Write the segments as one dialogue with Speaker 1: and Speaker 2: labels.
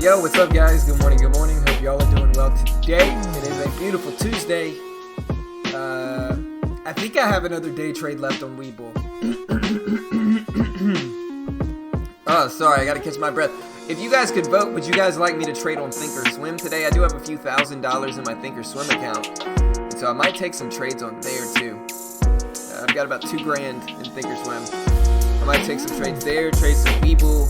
Speaker 1: Yo, what's up, guys? Good morning, good morning. Hope y'all are doing well today. It is a beautiful Tuesday. I think I have another day trade left on Webull. Oh, sorry, I gotta catch my breath. If you guys could vote, would you guys like me to trade on Thinkorswim today? I do have a few $1,000s in my Thinkorswim account, and so I might take some trades on there too. I've got about $2,000 in Thinkorswim. I might take some trades there, trade some Webull,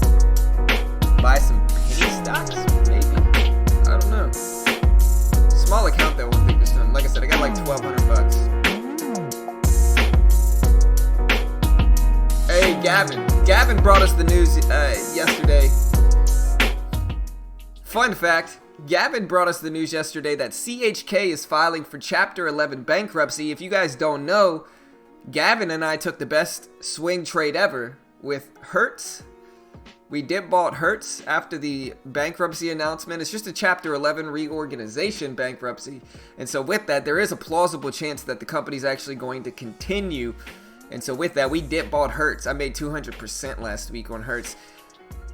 Speaker 1: buy some penny stocks, maybe. I don't know. Small account though on Thinkorswim. Like I said, I got like $1,200. Hey, Gavin. Gavin brought us the news yesterday. Fun fact, Gavin brought us the news yesterday that CHK is filing for Chapter 11 bankruptcy. If you guys don't know, Gavin and I took the best swing trade ever with Hertz. We dip bought Hertz after the bankruptcy announcement. It's just a Chapter 11 reorganization bankruptcy. And so with that, there is a plausible chance that the company's actually going to continue. And so with that, we dip bought Hertz. I made 200% last week on Hertz.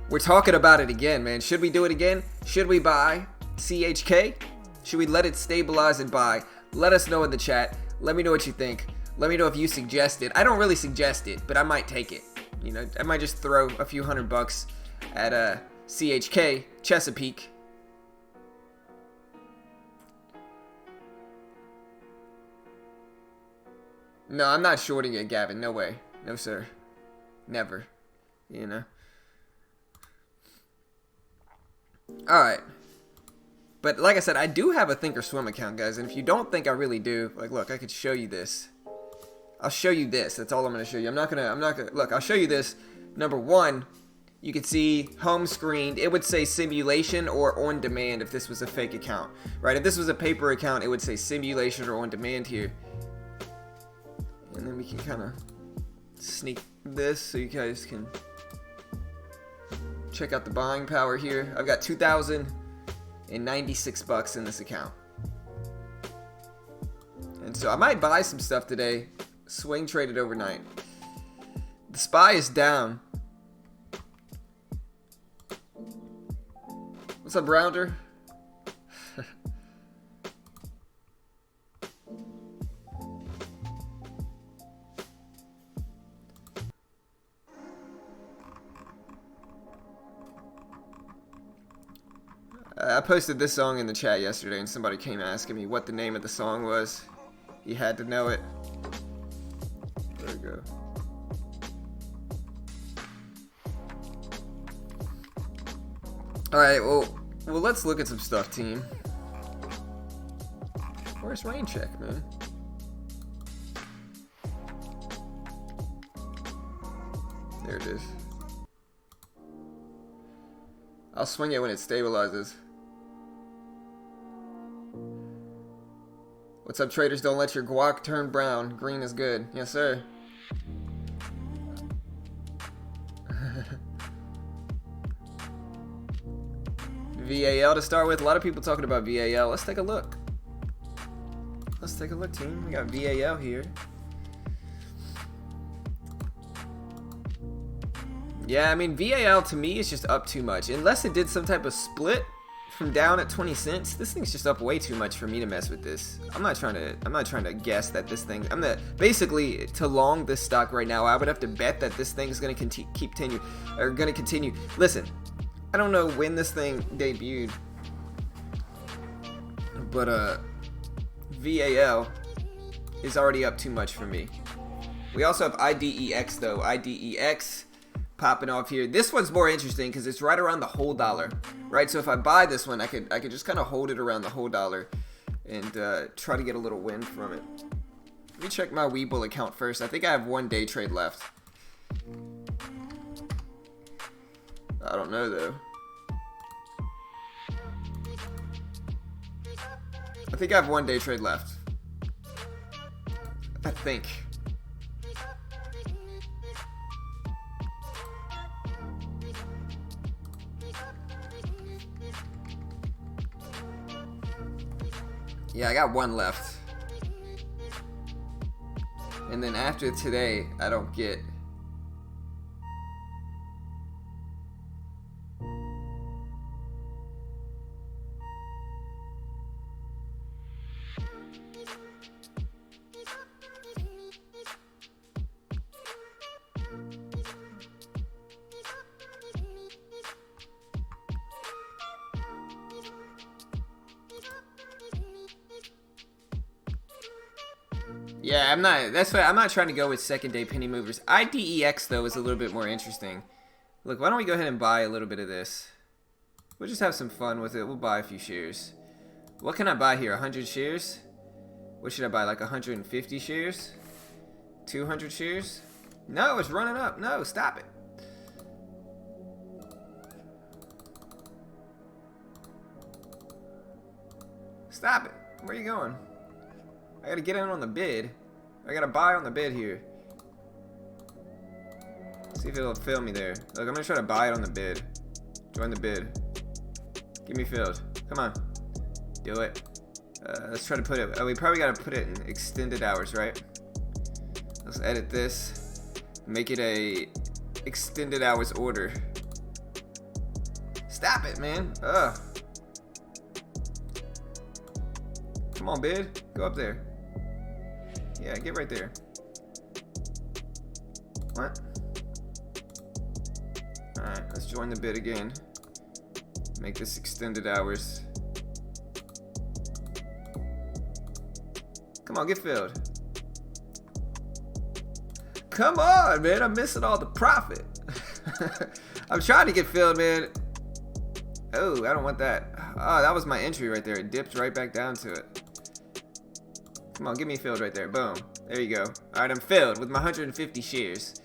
Speaker 1: We're talking about it again, man. Should we do it again? Should we buy CHK? Should we let it stabilize and buy? Let us know in the chat. Let me know what you think. Let me know if you suggest it. I don't really suggest it, but I might take it. You know, I might just throw a few $100 at CHK, Chesapeake. No, I'm not shorting it, Gavin. No way. No, sir. Never. You know. Alright. But like I said, I do have a Thinkorswim account, guys. And if you don't think I really do, like, look, I could show you this. I'll show you this. That's all I'm going to show you. I'm not going to, look, I'll show you this. Number one, you can see home screened. It would say simulation or on demand if this was a fake account, right? If this was a paper account, it would say simulation or on demand here. And then we can kind of sneak this so you guys can check out the buying power here. I've got $2,096 in this account. And so I might buy some stuff today. Swing traded overnight. The SPY is down. What's up, Rounder? I posted this song in the chat yesterday and somebody came asking me what the name of the song was. You had to know it. There we go. Alright, well, let's look at some stuff, team. Where's rain check, man? There it is. I'll swing it when it stabilizes. What's up, traders? Don't let your guac turn brown. Green is good. Yes, sir. VAL to start with. A lot of people talking about VAL. Let's take a look. Let's take a look, team. We got VAL here. Yeah, I mean, VAL to me is just up too much. Unless it did some type of split from down at 20 cents, this thing's just up way too much for me to mess with this. I'm not trying to guess that this thing, basically to long this stock right now, I would have to bet that this thing is going to continue. Listen, I don't know when this thing debuted, but VAL is already up too much for me. We also have IDEX though. IDEX popping off here. This one's more interesting because it's right around the whole dollar, right? So if I buy this one, I could just kind of hold it around the whole dollar and try to get a little win from it. Let me check my Webull account first. I think I have one day trade left. I don't know though. I think I have one day trade left. I think. Yeah, I got one left. And then after today, I don't get... Yeah, I'm not. That's why I'm not trying to go with second day penny movers. IDEX though is a little bit more interesting. Look, why don't we go ahead and buy a little bit of this? We'll just have some fun with it. We'll buy a few shares. What can I buy here? 100 shares? What should I buy? Like 150 shares? 200 shares? No, it's running up. No, stop it. Stop it. Where are you going? I gotta get in on the bid. I gotta buy on the bid here. See if it'll fill me there. Look, I'm gonna try to buy it on the bid. Join the bid. Get me filled. Come on. Do it. Let's try to put it. Oh, we probably gotta put it in extended hours, right? Let's edit this. Make it a extended hours order. Stop it, man. Ugh. Come on, bid. Go up there. Yeah, get right there. What? Alright, let's join the bid again. Make this extended hours. Come on, get filled. Come on, man. I'm missing all the profit. I'm trying to get filled, man. Oh, I don't want that. Oh, that was my entry right there. It dipped right back down to it. Come on, get me filled right there. Boom. There you go. Alright, I'm filled with my 150 shares.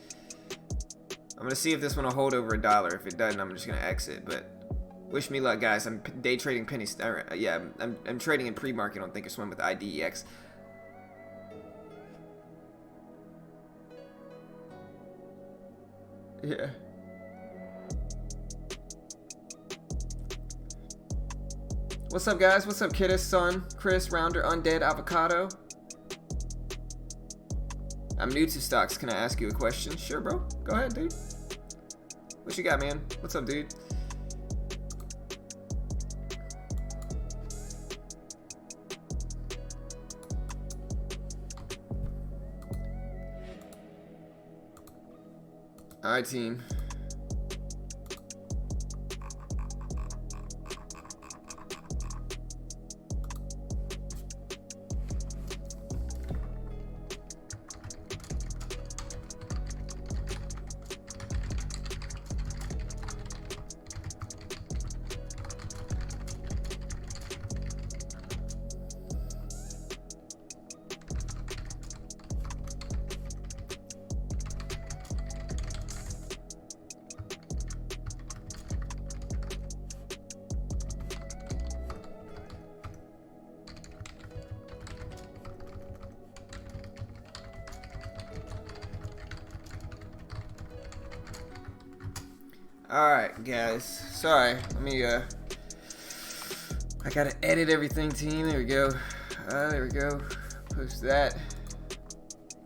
Speaker 1: I'm going to see if this one will hold over $1. If it doesn't, I'm just going to exit. But wish me luck, guys. I'm day trading penny. Yeah, I'm trading in pre-market on Thinkorswim with IDEX. Yeah. What's up, guys? What's up, Kiddis, Son, Chris, Rounder, Undead, Avocado? I'm new to stocks. Can I ask you a question? Sure, bro. Go ahead, dude. What you got, man? What's up, dude? All right, team. Alright, guys. Sorry. Let me, I gotta edit everything, team. There we go. There we go. Post that.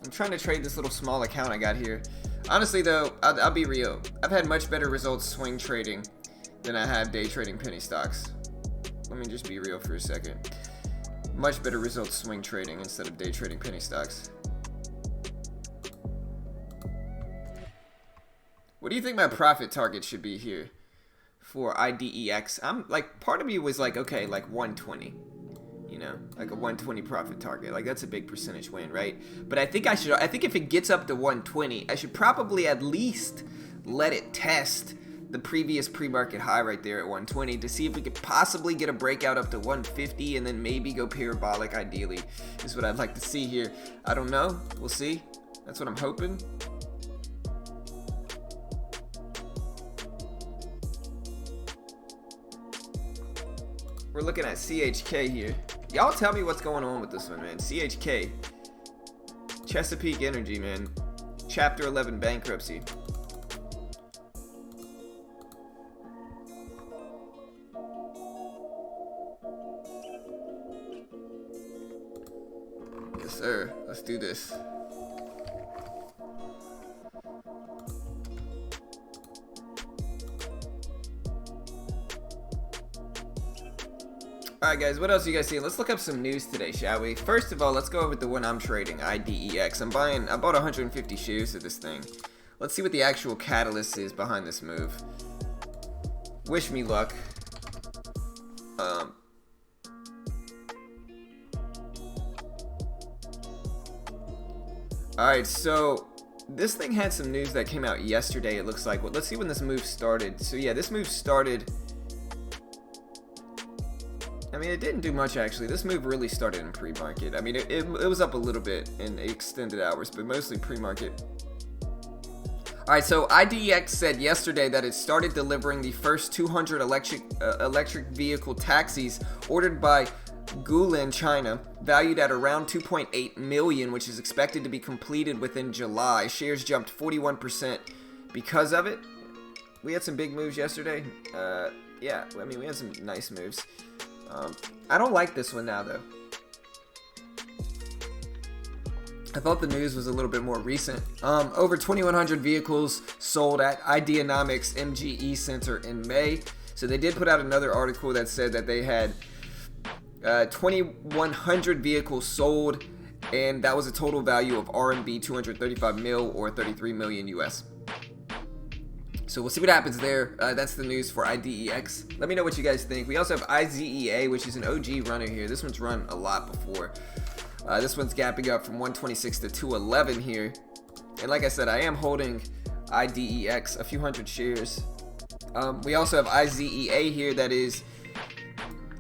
Speaker 1: I'm trying to trade this little small account I got here. Honestly, though, I'll be real. I've had much better results swing trading than I have day trading penny stocks. Let me just be real for a second. Much better results swing trading instead of day trading penny stocks. What do you think my profit target should be here for IDEX? I'm like, part of me was like, okay, like 120, you know, like a 120 profit target. Like that's a big percentage win, right? But I think I think if it gets up to 120, I should probably at least let it test the previous pre-market high right there at 120 to see if we could possibly get a breakout up to 150 and then maybe go parabolic ideally is what I'd like to see here. I don't know. We'll see. That's what I'm hoping. We're looking at CHK here. Y'all tell me what's going on with this one, man. CHK. Chesapeake Energy, man. Chapter 11 bankruptcy. Yes, sir. Let's do this. Alright guys, what else are you guys seeing? Let's look up some news today, shall we? First of all, let's go over the one I'm trading, IDEX. I bought 150 shares of this thing. Let's see what the actual catalyst is behind this move. Wish me luck. Alright, so this thing had some news that came out yesterday, it looks like. Well, let's see when this move started. So yeah, this move started... I mean, it didn't do much, actually. This move really started in pre-market. I mean, it was up a little bit in extended hours, but mostly pre-market. Alright, so IDX said yesterday that it started delivering the first 200 electric vehicle taxis ordered by Guilin, China, valued at around 2.8 million, which is expected to be completed within July. Shares jumped 41% because of it. We had some big moves yesterday. Yeah, I mean, we had some nice moves. I don't like this one now, though. I thought the news was a little bit more recent. Over 2,100 vehicles sold at Ideanomics MGE Center in May. So they did put out another article that said that they had 2,100 vehicles sold, and that was a total value of RMB 235 mil, or 33 million US. So we'll see what happens there. That's the news for IDEX. Let me know what you guys think. We also have IZEA, which is an OG runner here. This one's run a lot before. This one's gapping up from 126 to 211 here. And like I said, I am holding IDEX, a few hundred shares. We also have IZEA here. That is,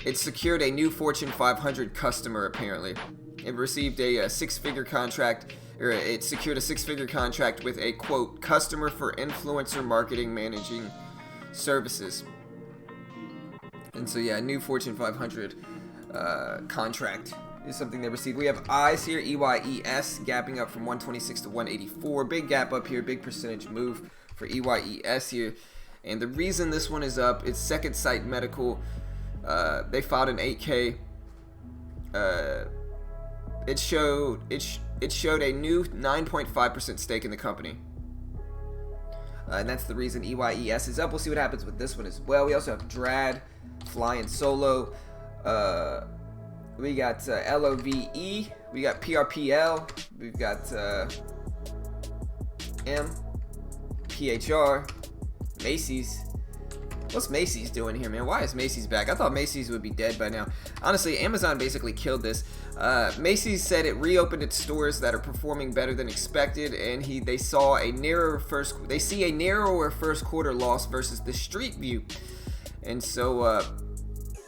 Speaker 1: it secured a new Fortune 500 customer, apparently. It received a six-figure contract, or it secured a six-figure contract with a, quote, customer for influencer marketing managing services. And so, yeah, a new Fortune 500 contract is something they received. We have EYES here, EYES, gapping up from 126 to 184. Big gap up here, big percentage move for EYES here. And the reason this one is up, it's Second Sight Medical. They filed an 8K. It showed a new 9.5% stake in the company. And that's the reason EYES is up. We'll see what happens with this one as well. We also have DRAD, flying solo. We got LOVE, we got PRPL, we've got PHR, Macy's. What's Macy's doing here, man? Why is Macy's back? I thought Macy's would be dead by now. Honestly, Amazon basically killed this. Macy's said it reopened its stores that are performing better than expected, and they see a narrower first quarter loss versus the Street View. And so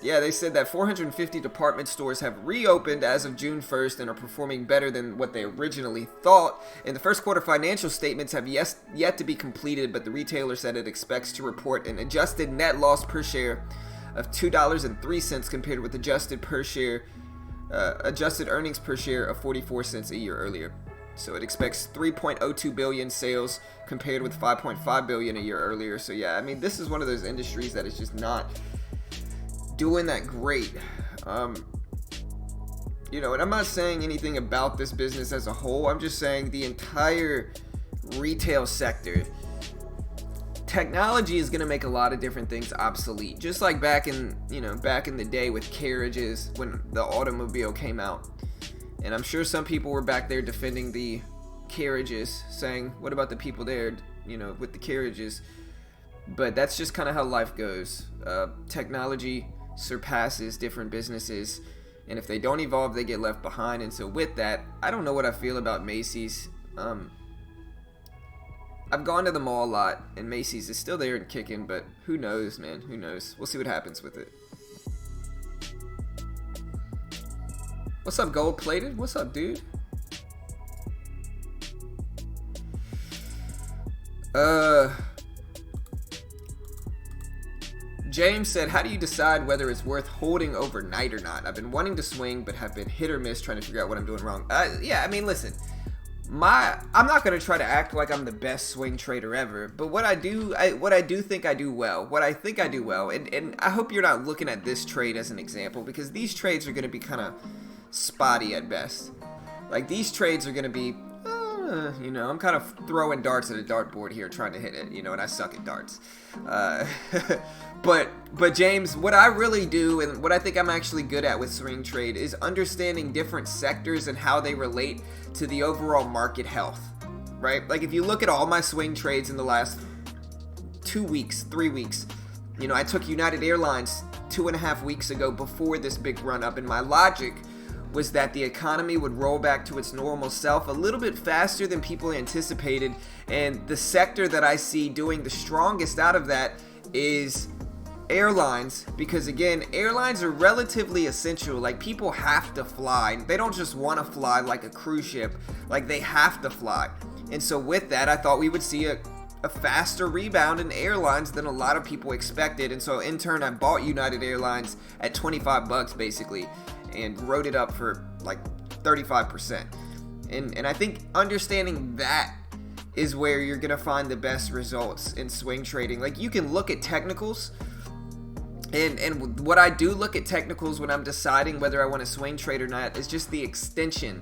Speaker 1: yeah, they said that 450 department stores have reopened as of June 1st and are performing better than what they originally thought. And the first quarter financial statements have yet to be completed, but the retailer said it expects to report an adjusted net loss per share of $2.03 compared with adjusted earnings per share of 44 cents a year earlier. So it expects 3.02 billion sales compared with 5.5 billion a year earlier. So yeah, I mean, this is one of those industries that is just not doing that great. You know, and I'm not saying anything about this business as a whole. I'm just saying the entire retail sector. Technology is going to make a lot of different things obsolete. Just like back in the day with carriages when the automobile came out. And I'm sure some people were back there defending the carriages, saying, what about the people there, with the carriages? But that's just kind of how life goes. Technology surpasses different businesses, and if they don't evolve, they get left behind. And so with that, I don't know what I feel about Macy's. I've gone to the mall a lot, and Macy's is still there and kicking, but who knows, man? Who knows? We'll see what happens with it. What's up, Gold Plated? What's up, dude? James said, how do you decide whether it's worth holding overnight or not? I've been wanting to swing, but have been hit or miss trying to figure out what I'm doing wrong. Yeah, I mean, listen, I'm not going to try to act like I'm the best swing trader ever, but what I do think I do well, and I hope you're not looking at this trade as an example, because these trades are going to be kind of spotty at best. Like, these trades are going to be, I'm kind of throwing darts at a dartboard here trying to hit it, and I suck at darts. But James, what I really do and what I think I'm actually good at with swing trade is understanding different sectors and how they relate to the overall market health, right? Like, if you look at all my swing trades in the last 2 weeks, 3 weeks, I took United Airlines 2.5 weeks ago before this big run up, and my logic was that the economy would roll back to its normal self a little bit faster than people anticipated. And the sector that I see doing the strongest out of that is airlines, because again, airlines are relatively essential. Like, people have to fly. They don't just want to fly like a cruise ship. Like, they have to fly. And so with that, I thought we would see a faster rebound in airlines than a lot of people expected. And so in turn, I bought United Airlines at 25 bucks basically and wrote it up for like 35%. And I think understanding that is where you're going to find the best results in swing trading. Like, you can look at technicals, and what I do look at technicals when I'm deciding whether I want to swing trade or not is just the extension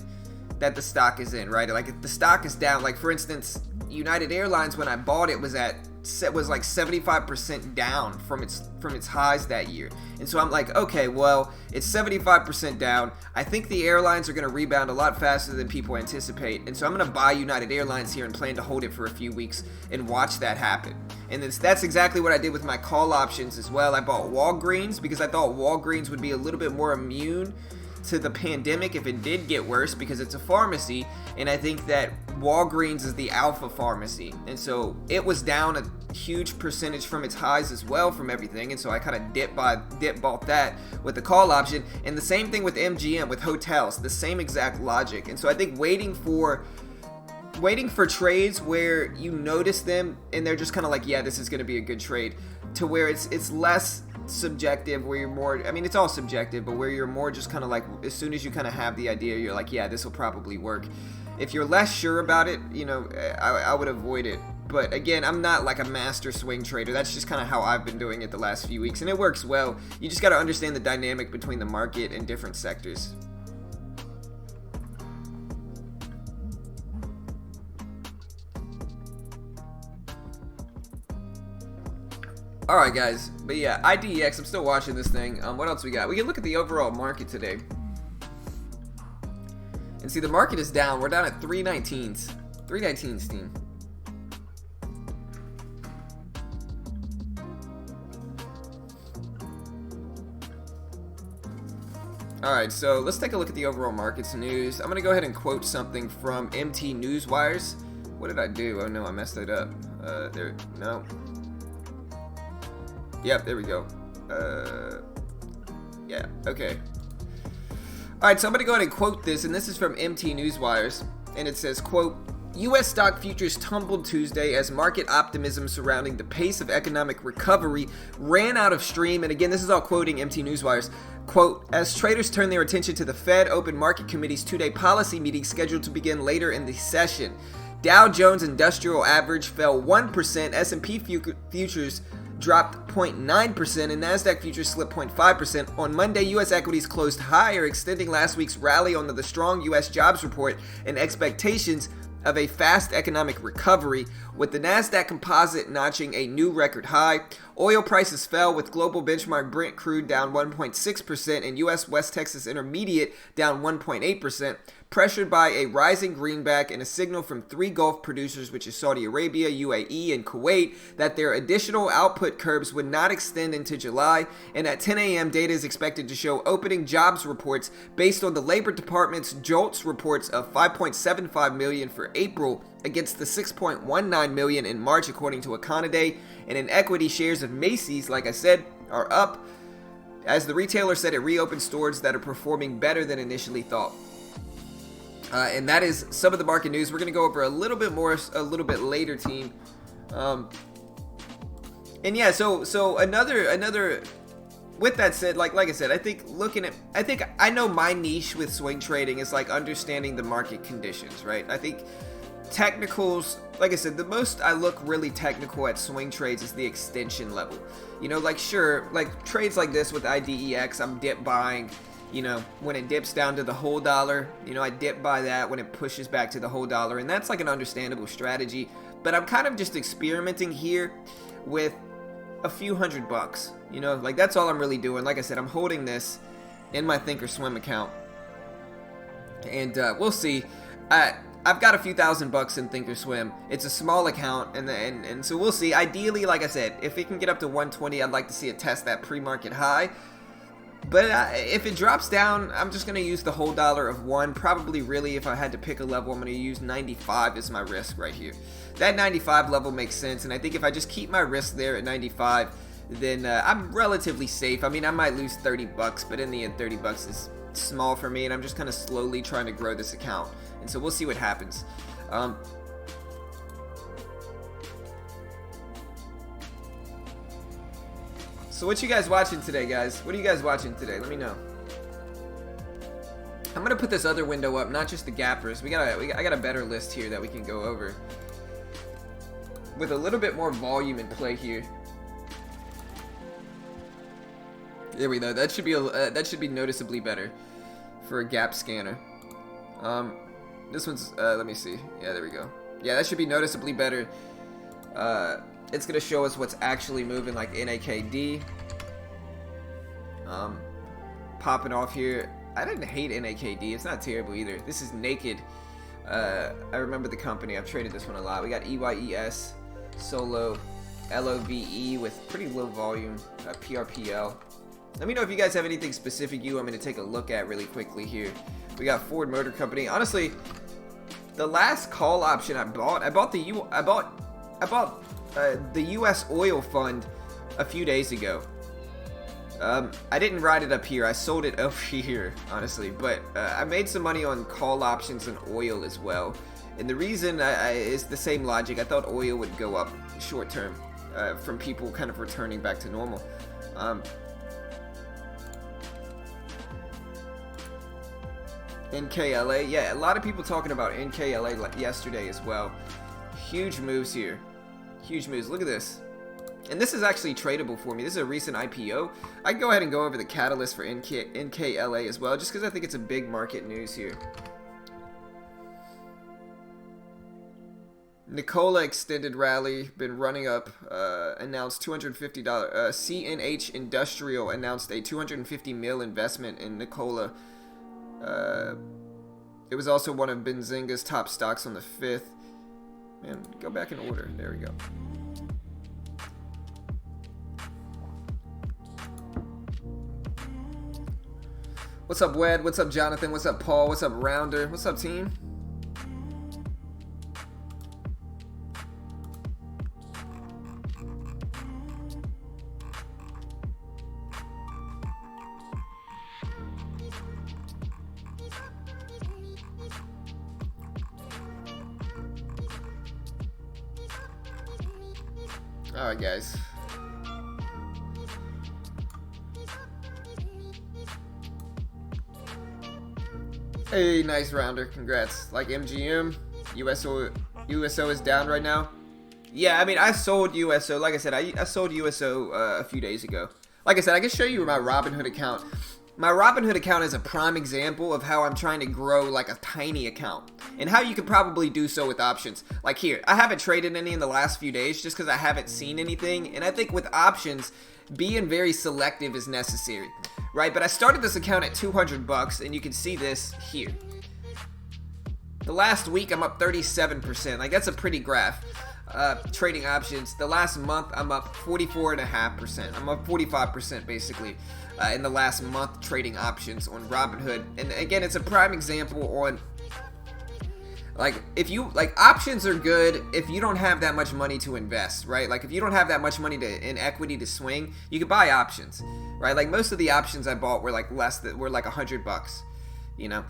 Speaker 1: that the stock is in, right? Like, if the stock is down, like for instance, United Airlines, when I bought it, was like 75% down from its highs that year. And so I'm like, okay, well, it's 75% down. I think the airlines are going to rebound a lot faster than people anticipate. And so I'm going to buy United Airlines here and plan to hold it for a few weeks and watch that happen. And that's exactly what I did with my call options as well. I bought Walgreens because I thought Walgreens would be a little bit more immune to the pandemic if it did get worse, because it's a pharmacy, and I think that Walgreens is the alpha pharmacy, and so it was down a huge percentage from its highs as well from everything, and so I kind of dip bought that with the call option. And the same thing with MGM, with hotels, the same exact logic. And so I think waiting for trades where you notice them and they're just kind of like, yeah, this is going to be a good trade, to where it's less subjective, where you're more, I mean, it's all subjective, but where you're more just kind of like, as soon as you kind of have the idea, you're like, yeah, this will probably work. If you're less sure about it, you know, I would avoid it. But again, I'm not like a master swing trader. That's just kind of how I've been doing it the last few weeks, and it works well. You just got to understand the dynamic between the market and different sectors. Alright guys, but yeah, IDX, I'm still watching this thing. What else we got? We can look at the overall market today. And see, the market is down. We're down at 319s. 319s, team. Alright, so let's take a look at the overall market's news. I'm going to go ahead and quote something from MT Newswires. What did I do? Oh no, I messed it up. No. Yep, there we go. Yeah, okay. Alright, so I'm going to go ahead and quote this, and this is from MT Newswires, and it says, quote, U.S. stock futures tumbled Tuesday as market optimism surrounding the pace of economic recovery ran out of steam. And again, this is all quoting MT Newswires. Quote, as traders turn their attention to the Fed Open Market Committee's two-day policy meeting scheduled to begin later in the session. Dow Jones Industrial Average fell 1%, S&P futures dropped 0.9%, and NASDAQ futures slipped 0.5%. On Monday, U.S. equities closed higher, extending last week's rally on the strong U.S. jobs report and expectations of a fast economic recovery, with the NASDAQ composite notching a new record high. Oil prices fell, with global benchmark Brent crude down 1.6% and U.S. West Texas Intermediate down 1.8%, pressured by a rising greenback and a signal from three Gulf producers, which is Saudi Arabia, UAE, and Kuwait, that their additional output curbs would not extend into July. And at 10 a.m., data is expected to show opening jobs reports based on the Labor Department's JOLTS reports of 5.75 million for April against the 6.19 million in March, according to Econoday. And in equity, shares of Macy's, like I said, are up, as the retailer said it reopened stores that are performing better than initially thought. And that is some of the market news. We're going to go over a little bit more a little bit later, team. And yeah, so another. With that said, like I said, I think I know my niche with swing trading is like understanding the market conditions, right? I think technicals, like I said, the most I look really technical at swing trades is the extension level. You know, like sure, like trades like this with IDEX, I'm dip buying. You know, when it dips down to the whole dollar, you know, I dip by that when it pushes back to the whole dollar, and that's like an understandable strategy. But I'm kind of just experimenting here with a few $100, you know, like that's all I'm really doing. Like I said, I'm holding this in my Thinkorswim account, and we'll see. I've got a few $1,000 in Thinkorswim. It's a small account, and so we'll see. Ideally, like I said, if it can get up to 120, I'd like to see it test that pre-market high. But if it drops down, I'm just going to use the whole dollar of 1. Probably really, if I had to pick a level, I'm going to use 95 as my risk right here. That 95 level makes sense, and I think if I just keep my risk there at 95, then I'm relatively safe. I mean, I might lose 30 bucks, but in the end, 30 bucks is small for me, and I'm just kind of slowly trying to grow this account. And so we'll see what happens. So what you guys watching today, guys? What are you guys watching today? Let me know. I'm gonna put this other window up, not just the gappers. I got a better list here that we can go over with a little bit more volume in play here. There we go. That should be noticeably better for a gap scanner. This one's let me see. Yeah, there we go. Yeah, that should be noticeably better. It's gonna show us what's actually moving, like NAKD. Popping off here. I didn't hate NAKD. It's not terrible either. This is Naked. I remember the company. I've traded this one a lot. We got EYES, Solo, LOVE with pretty low volume, PRPL. Let me know if you guys have anything specific you want me to take a look at really quickly here. We got Ford Motor Company. Honestly, the last call option I bought the U.S. oil fund a few days ago. I didn't ride it up here. I sold it over here, honestly. But I made some money on call options and oil as well. And the reason is the same logic. I thought oil would go up short term from people kind of returning back to normal. NKLA, yeah, a lot of people talking about NKLA yesterday as well. Huge moves here. Huge moves. Look at this. And this is actually tradable for me. This is a recent IPO. I can go ahead and go over the catalyst for NKLA as well, just because I think it's a big market news here. Nikola extended rally, been running up, announced $250. CNH Industrial announced a $250 mil investment in Nikola. It was also one of Benzinga's top stocks on the 5th. Man, go back in order. There we go. What's up, Wed? What's up, Jonathan? What's up, Paul? What's up, Rounder? What's up, team? Alright, guys. Hey, nice Rounder. Congrats. Like MGM, USO is down right now. Yeah, I mean, I sold USO. Like I said, I sold USO a few days ago. Like I said, I can show you my Robinhood account. My Robinhood account is a prime example of how I'm trying to grow like a tiny account. And how you could probably do so with options. Like here, I haven't traded any in the last few days just because I haven't seen anything. And I think with options, being very selective is necessary, right? But I started this account at 200 bucks, and you can see this here. The last week, I'm up 37%. Like, that's a pretty graph. Trading options. The last month, I'm up 44.5%. I'm up 45% basically in the last month trading options on Robinhood. And again, it's a prime example on like, if you, like, options are good if you don't have that much money to invest, right? Like, if you don't have that much money in equity to swing, you can buy options, right? Like, most of the options I bought were like were like 100 bucks, you know?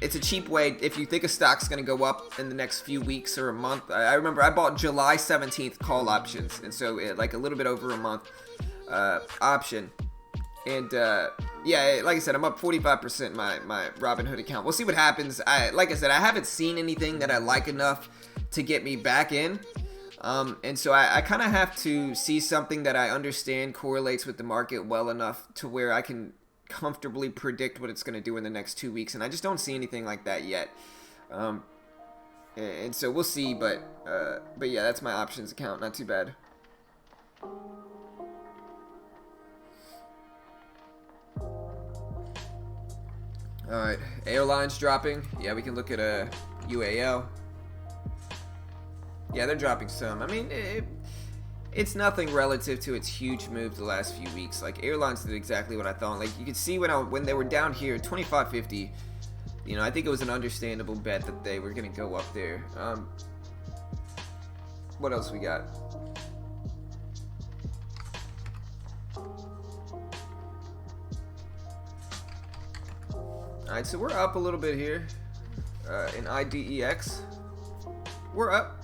Speaker 1: It's a cheap way if you think a stock's going to go up in the next few weeks or a month. I remember I bought July 17th call options, and so like a little bit over a month option. And yeah, like I said, I'm up 45% my Robinhood account. We'll see what happens. Like I said, I haven't seen anything that I like enough to get me back in. And so I kind of have to see something that I understand correlates with the market well enough to where I can comfortably predict what it's going to do in the next 2 weeks. And I just don't see anything like that yet. And so we'll see. But yeah, that's my options account. Not too bad. Alright, airlines dropping. Yeah, we can look at UAL. Yeah, they're dropping some. I mean, it's nothing relative to its huge move the last few weeks. Like, airlines did exactly what I thought. Like, you could see when they were down here, 25.50. You know, I think it was an understandable bet that they were gonna go up there. What else we got? Alright, so we're up a little bit here in IDEX. We're up.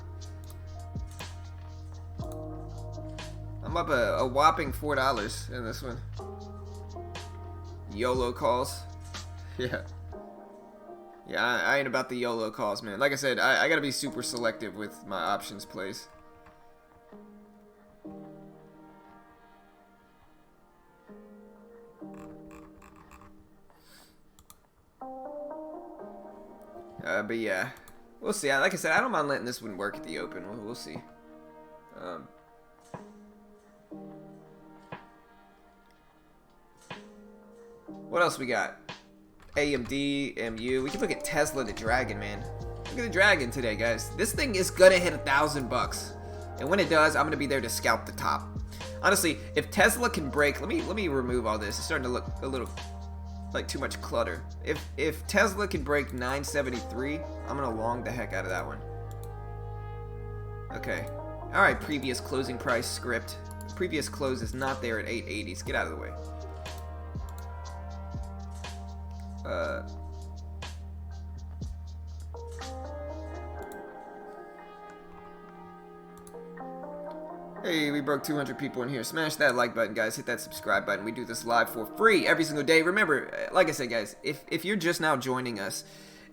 Speaker 1: I'm up a whopping $4 in this one. YOLO calls. Yeah. Yeah, I ain't about the YOLO calls, man. Like I said, I gotta be super selective with my options plays. But yeah, we'll see. Like I said, I don't mind letting this one work at the open. We'll see. What else we got? AMD, MU. We can look at Tesla, the Dragon, man. Look at the Dragon today, guys. This thing is gonna hit $1,000, and when it does, I'm gonna be there to scalp the top. Honestly, if Tesla can break, let me remove all this. It's starting to look a little like too much clutter. If Tesla can break 973, I'm gonna long the heck out of that one. Okay. All right. Previous closing price script. Previous close is not there at 880s. Get out of the way. Hey, we broke 200 people in here. Smash that like button, guys. Hit that subscribe button. We do this live for free every single day. Remember, like I said, guys, if you're just now joining us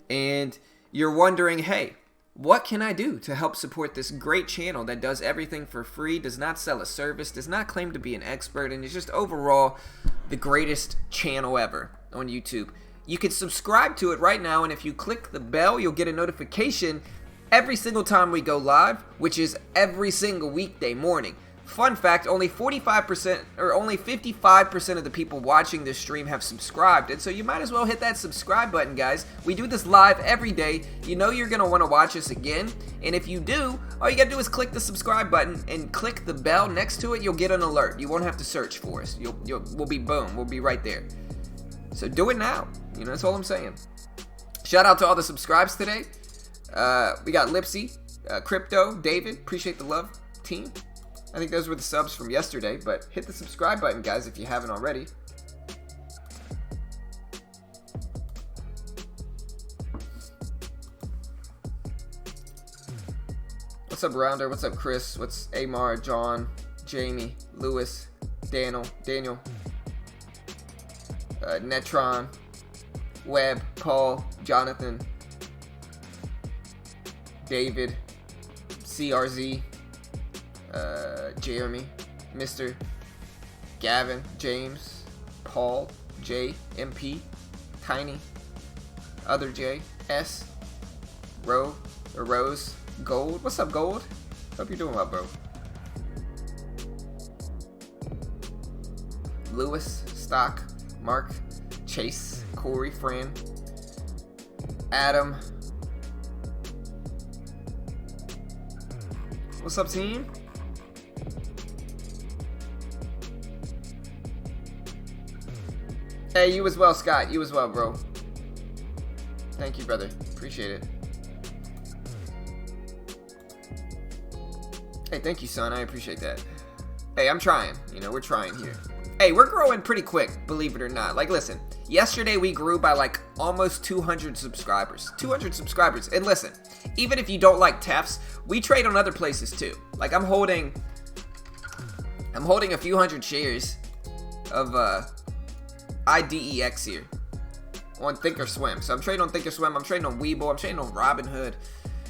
Speaker 1: and you're wondering, hey, what can I do to help support this great channel that does everything for free, does not sell a service, does not claim to be an expert, and is just overall the greatest channel ever on YouTube? You can subscribe to it right now, and if you click the bell, you'll get a notification every single time we go live, which is every single weekday morning. Fun fact, only 45% or only 55% of the people watching this stream have subscribed, and so you might as well hit that subscribe button, guys. We do this live every day. You know you're going to want to watch us again, and if you do, all you got to do is click the subscribe button and click the bell next to it. You'll get an alert. You won't have to search for us. We'll be boom. We'll be right there. So do it now. You know, that's all I'm saying. Shout out to all the subscribes today. We got Lipsy, Crypto, David, appreciate the love, team. I think those were the subs from yesterday, but hit the subscribe button, guys, if you haven't already. What's up, Rounder? What's up, Chris? What's Amar, John, Jamie, Lewis, Daniel, Netron, Webb, Paul, Jonathan, David, CRZ, Jeremy, Mr. Gavin, James, Paul, J, MP, Tiny, Other J, S, Rose, Gold. What's up, Gold? Hope you're doing well, bro. Lewis, Stock, Mark, Chase, Corey, Fran, Adam. What's up, team? Hey, you as well, Scott. You as well, bro. Thank you, brother. Appreciate it. Hey, thank you, son. I appreciate that. Hey, I'm trying. You know, we're trying here. Hey, we're growing pretty quick, believe it or not. Like, listen, yesterday we grew by like almost 200 subscribers. 200 subscribers. And listen, even if you don't like TEFs, we trade on other places too. Like, I'm holding a few hundred shares of IDEX here on Thinkorswim. So I'm trading on Thinkorswim. I'm trading on Webull. I'm trading on Robinhood.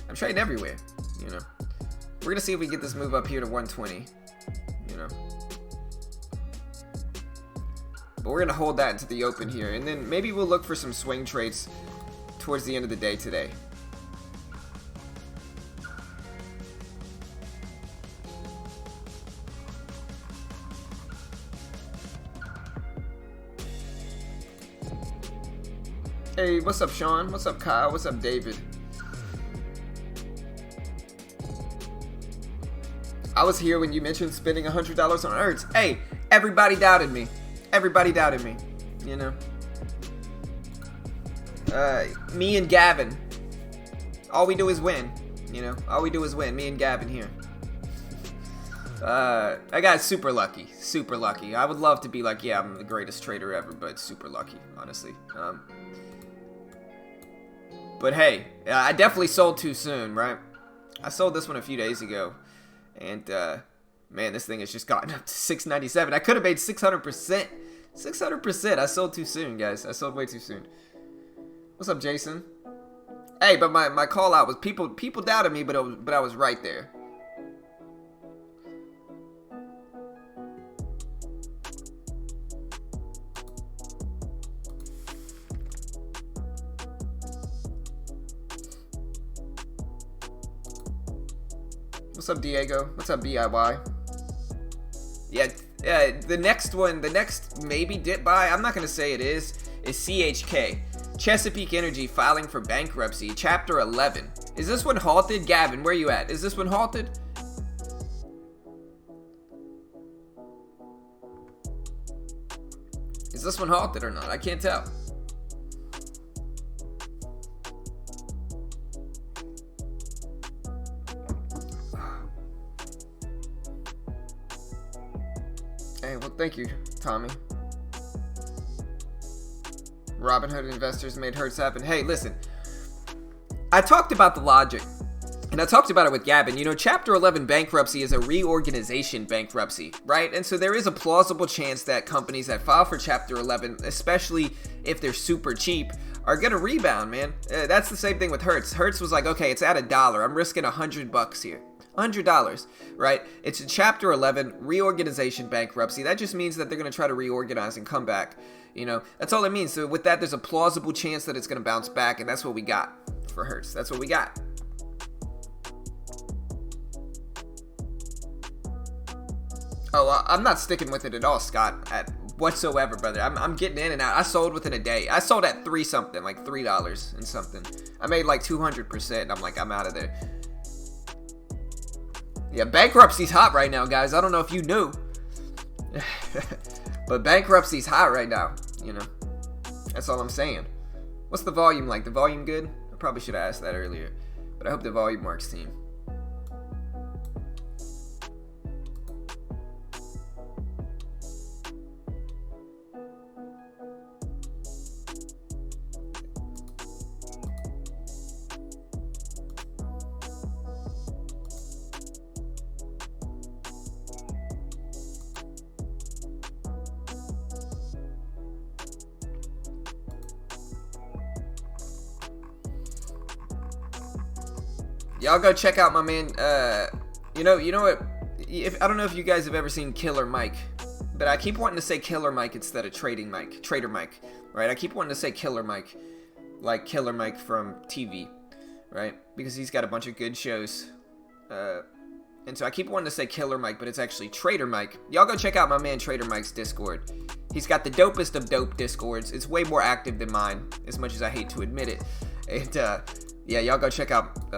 Speaker 1: I'm trading everywhere. You know, we're gonna see if we get this move up here to 120. You know. But we're going to hold that into the open here. And then maybe we'll look for some swing trades towards the end of the day today. Hey, what's up, Sean? What's up, Kyle? What's up, David? I was here when you mentioned spending $100 on Hertz. Hey, everybody doubted me. Everybody doubted me. You know. Me and Gavin. All we do is win. You know. All we do is win. Me and Gavin here. I got super lucky. Super lucky. I would love to be like, yeah, I'm the greatest trader ever, but super lucky, honestly. But hey, I definitely sold too soon, right? I sold this one a few days ago. And, man, this thing has just gotten up to 697. I could have made 600%. 600%. I sold too soon, guys. I sold way too soon. What's up, Jason? Hey, but my call out was people doubted me, but I was right there. What's up, Diego? What's up, BIY? Yeah, the next maybe dip buy, I'm not going to say it is CHK. Chesapeake Energy filing for bankruptcy, Chapter 11. Is this one halted? Gavin, where you at? Is this one halted? Is this one halted or not? I can't tell. Hey, well, thank you, Tommy. Robinhood investors made Hertz happen. Hey, listen. I talked about the logic, and I talked about it with Gavin. You know, Chapter 11 bankruptcy is a reorganization bankruptcy, right? And so there is a plausible chance that companies that file for Chapter 11, especially if they're super cheap, are going to rebound, man. That's the same thing with Hertz. Hertz was like, okay, it's at $1. I'm risking $100 here. $100, right? It's a Chapter 11 reorganization bankruptcy. That just means that they're going to try to reorganize and come back. You know, that's all it means. So with that, there's a plausible chance that it's going to bounce back, and that's what we got for Hertz. That's what we got. Oh, I'm not sticking with it at all, Scott, at whatsoever, brother. I'm getting in and out. I sold within a day. I sold at $3 something, like $3 and something. I made like 200%, and I'm like, I'm out of there. Yeah, bankruptcy's hot right now, guys. I don't know if you knew. But bankruptcy's hot right now, you know. That's all I'm saying. What's the volume like? The volume good? I probably should have asked that earlier. But I hope the volume works, team. Y'all go check out my man. You know what? I don't know if you guys have ever seen Killer Mike, but I keep wanting to say Killer Mike instead of Trader Mike, right? I keep wanting to say Killer Mike, like Killer Mike from TV, right? Because he's got a bunch of good shows, and so I keep wanting to say Killer Mike, but it's actually Trader Mike. Y'all go check out my man Trader Mike's Discord. He's got the dopest of dope Discords. It's way more active than mine, as much as I hate to admit it. And yeah, y'all go check out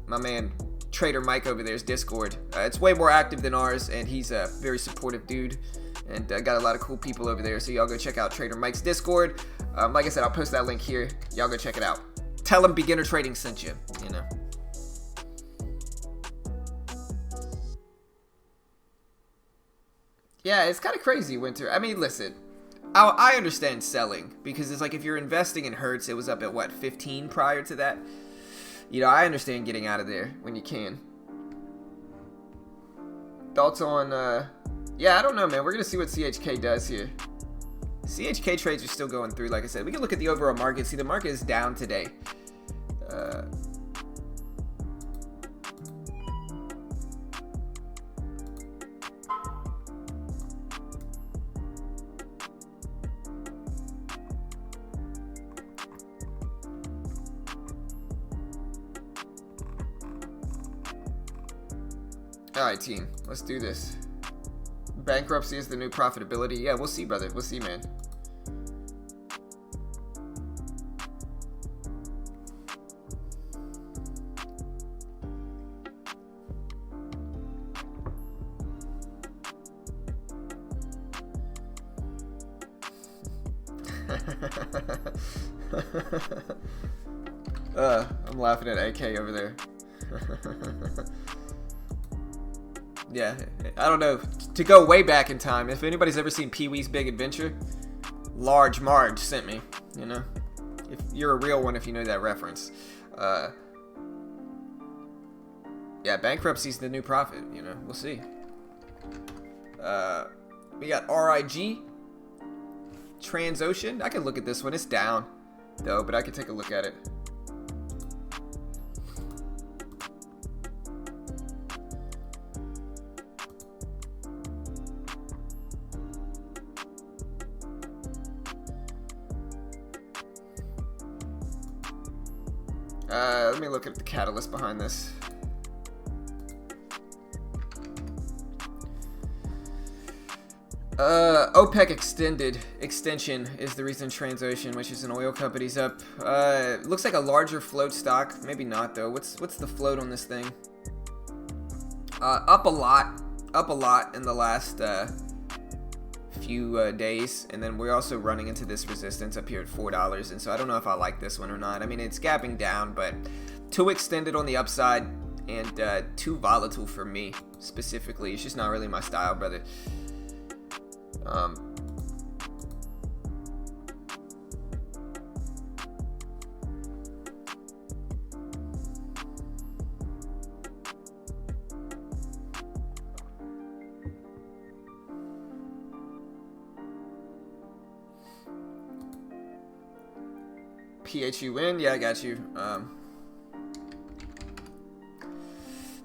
Speaker 1: my man Trader Mike over there's Discord. It's way more active than ours, and he's a very supportive dude, and got a lot of cool people over there. So y'all go check out Trader Mike's Discord. Like I said, I'll post that link here. Y'all go check it out. Tell him Beginner Trading sent you. You know. Yeah, it's kind of crazy, Winter. I mean, listen. I understand selling, because it's like if you're investing in Hertz, it was up at what, 15 prior to that. You know, I understand getting out of there when you can. Thoughts on, yeah, I don't know, man. We're going to see what CHK does here. CHK trades are still going through, like I said. We can look at the overall market. See, the market is down today. Alright, team. Let's do this. Bankruptcy is the new profitability. Yeah, we'll see, brother. We'll see, man. I'm laughing at AK over there. Yeah, I don't know. To go way back in time, if anybody's ever seen Pee-wee's Big Adventure, Large Marge sent me, you know. If you're a real one, if you know that reference. Yeah, bankruptcy's the new profit, you know. We'll see. We got RIG, Transocean. I can look at this one. It's down, though, but I can take a look at it. Let me look at the catalyst behind this. OPEC extension is the reason Transocean, which is an oil company's up. Looks like a larger float stock. Maybe not though. What's the float on this thing? Up a lot in the last few days, and then we're also running into this resistance up here at $4, and so I don't know if I like this one or not. I mean, it's gapping down, but too extended on the upside and too volatile for me specifically. It's just not really my style, brother. PHUN, yeah, I got you.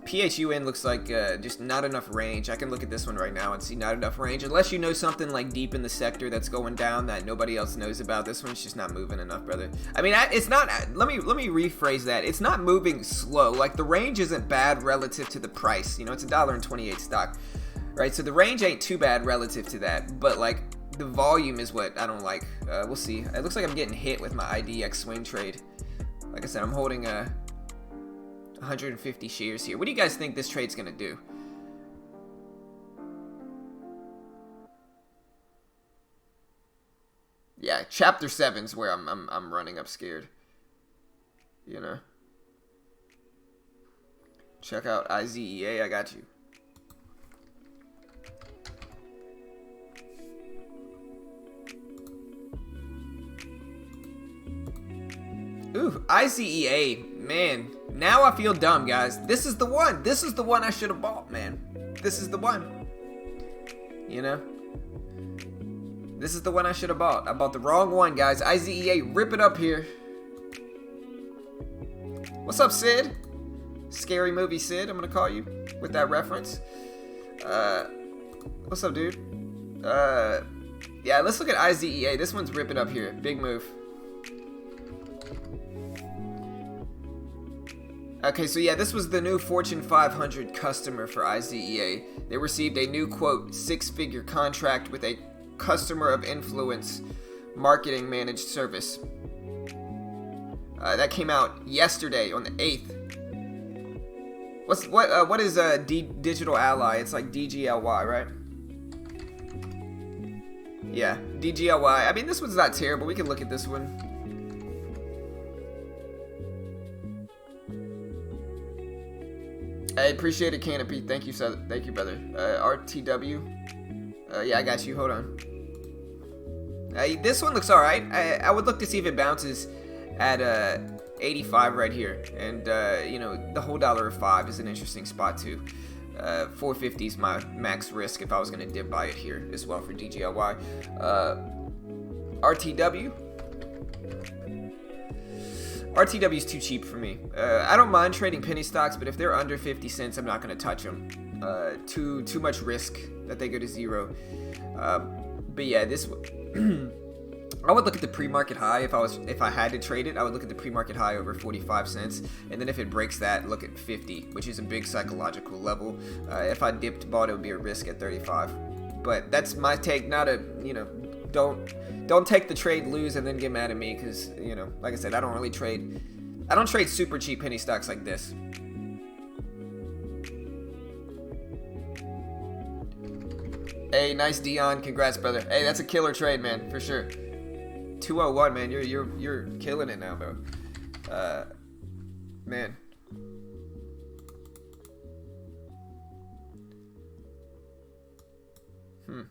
Speaker 1: PHUN looks like just not enough range. I can look at this one right now and see not enough range. Unless you know something like deep in the sector that's going down that nobody else knows about. This one's just not moving enough, brother. I mean, it's not. Let me rephrase that. It's not moving slow. Like the range isn't bad relative to the price. You know, it's $1.28 stock, right? So the range ain't too bad relative to that. But like the volume is what I don't like. We'll see. It looks like I'm getting hit with my IDX swing trade. Like I said, I'm holding 150 shares here. What do you guys think this trade's gonna do? Yeah, chapter 7's where I'm running up scared. You know. Check out IZEA, I got you. Ooh, IZEA, man. Now I feel dumb, guys. This is the one. This is the one I should have bought, man. This is the one. You know? This is the one I should have bought. I bought the wrong one, guys. IZEA, rip it up here. What's up, Sid? Scary movie Sid, I'm gonna call you with that reference. What's up, dude? Yeah, let's look at IZEA. This one's ripping up here. Big move. Okay, so yeah, this was the new Fortune 500 customer for IZEA. They received a new, quote, 6-figure contract with a customer of influence marketing managed service. That came out yesterday on the 8th. What is Digital Ally? It's like DGLY, right? Yeah, DGLY. I mean, this one's not terrible. We can look at this one. I appreciate it, Canopy. Thank you, brother. RTW. Yeah, I got you. Hold on. This one looks all right. I would look to see if it bounces at 85 right here, and you know, the whole $1.05 is an interesting spot too. 450 is my max risk if I was gonna dip buy it here as well for DGLY. RTW. RTW is too cheap for me. I don't mind trading penny stocks, but if they're under 50 cents, I'm not going to touch them. Too much risk that they go to zero. But yeah, this I would look at the pre-market high if I had to trade it. I would look at the pre-market high over 45 cents, and then if it breaks that, look at 50, which is a big psychological level. If I dipped bought, it would be a risk at 35. But that's my take. Not a, you know, don't take the trade, lose, and then get mad at me, because, you know, like I said, I don't trade super cheap penny stocks like this. Hey, nice Dion, congrats, brother. Hey, that's a killer trade, man, for sure. 201, man. You're killing it now, bro. Man.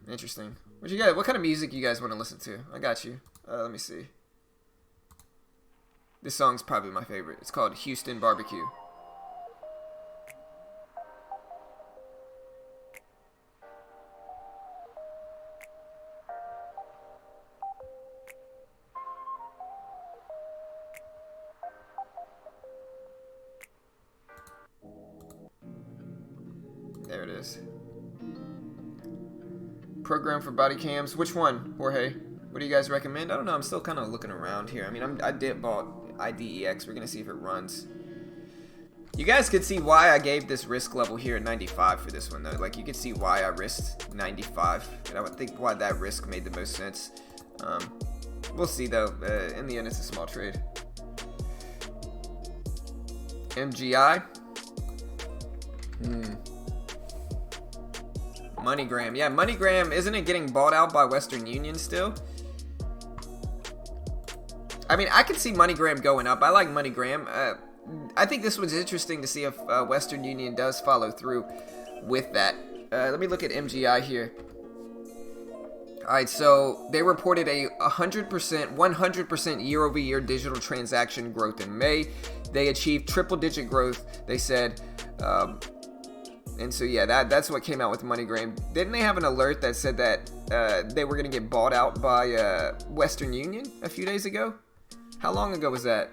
Speaker 1: Interesting. What kind of music you guys want to listen to? I got you. Let me see. This song's probably my favorite. It's called Houston Barbecue. There it is. Program for body cams. Which one, Jorge? What do you guys recommend? I don't know. I'm still kind of looking around here. I mean, I did bought IDEX. We're going to see if it runs. You guys could see why I gave this risk level here at 95 for this one, though. Like, you could see why I risked 95. And I would think why that risk made the most sense. We'll see, though. In the end, it's a small trade. MGI. MoneyGram. Yeah, MoneyGram, isn't it getting bought out by Western Union still? I mean, I could see MoneyGram going up. I like MoneyGram. I think this one's interesting to see if Western Union does follow through with that. Let me look at MGI here. Alright, so they reported a 100% year-over-year digital transaction growth in May. They achieved triple-digit growth, they said. And so, yeah, that's what came out with MoneyGram. Didn't they have an alert that said that they were going to get bought out by Western Union a few days ago? How long ago was that?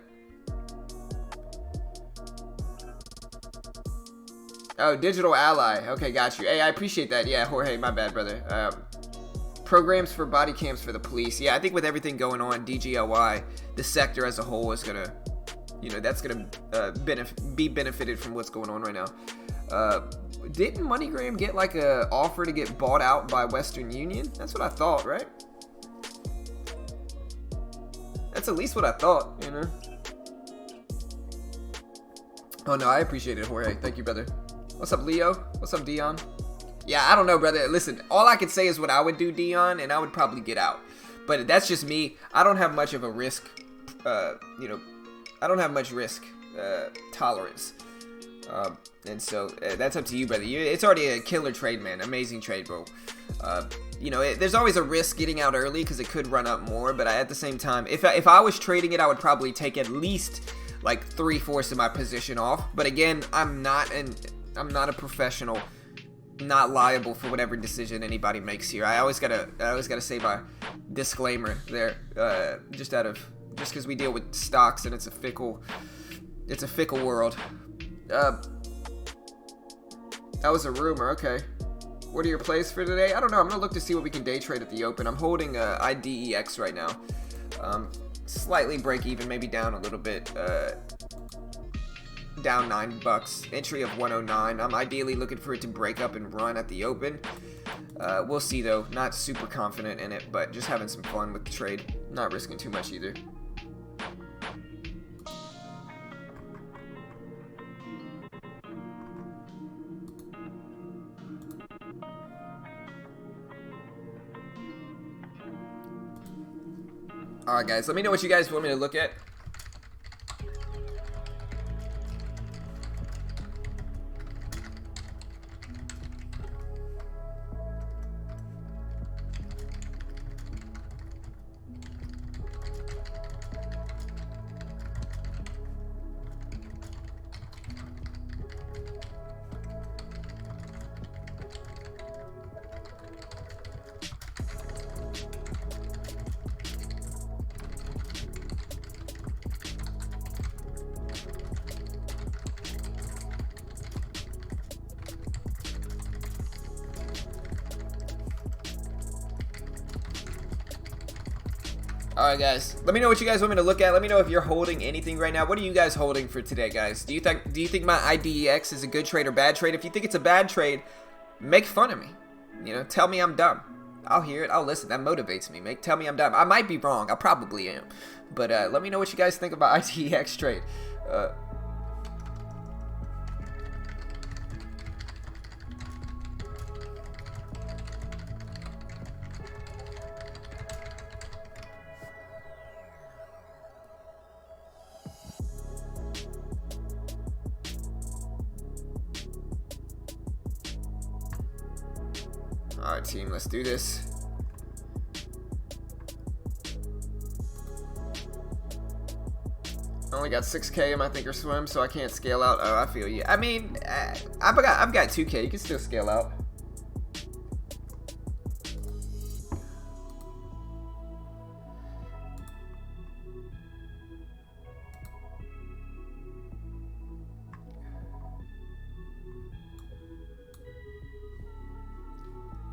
Speaker 1: Oh, Digital Ally. Okay, got you. Hey, I appreciate that. Yeah, Jorge, my bad, brother. Programs for body cams for the police. Yeah, I think with everything going on, DGLY, the sector as a whole is going to, that's going to be benefited from what's going on right now. Didn't MoneyGram get like a offer to get bought out by Western Union? That's what I thought, right? That's at least what I thought, Oh no, I appreciate it, Jorge. Thank you, brother. What's up, Leo? What's up, Dion? Yeah, I don't know, brother. Listen, all I could say is what I would do, Dion, and I would probably get out. But that's just me. I don't have much of a risk, I don't have much risk tolerance. And so that's up to you, brother. It's already a killer trade, man. Amazing trade, bro. There's always a risk getting out early because it could run up more. But at the same time, if I was trading it, I would probably take at least like 3/4 of my position off. But again, I'm not a professional, not liable for whatever decision anybody makes here. I always gotta say my disclaimer there, just because we deal with stocks and it's a fickle world. That was a rumor. Okay. What are your plays for today? I don't know. I'm gonna look to see what we can day trade at the open. I'm holding IDEX right now. Slightly break even, maybe down a little bit. Down $9. Entry of 109. I'm ideally looking for it to break up and run at the open. We'll see though. Not super confident in it, but just having some fun with the trade. Not risking too much either. Alright guys, let me know what you guys want me to look at. Alright guys, let me know what you guys want me to look at. Let me know if you're holding anything right now. What are you guys holding for today, guys? Do you think my IDEX is a good trade or bad trade? If you think it's a bad trade, make fun of me. Tell me I'm dumb. I'll hear it. I'll listen. That motivates me. Tell me I'm dumb. I might be wrong. I probably am. But let me know what you guys think about IDEX trade. Alright, team, let's do this. I only got 6K in my Thinkorswim, so I can't scale out. Oh, I feel you. I mean, I've got 2K. You can still scale out.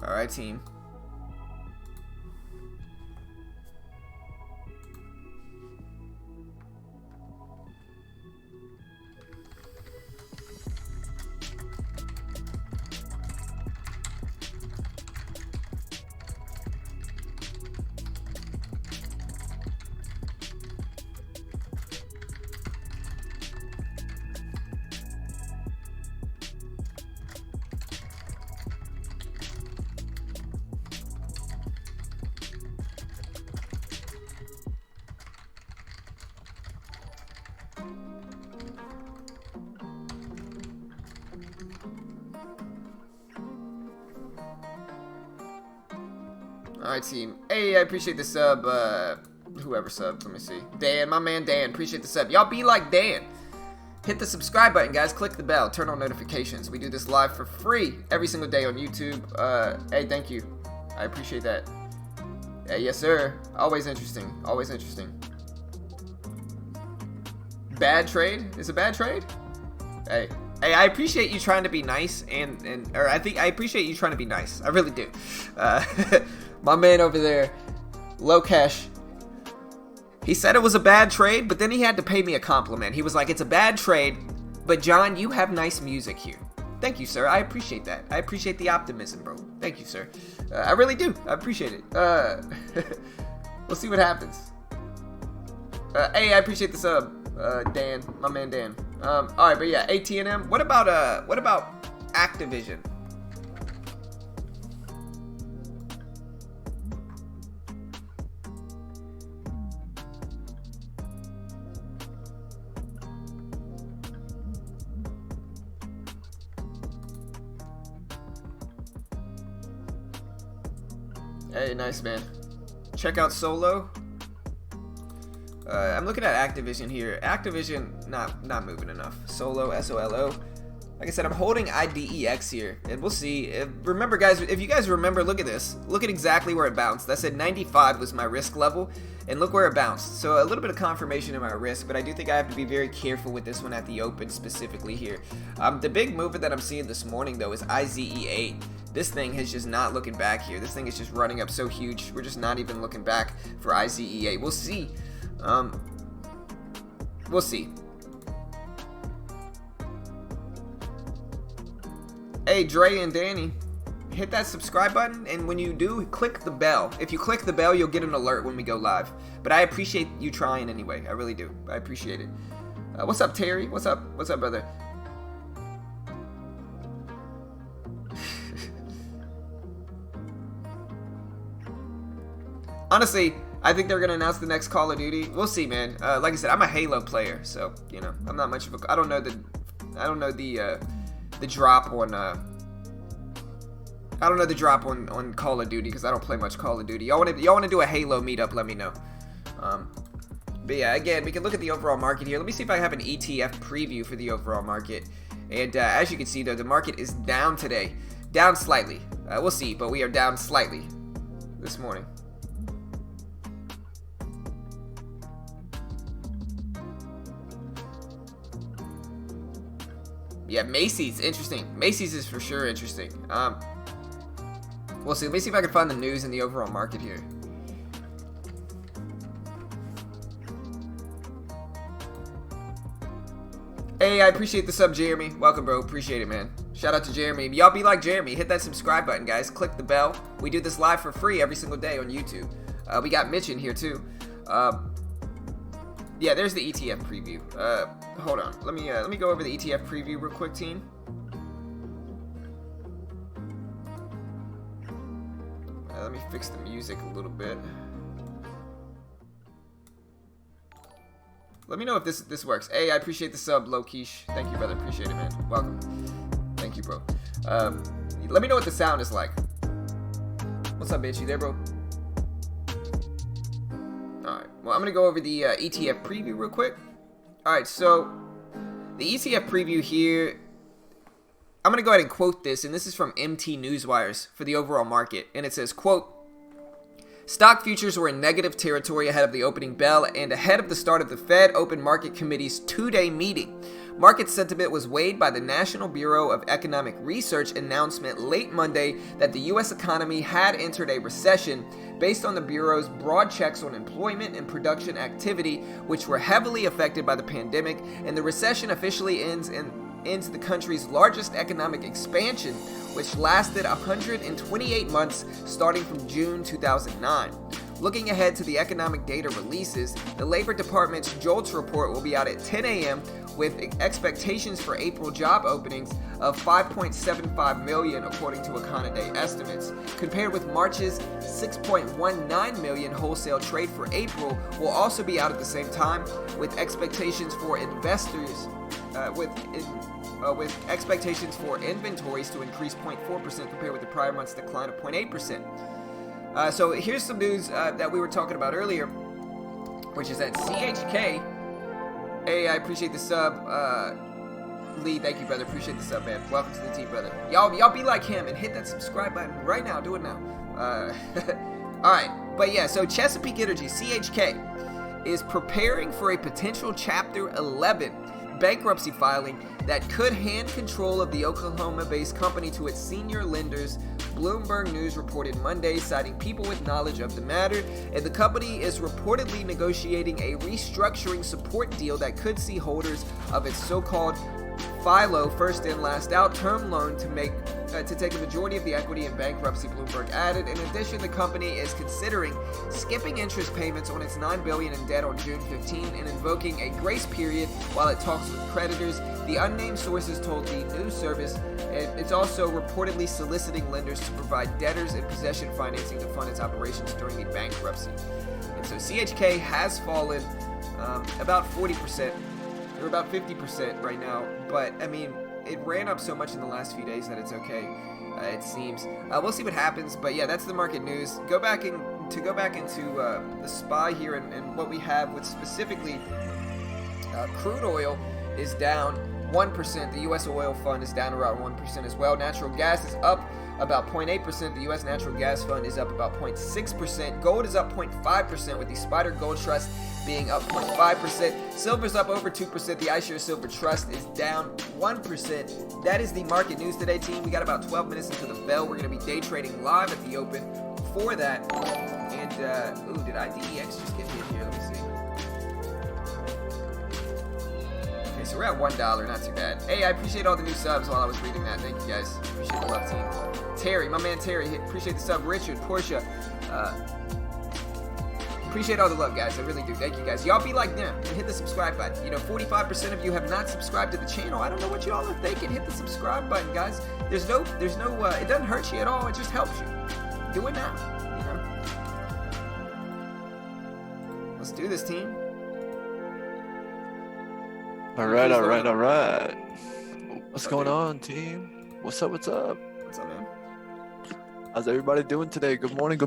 Speaker 1: All right, team. Alright, team. Hey, I appreciate the sub. Whoever subbed, let me see. Dan, my man Dan, appreciate the sub. Y'all be like Dan. Hit the subscribe button, guys. Click the bell. Turn on notifications. We do this live for free every single day on YouTube. Hey, thank you. I appreciate that. Hey, yes, sir. Always interesting. Always interesting. Bad trade? Is a bad trade? Hey. Hey, I appreciate you trying to be nice, or I appreciate you trying to be nice. I really do. My man over there, Low Cash, he said it was a bad trade, but then he had to pay me a compliment. He was like, it's a bad trade, but John, you have nice music here. Thank you, sir. I appreciate that. I appreciate the optimism, bro. Thank you, sir. I really do. I appreciate it. We'll see what happens. Hey, I appreciate the sub, Dan, my man Dan. All right, but yeah, AT&M. What about Activision? Hey, nice, man. Check out Solo. I'm looking at Activision here. Activision, not moving enough. Solo, S-O-L-O. Like I said, I'm holding IDEX here, and we'll see. Remember, guys, if you guys remember, look at this. Look at exactly where it bounced. That said 95 was my risk level, and look where it bounced. So a little bit of confirmation in my risk, but I do think I have to be very careful with this one at the open specifically here. The big mover that I'm seeing this morning, though, is IZE8. This thing is just not looking back here. This thing is just running up so huge. We're just not even looking back for IZE8. We'll see. We'll see. Hey, Dre and Danny, hit that subscribe button, and when you do, click the bell. If you click the bell, you'll get an alert when we go live. But I appreciate you trying anyway. I really do. I appreciate it. What's up, Terry? What's up? What's up, brother? Honestly, I think they're gonna announce the next Call of Duty. We'll see, man. Like I said, I'm a Halo player, so you know, I'm not much of a. I don't know the drop on. I don't know the drop on Call of Duty because I don't play much Call of Duty. Y'all wanna do a Halo meetup? Let me know. But yeah, again, we can look at the overall market here. Let me see if I have an ETF preview for the overall market. And as you can see, though, the market is down today, down slightly. We'll see, but we are down slightly this morning. Yeah, Macy's, interesting. Macy's is for sure interesting. We'll see. Let me see if I can find the news in the overall market here. Hey, I appreciate the sub, Jeremy. Welcome, bro. Appreciate it, man. Shout out to Jeremy. Y'all be like Jeremy. Hit that subscribe button, guys. Click the bell. We do this live for free every single day on YouTube. We got Mitch in here, too. Yeah, there's the ETF preview. Hold on. Let me go over the ETF preview real quick, team. Let me fix the music a little bit. Let me know if this works. Hey, I appreciate the sub, Lokish. Thank you, brother. Appreciate it, man. Welcome. Thank you, bro. Let me know what the sound is like. What's up, bitch? You there, bro? Alright, well, I'm going to go over the ETF preview real quick. Alright, so the ETF preview here, I'm going to go ahead and quote this, and this is from MT Newswires for the overall market. And it says, quote, stock futures were in negative territory ahead of the opening bell and ahead of the start of the Fed Open Market Committee's two-day meeting. Market sentiment was weighed by the National Bureau of Economic Research announcement late Monday that the U.S. economy had entered a recession based on the Bureau's broad checks on employment and production activity, which were heavily affected by the pandemic, and the recession officially ends the country's largest economic expansion, which lasted 128 months starting from June 2009. Looking ahead to the economic data releases, the Labor Department's JOLTS report will be out at 10 a.m. with expectations for April job openings of 5.75 million according to Econoday estimates, compared with March's 6.19 million wholesale trade for April will also be out at the same time, with expectations for investors with expectations for inventories to increase 0.4% compared with the prior month's decline of 0.8%. So here's some news that we were talking about earlier, which is that CHK. Hey, I appreciate the sub. Lee, thank you, brother. Appreciate the sub, man. Welcome to the team, brother. Y'all be like him and hit that subscribe button right now. Do it now. All right, but yeah. So Chesapeake Energy, CHK, is preparing for a potential Chapter 11 bankruptcy filing that could hand control of the Oklahoma-based company to its senior lenders, Bloomberg News reported Monday, citing people with knowledge of the matter, and the company is reportedly negotiating a restructuring support deal that could see holders of its so-called FILO, first in last out term loan to take a majority of the equity in bankruptcy, Bloomberg added. In addition, the company is considering skipping interest payments on its $9 billion in debt on June 15 and invoking a grace period while it talks with creditors. The unnamed sources told the news service it's also reportedly soliciting lenders to provide debtors in possession financing to fund its operations during the bankruptcy. And so CHK has fallen about 40%. They're about 50% right now, but I mean, it ran up so much in the last few days that it's okay, it seems. We'll see what happens, but yeah, that's the market news. Go back into the SPY here and what we have with specifically crude oil is down 1%. The U.S. oil fund is down around 1% as well. Natural gas is up about 0.8%. The U.S. natural gas fund is up about 0.6%. Gold is up 0.5%, with the Spider Gold Trust being up 0.5%. Silver's up over 2%. The iShares Silver Trust is down 1%. That is the market news today, team. We got about 12 minutes into the bell. We're going to be day trading live at the open for that. And, did IDEX just get hit here? Let me see. Okay, so we're at $1. Not too bad. Hey, I appreciate all the new subs while I was reading that. Thank you, guys. Appreciate the love, team. Terry, my man Terry, appreciate the sub. Richard, Portia, appreciate all the love, guys. I really do. Thank you, guys. Y'all be like them and hit the subscribe button. You know, 45% of you have not subscribed to the channel. I don't know what y'all are thinking. Hit the subscribe button, guys. There's no, it doesn't hurt you at all. It just helps you. Do it now, you know. Let's do this, team.
Speaker 2: All right. What's going on, team? What's up?
Speaker 1: What's up, man?
Speaker 2: How's everybody doing today? Good morning.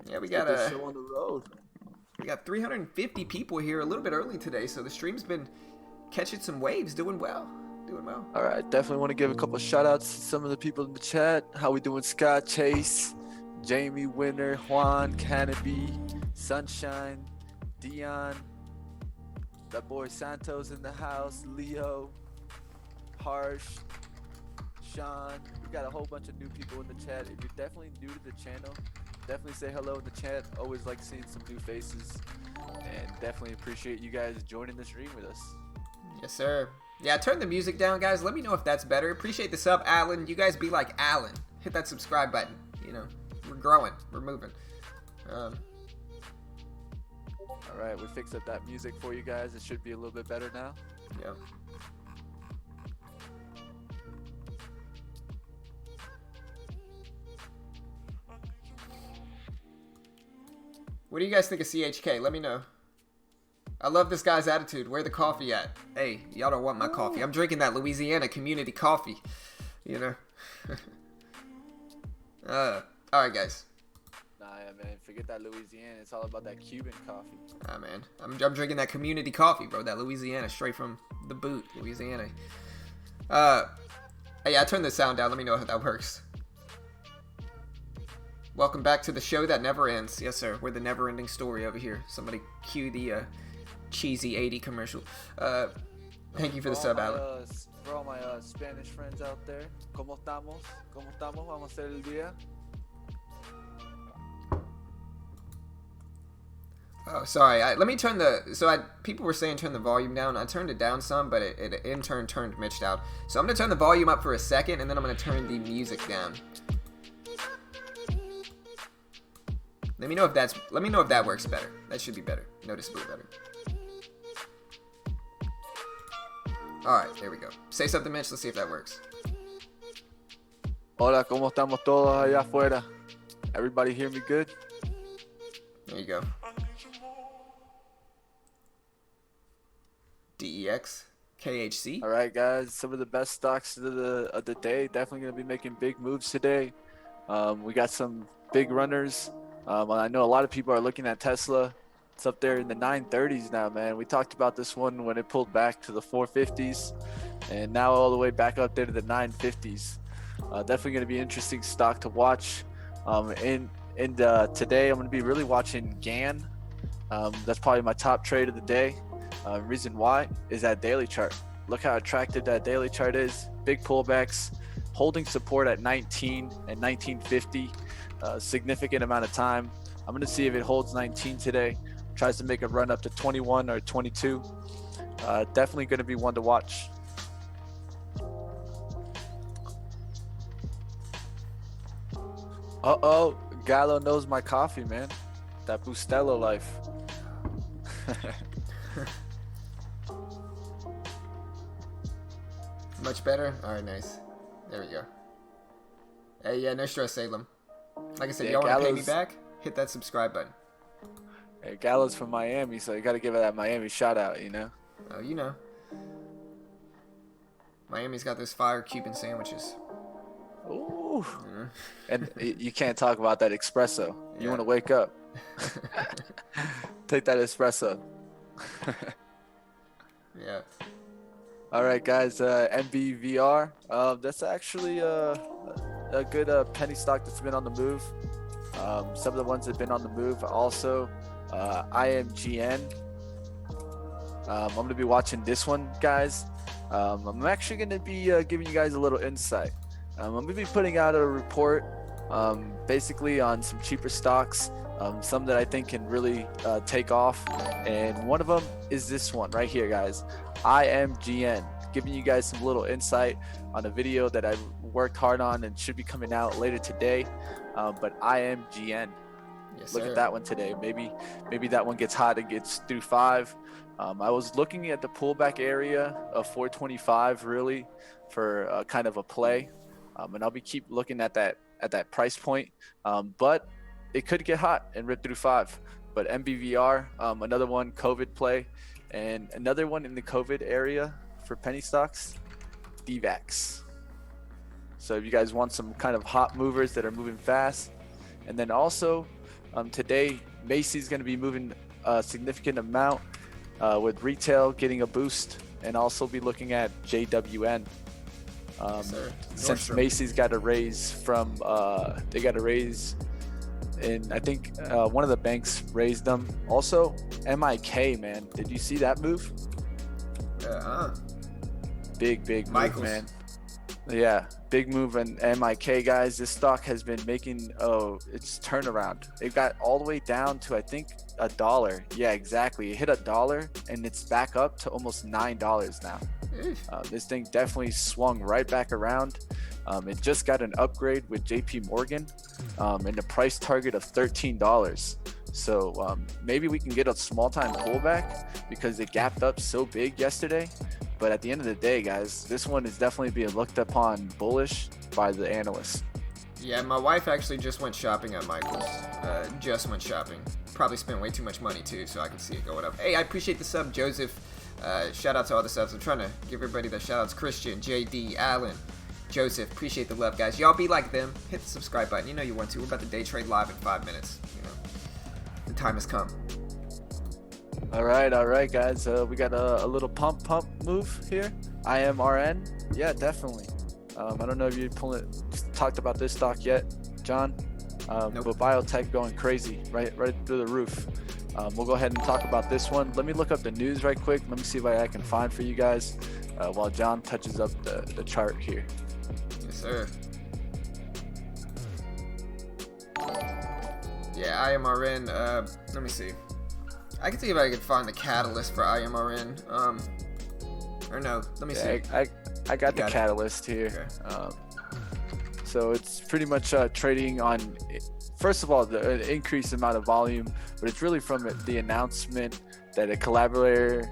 Speaker 1: Yeah, we got
Speaker 2: a show on the road.
Speaker 1: We got 350 people here a little bit early today, so the stream's been catching some waves, doing well.
Speaker 2: All right, definitely want to give a couple of shout outs to some of the people in the chat. How we doing? Scott, Chase, Jamie, Winner, Juan, Canopy, Sunshine, Dion, that boy Santos in the house, Leo, Harsh, Sean. We got a whole bunch of new people in the chat. If you're definitely new to the channel, definitely say hello in the chat. Always like seeing some new faces, and definitely appreciate you guys joining the stream with us.
Speaker 1: Yes, sir. Yeah, turn the music down, guys. Let me know if that's better. Appreciate the sub, Alan. You guys be like Alan. Hit that subscribe button. You know, we're growing. We're moving.
Speaker 2: All right, we fixed up that music for you guys. It should be a little bit better now.
Speaker 1: Yep. What do you guys think of CHK? Let me know. I love this guy's attitude. Where the coffee at? Hey, y'all don't want my coffee. I'm drinking that Louisiana community coffee. You know. All right, guys.
Speaker 2: Nah, yeah, man. Forget that Louisiana. It's all about that Cuban coffee.
Speaker 1: Ah, man. I'm drinking that community coffee, bro. That Louisiana, straight from the boot, Louisiana. Yeah, I turned the sound down. Let me know if that works. Welcome back to the show that never ends. Yes, sir. We're the never-ending story over here. Somebody cue the cheesy 80 commercial. Thank you for the sub, Alan.
Speaker 2: For all my Spanish friends out there, ¿Cómo estamos? ¿Cómo estamos? Vamos a hacer el día.
Speaker 1: Oh, sorry. Let me turn the... people were saying turn the volume down. I turned it down some, but it in turn turned Mitch down. So I'm going to turn the volume up for a second, and then I'm going to turn the music down. Let me know if that works better. That should be better. Noticeably better. Alright, there we go. Say something, Mitch. Let's see if that works.
Speaker 2: Hola, ¿cómo estamos todos allá afuera? Everybody hear me good?
Speaker 1: There you go. DEX, KHC.
Speaker 2: All right, guys. Some of the best stocks of the day. Definitely going to be making big moves today. We got some big runners. I know a lot of people are looking at Tesla. It's up there in the 930s now, man. We talked about this one when it pulled back to the 450s, and now all the way back up there to the 950s. Definitely going to be an interesting stock to watch. Today, I'm going to be really watching GAN. That's probably my top trade of the day. Reason why is that daily chart. Look how attractive that daily chart is. Big pullbacks, holding support at 19 and 1950. Significant amount of time. I'm going to see if it holds 19 today. Tries to make a run up to 21 or 22. Definitely going to be one to watch. Uh-oh, Gallo knows my coffee, man. That Bustelo life.
Speaker 1: Much better? Alright, nice. There we go. Hey, yeah, no stress, Salem. Like I said, y'all want to pay me back? Hit that subscribe button.
Speaker 2: Hey, Gallo's from Miami, so you got to give it that Miami shout out, you know?
Speaker 1: Oh, you know. Miami's got those fire Cuban sandwiches.
Speaker 2: Ooh. And you can't talk about that espresso. You want to wake up. Take that espresso.
Speaker 1: Yeah.
Speaker 2: All right, guys. MBVR. That's actually a good penny stock that's been on the move. Some of the ones that have been on the move. Also, IMGN. I'm going to be watching this one, guys. I'm actually going to be giving you guys a little insight. I'm going to be putting out a report basically on some cheaper stocks, some that I think can really take off. And one of them is this one right here, guys. IMGN. Giving you guys some little insight on a video that I worked hard on and should be coming out later today. But IMGN.
Speaker 1: Yes,
Speaker 2: Look
Speaker 1: sir.
Speaker 2: at that one today. Maybe that one gets hot and gets through 5. I was looking at the pullback area of 425 really for kind of a play. And I'll be keep looking at that price point. But it could get hot and rip through 5. But MBVR, another one, COVID play, and another one in the COVID area for penny stocks, DVAX. So if you guys want some kind of hot movers that are moving fast, and then also today Macy's going to be moving a significant amount with retail getting a boost, and also be looking at JWN. Since Macy's got a raise from they got a raise, and I think one of the banks raised them. Also, MIK, man, did you see that move? Big move, man. Yeah, big move in MIK, guys. This stock has been making its turnaround. It got all the way down to I think $1. Yeah, exactly. It hit $1 and it's back up to almost $9 now. This thing definitely swung right back around. It just got an upgrade with JP Morgan and a price target of $13. So maybe we can get a small time pullback because it gapped up so big yesterday. But at the end of the day, guys, this one is definitely being looked upon bullish by the analysts.
Speaker 1: Yeah, my wife actually just went shopping at Michael's. Just went shopping. Probably spent way too much money too, so I can see it going up. Hey, I appreciate the sub, Joseph. Shout out to all the subs. I'm trying to give everybody the shout outs. Christian, JD, Allen, Joseph, appreciate the love, guys. Y'all be like them. Hit the subscribe button. You know you want to. We're about to day trade live in 5 minutes. You know, the time has come.
Speaker 2: All right, guys. We got a little pump move here. IMRN. Yeah, definitely. I don't know if you talked about this stock yet, John.
Speaker 1: Nope.
Speaker 2: But biotech going crazy, right through the roof. We'll go ahead and talk about this one. Let me look up the news right quick. Let me see what I can find for you guys while John touches up the chart here.
Speaker 1: Yes, sir. Yeah, IMRN. Let me see. I can see if I can find the catalyst for IMRN. Or no, let me see.
Speaker 2: I got the catalyst here.
Speaker 1: Okay.
Speaker 2: So it's pretty much trading on, first of all, the increased amount of volume, but it's really from the announcement that a collaborator,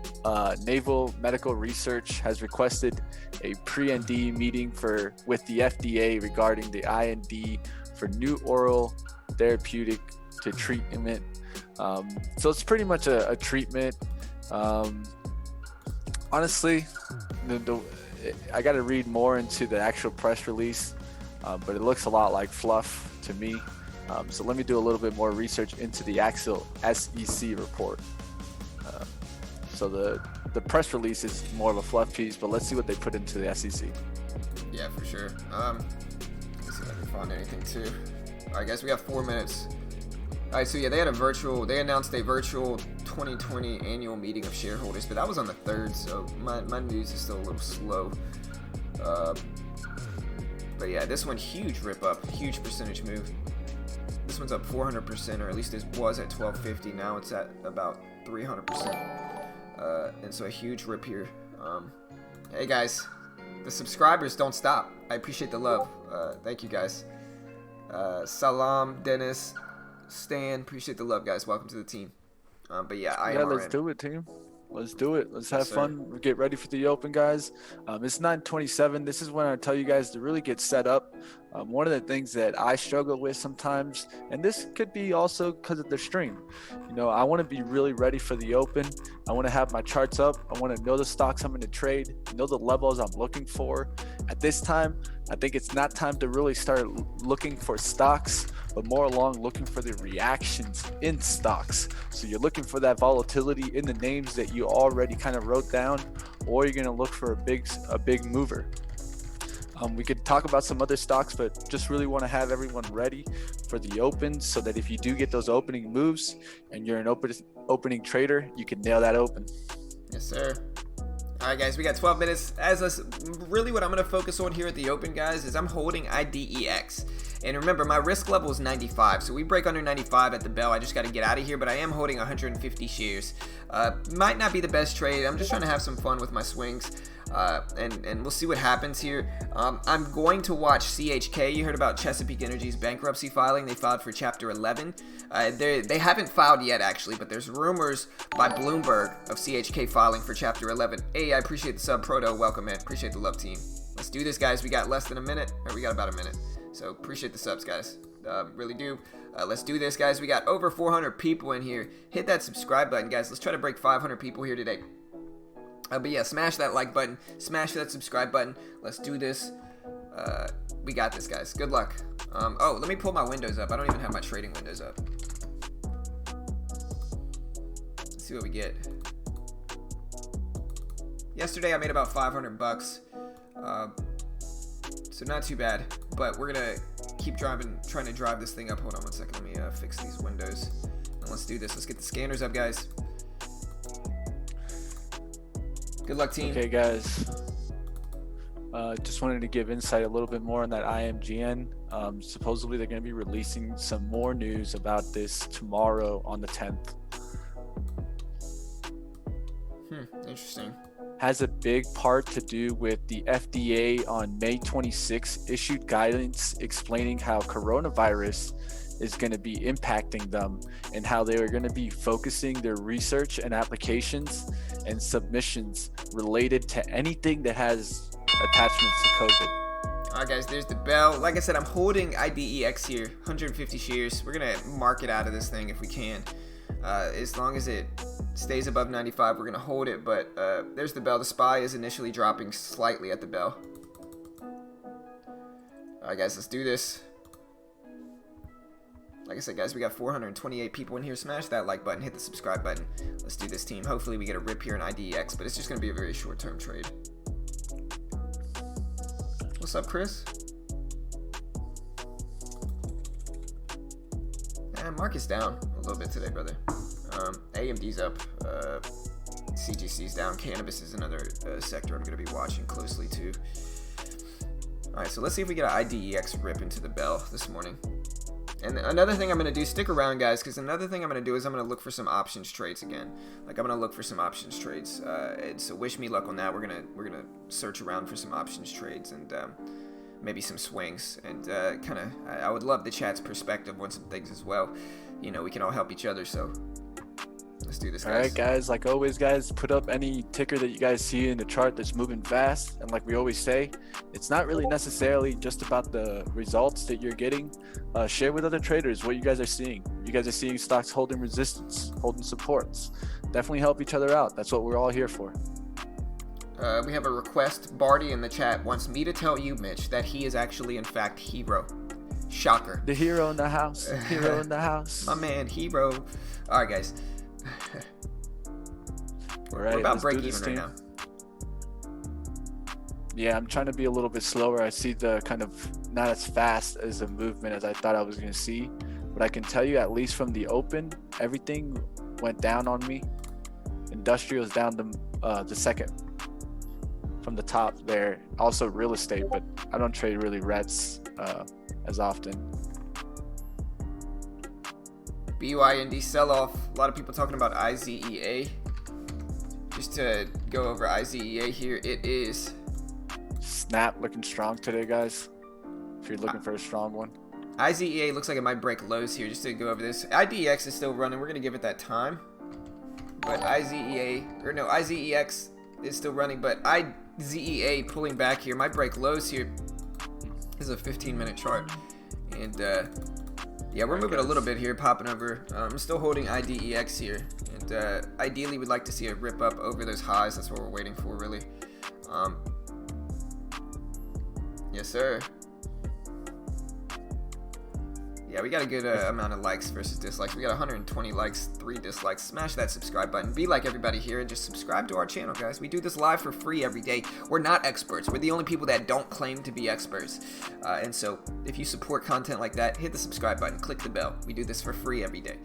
Speaker 2: Naval Medical Research, has requested a pre-ND meeting with the FDA regarding the IND for new oral therapeutic to treatment. So it's pretty much a treatment. Honestly, I got to read more into the actual press release, but it looks a lot like fluff to me. So let me do a little bit more research into the actual SEC report. So the press release is more of a fluff piece, but let's see what they put into the SEC.
Speaker 1: Yeah, for sure. Let's see if I can find anything too. All right, guys, we have 4 minutes. All right, so yeah, they announced a virtual 2020 annual meeting of shareholders, but that was on the 3rd, so my news is still a little slow. But yeah, this one, huge rip up, huge percentage move. This one's up 400%, or at least it was at 1250. Now it's at about 300%. And so a huge rip here. Hey guys, the subscribers don't stop. I appreciate the love. Thank you guys. Salam, Dennis, Stan, appreciate the love, guys. Welcome to the team. But yeah,
Speaker 2: Let's do it, team. Let's do it. Let's have fun. Get ready for the open, guys. It's 9:27. This is when I tell you guys to really get set up. One of the things that I struggle with sometimes, and this could be also because of the stream, I want to be really ready for the open. I want to have my charts up. I want to know the stocks I'm going to trade, know the levels I'm looking for. At this time, I think it's not time to really start looking for stocks, but more along looking for the reactions in stocks. So you're looking for that volatility in the names that you already kind of wrote down, or you're going to look for a big mover. We could talk about some other stocks, but just really want to have everyone ready for the open so that if you do get those opening moves and you're an opening trader, you can nail that open.
Speaker 1: Yes, sir. All right, guys, we got 12 minutes. Really what I'm going to focus on here at the open, guys, is I'm holding IDEX. And remember, my risk level is 95, so we break under 95 at the bell. I just got to get out of here, but I am holding 150 shares. Might not be the best trade. I'm just trying to have some fun with my swings, and we'll see what happens here. I'm going to watch CHK. You heard about Chesapeake Energy's bankruptcy filing. They filed for Chapter 11. They haven't filed yet, actually, but there's rumors by Bloomberg of CHK filing for Chapter 11. Hey, I appreciate the sub, Proto. Welcome, man. Appreciate the love, team. Let's do this, guys. We got less than a minute, or we got about a minute. So appreciate the subs, guys. Really do. Let's do this, guys. We got over 400 people in here. Hit that subscribe button, guys. Let's try to break 500 people here today. But yeah, smash that like button. Smash that subscribe button. Let's do this. We got this, guys. Good luck. Oh, let me pull my windows up. I don't even have my trading windows up. Let's see what we get. Yesterday, I made about 500 bucks. So not too bad, but we're gonna keep trying to drive this thing up. Hold on one second, let me fix these windows, and let's do this. Let's get the scanners up, guys. Good luck, team.
Speaker 2: Okay, guys. Just wanted to give insight a little bit more on that IMGN. Supposedly they're going to be releasing some more news about this tomorrow on the 10th.
Speaker 1: Interesting.
Speaker 2: Has a big part to do with the FDA on May 26 issued guidance explaining how coronavirus is going to be impacting them and how they are going to be focusing their research and applications and submissions related to anything that has attachments to COVID.
Speaker 1: Alright, guys, there's the bell. Like I said, I'm holding IDEX here, 150 shares. We're going to market out of this thing if we can. As long as it stays above 95, we're going to hold it. But there's the bell. The SPY is initially dropping slightly at the bell. Alright guys, let's do this. Like I said guys, we got 428 people in here. Smash that like button, hit the subscribe button. Let's do this, team. Hopefully we get a rip here in IDEX, but it's just going to be a very short-term trade. What's up, Chris? Market's down a little bit today, brother. AMD's up. CGC's down. Cannabis is another sector I'm going to be watching closely too. Alright, so let's see if we get an IDEX rip into the bell this morning. And another thing I'm going to do, stick around guys, because another thing I'm going to do is I'm going to look for some options trades again. Like, I'm going to look for some options trades. And so wish me luck on that. We're gonna search around for some options trades and maybe some swings. And kind of, I would love the chat's perspective on some things as well. You know, we can all help each other, so let's do this, guys.
Speaker 2: All right, guys. Like always, guys, put up any ticker that you guys see in the chart that's moving fast. And like we always say, it's not really necessarily just about the results that you're getting. Share with other traders what you guys are seeing. You guys are seeing stocks holding resistance, holding supports. Definitely help each other out. That's what we're all here for.
Speaker 1: We have a request. Barty in the chat wants me to tell you, Mitch, that he is actually, in fact, Hero. Shocker.
Speaker 2: The hero in the house. Hero in the house.
Speaker 1: My man, Hero. All right, guys.
Speaker 2: We're
Speaker 1: about break even right now.
Speaker 2: Yeah, I'm trying to be a little bit slower. I see the kind of not as fast as a movement as I thought I was going to see. But I can tell you, at least from the open, everything went down on me. Industrial is down the second from the top there. Also real estate, but I don't trade really REITs as often.
Speaker 1: BYND sell-off. A lot of people talking about IZEA. Just to go over IZEA here, it is
Speaker 2: Snap looking strong today, guys. If you're looking for a strong one.
Speaker 1: IZEA looks like it might break lows here. Just to go over this, IDX is still running. We're gonna give it that time. But IZEX is still running. But IZEA pulling back here might break lows here. This is a 15-minute chart, and yeah, we're moving a little bit here, popping over. I'm still holding IDEX here, and ideally we'd like to see a rip up over those highs. That's what we're waiting for, really. Yes, sir. Yeah, we got a good amount of likes versus dislikes. We got 120 likes, 3 dislikes. Smash that subscribe button. Be like everybody here and just subscribe to our channel, guys. We do this live for free every day. We're not experts. We're the only people that don't claim to be experts. And so if you support content like that, hit the subscribe button, click the bell. We do this for free every day.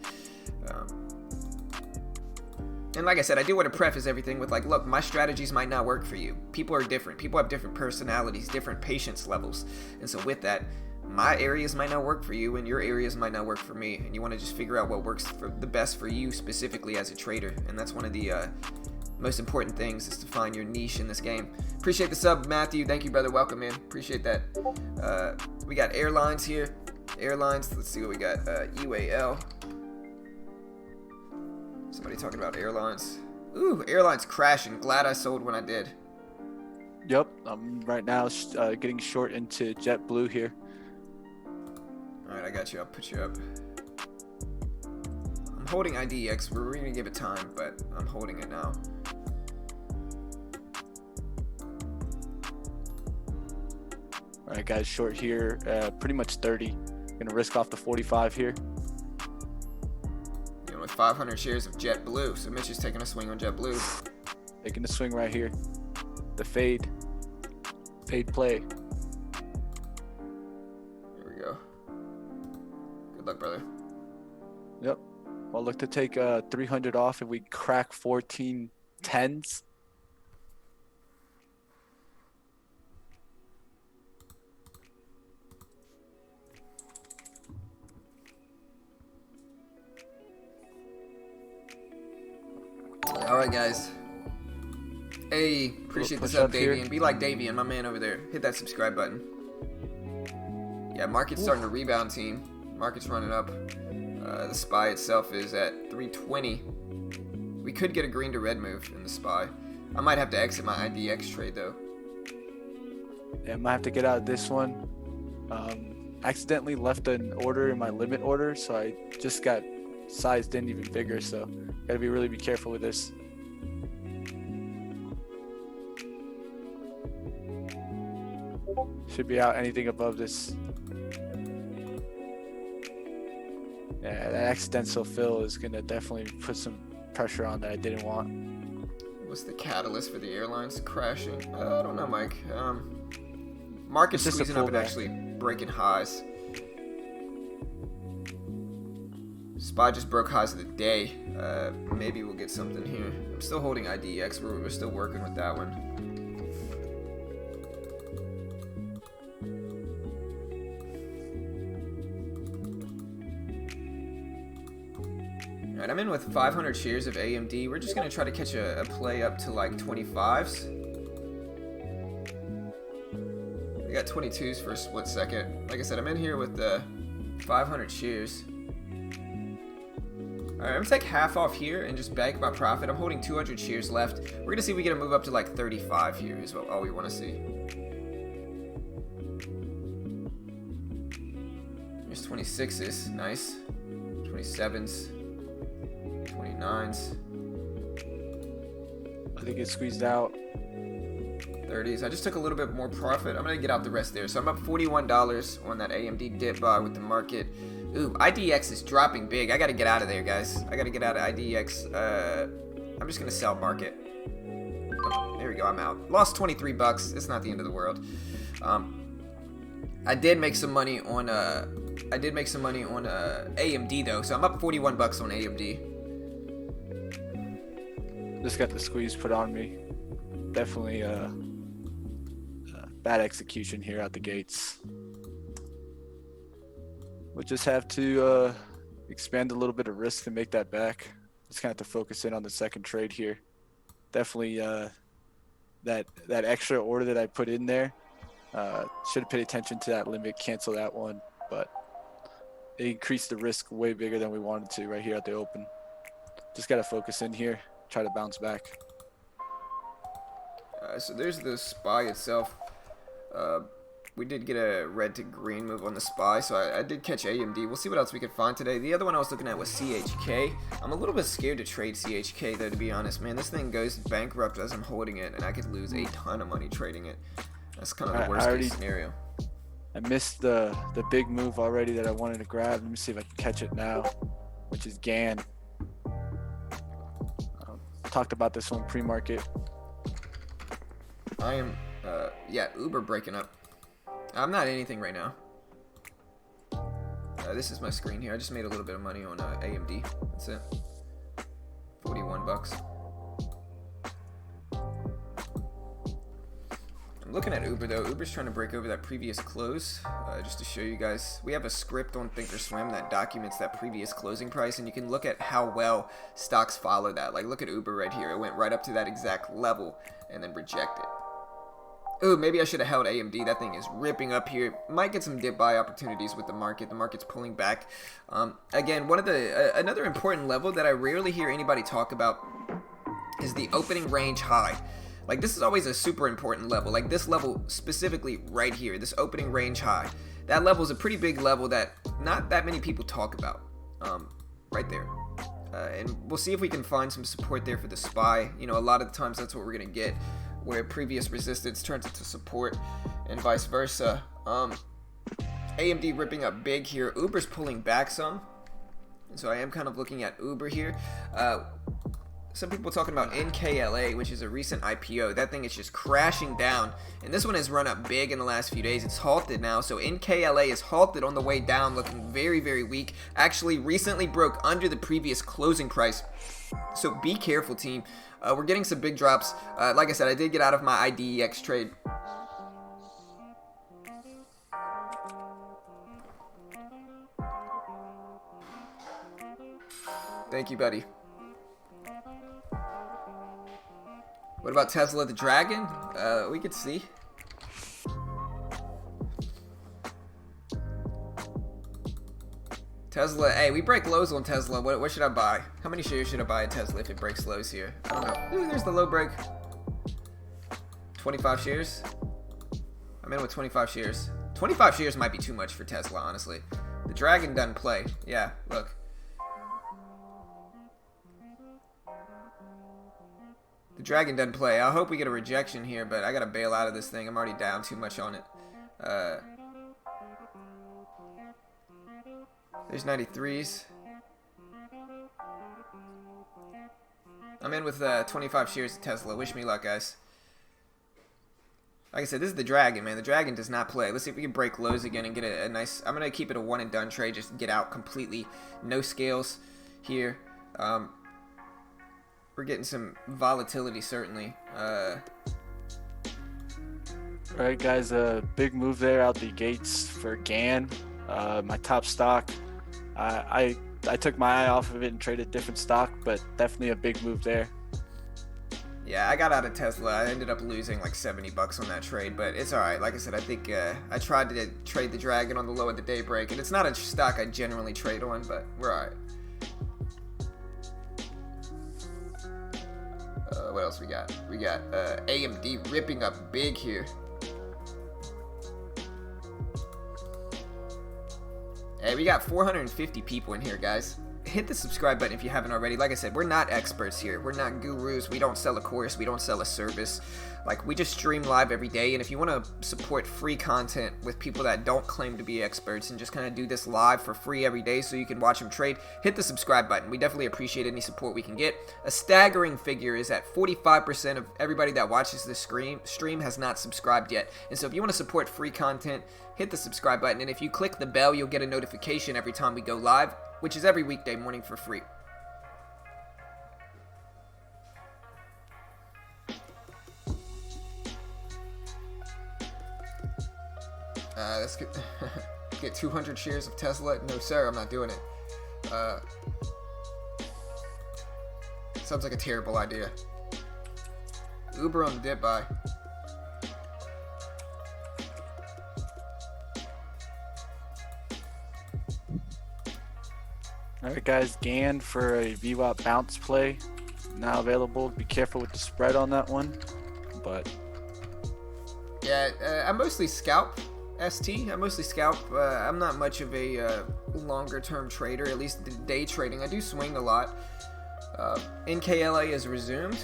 Speaker 1: And like I said, I do want to preface everything with, like, look, my strategies might not work for you. People are different. People have different personalities, different patience levels. And so with that, my areas might not work for you and your areas might not work for me, and you want to just figure out what works for the best for you specifically as a trader. And that's one of the most important things, is to find your niche in this game. Appreciate the sub, Matthew. Thank you, brother. Welcome, man. Appreciate that. We got airlines here. Airlines, let's see what we got. UAL. Somebody talking about airlines. Ooh, airlines crashing. Glad I sold when I did.
Speaker 2: Yep, I'm right now getting short into JetBlue here.
Speaker 1: Alright, I got you. I'll put you up. I'm holding IDX. We're going to give it time, but I'm holding it now.
Speaker 2: Alright, guys, short here. Pretty much 30. Going to risk off the 45 here.
Speaker 1: You know, with 500 shares of JetBlue. So Mitch is taking a swing on JetBlue.
Speaker 2: Taking the swing right here. The fade. Fade play.
Speaker 1: Here we go. Good luck, brother.
Speaker 2: Yep. I'll look to take 300 off if we crack 1410s.
Speaker 1: All right, guys. Hey, appreciate the sub, Davian. Be like Davian, my man over there. Hit that subscribe button. Yeah, market's starting to rebound, team. Market's running up. The SPY itself is at 320. We could get a green to red move in the SPY. I might have to exit my IDX trade, though.
Speaker 2: Yeah, I might have to get out of this one. Accidentally left an order in my limit order, so I just got sized in even bigger, so gotta really be careful with this. Should be out anything above this. Yeah, that accidental fill is going to definitely put some pressure on that I didn't want.
Speaker 1: What's the catalyst for the airlines crashing? I don't know, Mike. Market's squeezing up and actually breaking highs. SPY just broke highs of the day. Maybe we'll get something here. I'm still holding IDX. We're still working with that one. Alright, I'm in with 500 shares of AMD. We're just going to try to catch a play up to like 25s. We got 22s for a split second. Like I said, I'm in here with 500 shares. Alright, I'm going to take half off here and just bank my profit. I'm holding 200 shares left. We're going to see if we get a move up to like 35 here is all we want to see. Here's 26s. Nice. 27s. 29s.
Speaker 2: I think it's squeezed out.
Speaker 1: 30s. I just took a little bit more profit. I'm going to get out the rest there. So I'm up $41 on that AMD dip buy with the market. Ooh, IDX is dropping big. I got to get out of there, guys. I got to get out of IDX. I'm just going to sell market. Oh, there we go. I'm out. Lost 23 bucks. It's not the end of the world. I did make some money on AMD though. So I'm up 41 bucks on AMD.
Speaker 2: Just got the squeeze put on me. Definitely bad execution here out the gates. We'll just have to expand a little bit of risk to make that back. Just gonna have to focus in on the second trade here. Definitely that extra order that I put in there. Should have paid attention to that limit, cancel that one, but it increased the risk way bigger than we wanted to right here at the open. Just gotta focus in here, try to bounce back.
Speaker 1: So there's the SPY itself. We did get a red to green move on the SPY, so I did catch AMD. We'll see what else we can find today. The other one I was looking at was CHK. I'm a little bit scared to trade CHK though, to be honest, man. This thing goes bankrupt as I'm holding it, and I could lose a ton of money trading it. That's kind of the worst case scenario.
Speaker 2: I missed the big move already that I wanted to grab. Let me see if I can catch it now, which is GAN. Talked about this one pre-market.
Speaker 1: I am, yeah, Uber breaking up. I'm not anything right now. This is my screen here. I just made a little bit of money on AMD. That's it. 41 bucks. I'm looking at Uber though. Uber's trying to break over that previous close. Just to show you guys, we have a script on Thinkorswim that documents that previous closing price, and you can look at how well stocks follow that. Like, look at Uber right here. It went right up to that exact level and then rejected. Ooh, maybe I should have held AMD. That thing is ripping up here. Might get some dip buy opportunities with the market. The market's pulling back. Again, one of the another important level that I rarely hear anybody talk about is the opening range high. Like, this is always a super important level. Like, this level specifically right here, this opening range high. That level is a pretty big level that not that many people talk about. Right there. And we'll see if we can find some support there for the SPY. You know, a lot of the times that's what we're going to get, where previous resistance turns into support and vice versa. AMD ripping up big here. Uber's pulling back some. And so I am kind of looking at Uber here. Some people talking about NKLA, which is a recent IPO. That thing is just crashing down. And this one has run up big in the last few days. It's halted now. So NKLA is halted on the way down, looking very, very weak. Actually, recently broke under the previous closing price. So be careful, team. We're getting some big drops. Like I said, I did get out of my IDEX trade. Thank you, buddy. What about Tesla the Dragon? We could see. Tesla, hey, we break lows on Tesla. What should I buy? How many shares should I buy at Tesla if it breaks lows here? I don't know. Ooh, there's the low break. 25 shares? I'm in with 25 shares. 25 shares might be too much for Tesla, honestly. The Dragon doesn't play. Yeah, look. The Dragon doesn't play. I hope we get a rejection here, but I gotta bail out of this thing. I'm already down too much on it. There's 93s. I'm in with 25 shares of Tesla. Wish me luck, guys. Like I said, this is the Dragon, man. The Dragon does not play. Let's see if we can break lows again and get a nice... I'm going to keep it a one and done trade. Just get out completely. No scales here. We're getting some volatility, certainly.
Speaker 2: Alright, guys. Big move there out the gates for GAN. My top stock. I took my eye off of it and traded different stock, but definitely a big move there.
Speaker 1: Yeah, I got out of Tesla. I ended up losing like $70 on that trade, but it's alright. Like I said, I think I tried to trade the Dragon on the low at the daybreak, and it's not a stock I generally trade on, but we're alright. What else we got? We got AMD ripping up big here. Hey, we got 450 people in here, guys. Hit the subscribe button if you haven't already. Like I said, we're not experts here. We're not gurus. We don't sell a course. We don't sell a service. Like, we just stream live every day. And if you want to support free content with people that don't claim to be experts and just kind of do this live for free every day so you can watch them trade, hit the subscribe button. We definitely appreciate any support we can get. A staggering figure is that 45% of everybody that watches this stream has not subscribed yet. And so if you want to support free content, hit the subscribe button. And if you click the bell, you'll get a notification every time we go live, which is every weekday morning for free. Let's get 200 shares of Tesla. No, sir, I'm not doing it. Sounds like a terrible idea. Uber on the dip buy.
Speaker 2: Alright, guys. GAN for a VWAP bounce play now available. Be careful with the spread on that one. But
Speaker 1: yeah, I mostly scalp ST. I mostly scalp. I'm not much of a longer term trader, at least the day trading. I do swing a lot. NKLA is resumed.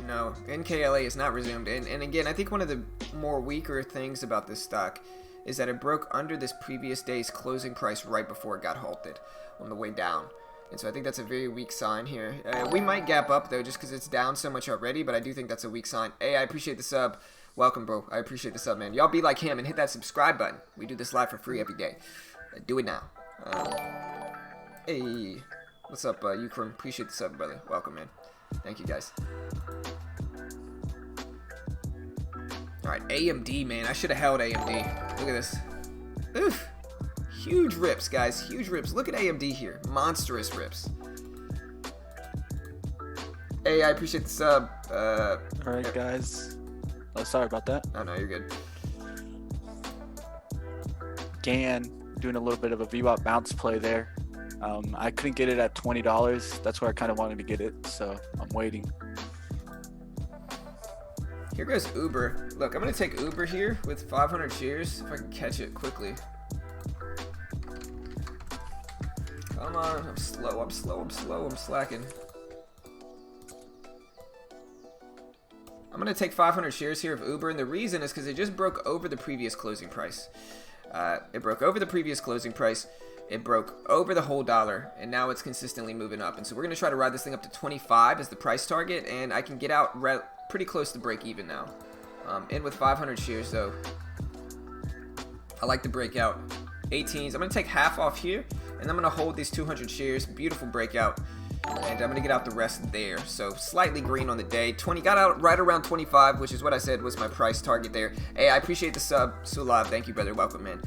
Speaker 1: No, NKLA is not resumed. And again, I think one of the more weaker things about this stock is that it broke under this previous day's closing price right before it got halted on the way down. And so I think that's a very weak sign here. We might gap up, though, just because it's down so much already, but I do think that's a weak sign. Hey, I appreciate the sub. Welcome, bro. I appreciate the sub, man. Y'all be like him and hit that subscribe button. We do this live for free every day. Do it now. Hey, what's up, Ukram? Appreciate the sub, brother. Welcome, man. Thank you, guys. Alright, AMD, man. I should have held AMD. Look at this. Oof. Huge rips, guys. Huge rips. Look at AMD here. Monstrous rips. Hey, I appreciate the sub.
Speaker 2: alright, guys. Oh, sorry about that.
Speaker 1: Oh, no, you're good.
Speaker 2: GAN doing a little bit of a VWAP bounce play there. I couldn't get it at $20. That's where I kind of wanted to get it, so I'm waiting.
Speaker 1: Here goes Uber. Look, I'm going to take Uber here with 500 shares if I can catch it quickly. Come on. I'm slow. I'm slacking. I'm going to take 500 shares here of Uber, and the reason is because it just broke over the previous closing price. It broke over the previous closing price. It broke over the whole dollar, and now it's consistently moving up. And so we're going to try to ride this thing up to 25 as the price target, and I can get out pretty close to break even now. In with 500 shares, though. I like the breakout. 18s. I'm going to take half off here, and I'm going to hold these 200 shares. Beautiful breakout. And I'm going to get out the rest there. So slightly green on the day. 20 got out right around 25, which is what I said was my price target there. Hey, I appreciate the sub. Sulav, thank you, brother. Welcome, man.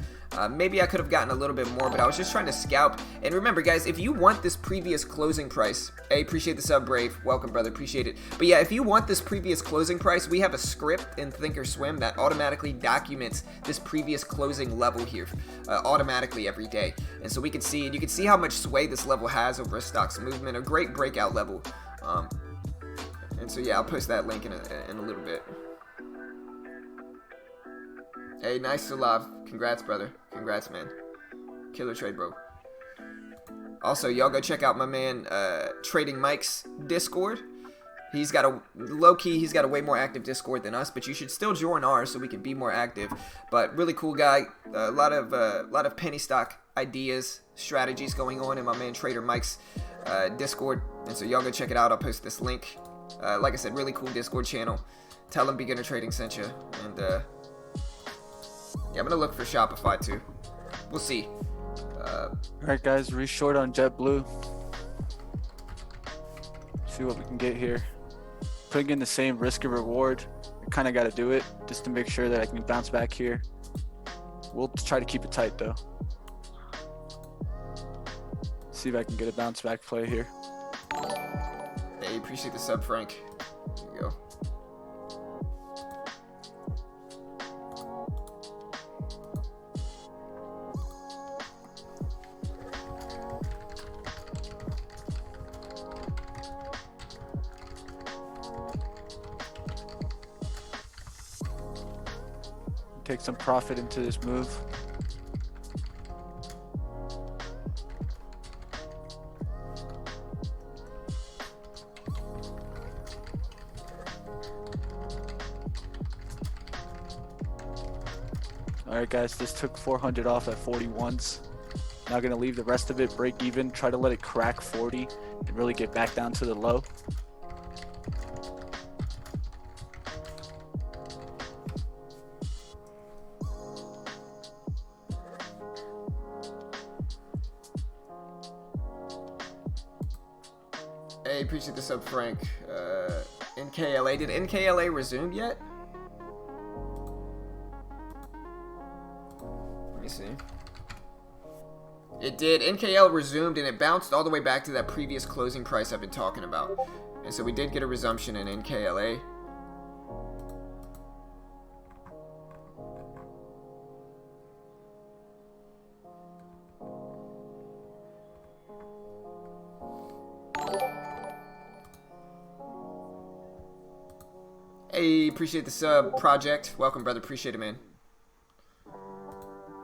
Speaker 1: Maybe I could have gotten a little bit more, but I was just trying to scalp. And remember, guys, if you want this previous closing price, hey, appreciate the sub, Brave. Welcome, brother. Appreciate it. But yeah, if you want this previous closing price, we have a script in Thinkorswim that automatically documents this previous closing level here automatically every day. And so we can see, and you can see how much sway this level has over a stock's movement. A great breakout level. And so yeah, I'll post that link in a little bit. Hey, nice to love. Congrats, brother. Congrats, man. Killer trade, bro. Also, y'all go check out my man Trading Mike's Discord. He's got a low key. He's got a way more active Discord than us, but you should still join ours so we can be more active. But really cool guy. A lot of penny stock ideas, strategies going on in my man Trader Mike's Discord, and so y'all go check it out. I'll post this link. Like I said, really cool Discord channel. Tell him Beginner Trading sent you, and yeah, I'm gonna look for Shopify too. We'll see.
Speaker 2: Alright guys, re-short on JetBlue. See what we can get here. Putting in the same risk and reward. I kind of got to do it just to make sure that I can bounce back here. We'll try to keep it tight though. See if I can get a bounce back play here.
Speaker 1: Hey, appreciate the sub, Frank. There you go.
Speaker 2: Take some profit into this move. Alright guys, this took 400 off at 41s. Now gonna leave the rest of it break even, try to let it crack 40 and really get back down to the low.
Speaker 1: Hey, appreciate the sub, Frank. NKLA. Did NKLA resume yet? Let me see. It did. NKL resumed, and it bounced all the way back to that previous closing price I've been talking about. And so we did get a resumption in NKLA. Hey, appreciate the sub, Project. Welcome, brother. Appreciate it, man.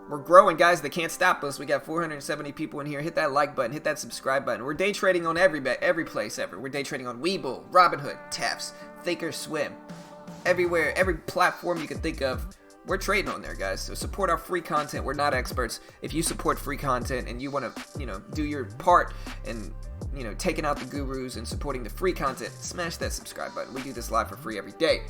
Speaker 1: We're growing, guys. They can't stop us. We got 470 people in here. Hit that like button. Hit that subscribe button. We're day trading on every place ever. We're day trading on Webull, Robinhood, Taps, Thinkorswim. Everywhere, every platform you can think of, we're trading on there, guys. So support our free content. We're not experts. If you support free content and you want to, do your part and taking out the gurus and supporting the free content, smash that subscribe button. We do this live for free every day.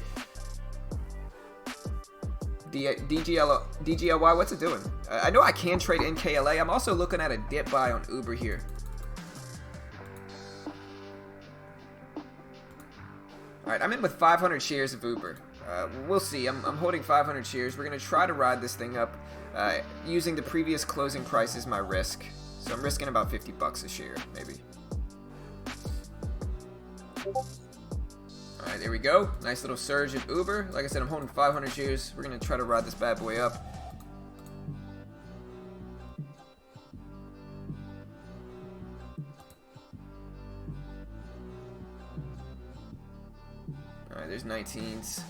Speaker 1: DGLY, what's it doing? I know I can trade NKLA. I'm also looking at a dip buy on Uber here. Alright, I'm in with 500 shares of Uber. We'll see. I'm holding 500 shares. We're going to try to ride this thing up using the previous closing price as my risk. So I'm risking about 50 bucks a share, maybe. Alright, there we go. Nice little surge of Uber. Like I said, I'm holding 500 shares. We're going to try to ride this bad boy up. Alright, there's 19s.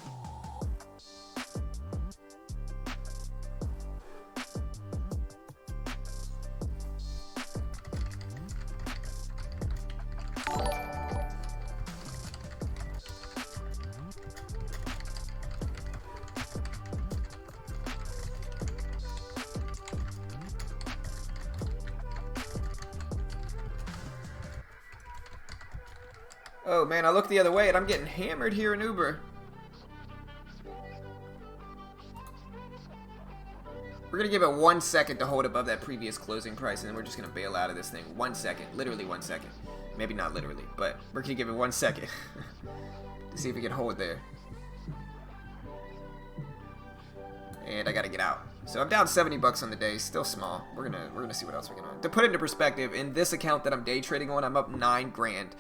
Speaker 1: Oh man, I look the other way and I'm getting hammered here in Uber. We're gonna give it 1 second to hold above that previous closing price, and then we're just gonna bail out of this thing. 1 second, literally 1 second. Maybe not literally, but we're gonna give it 1 second to see if we can hold there. And I gotta get out. So I'm down 70 bucks on the day, still small. We're gonna see what else we can do. To put it into perspective, in this account that I'm day trading on, I'm up 9 grand.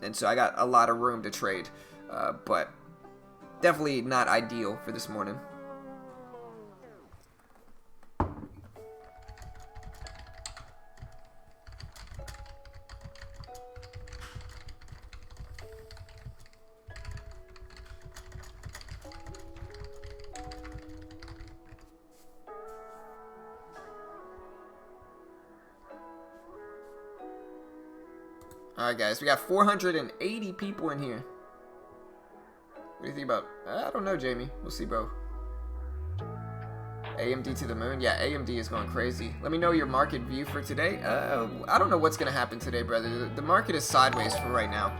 Speaker 1: And so I got a lot of room to trade, but definitely not ideal for this morning. Alright, guys. We got 480 people in here. What do you think about... I don't know, Jamie. We'll see, bro. AMD to the moon? Yeah, AMD is going crazy. Let me know your market view for today. I don't know what's going to happen today, brother. The market is sideways for right now.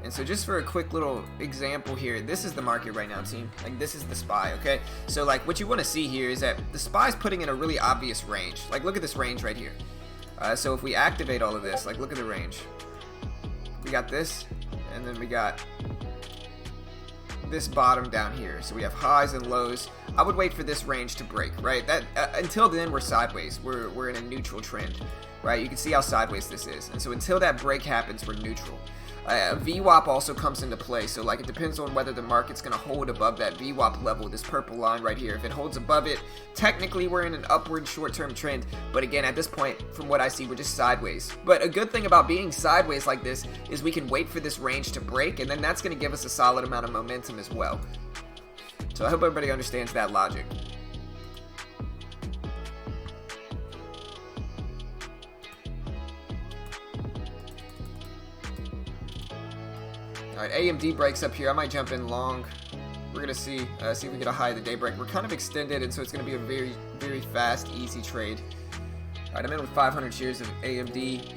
Speaker 1: And so just for a quick little example here, this is the market right now, team. Like, this is the SPY, okay? So, like, what you want to see here is that the SPY's putting in a really obvious range. Like, look at this range right here. So if we activate all of this, like, look at the range. We got this, and then we got this bottom down here. So we have highs and lows. I would wait for this range to break, right? That until then, we're sideways. We're in a neutral trend, right? You can see how sideways this is. And so until that break happens, we're neutral. VWAP also comes into play, so like it depends on whether the market's going to hold above that VWAP level, this purple line right here. If it holds above it, technically we're in an upward short-term trend, but again, at this point, from what I see, we're just sideways. But a good thing about being sideways like this is we can wait for this range to break, and then that's going to give us a solid amount of momentum as well. So I hope everybody understands that logic. Alright, AMD breaks up here. I might jump in long. We're going to see if we get a high of the day break. We're kind of extended, and so it's going to be a very, very fast, easy trade. Alright, I'm in with 500 shares of AMD.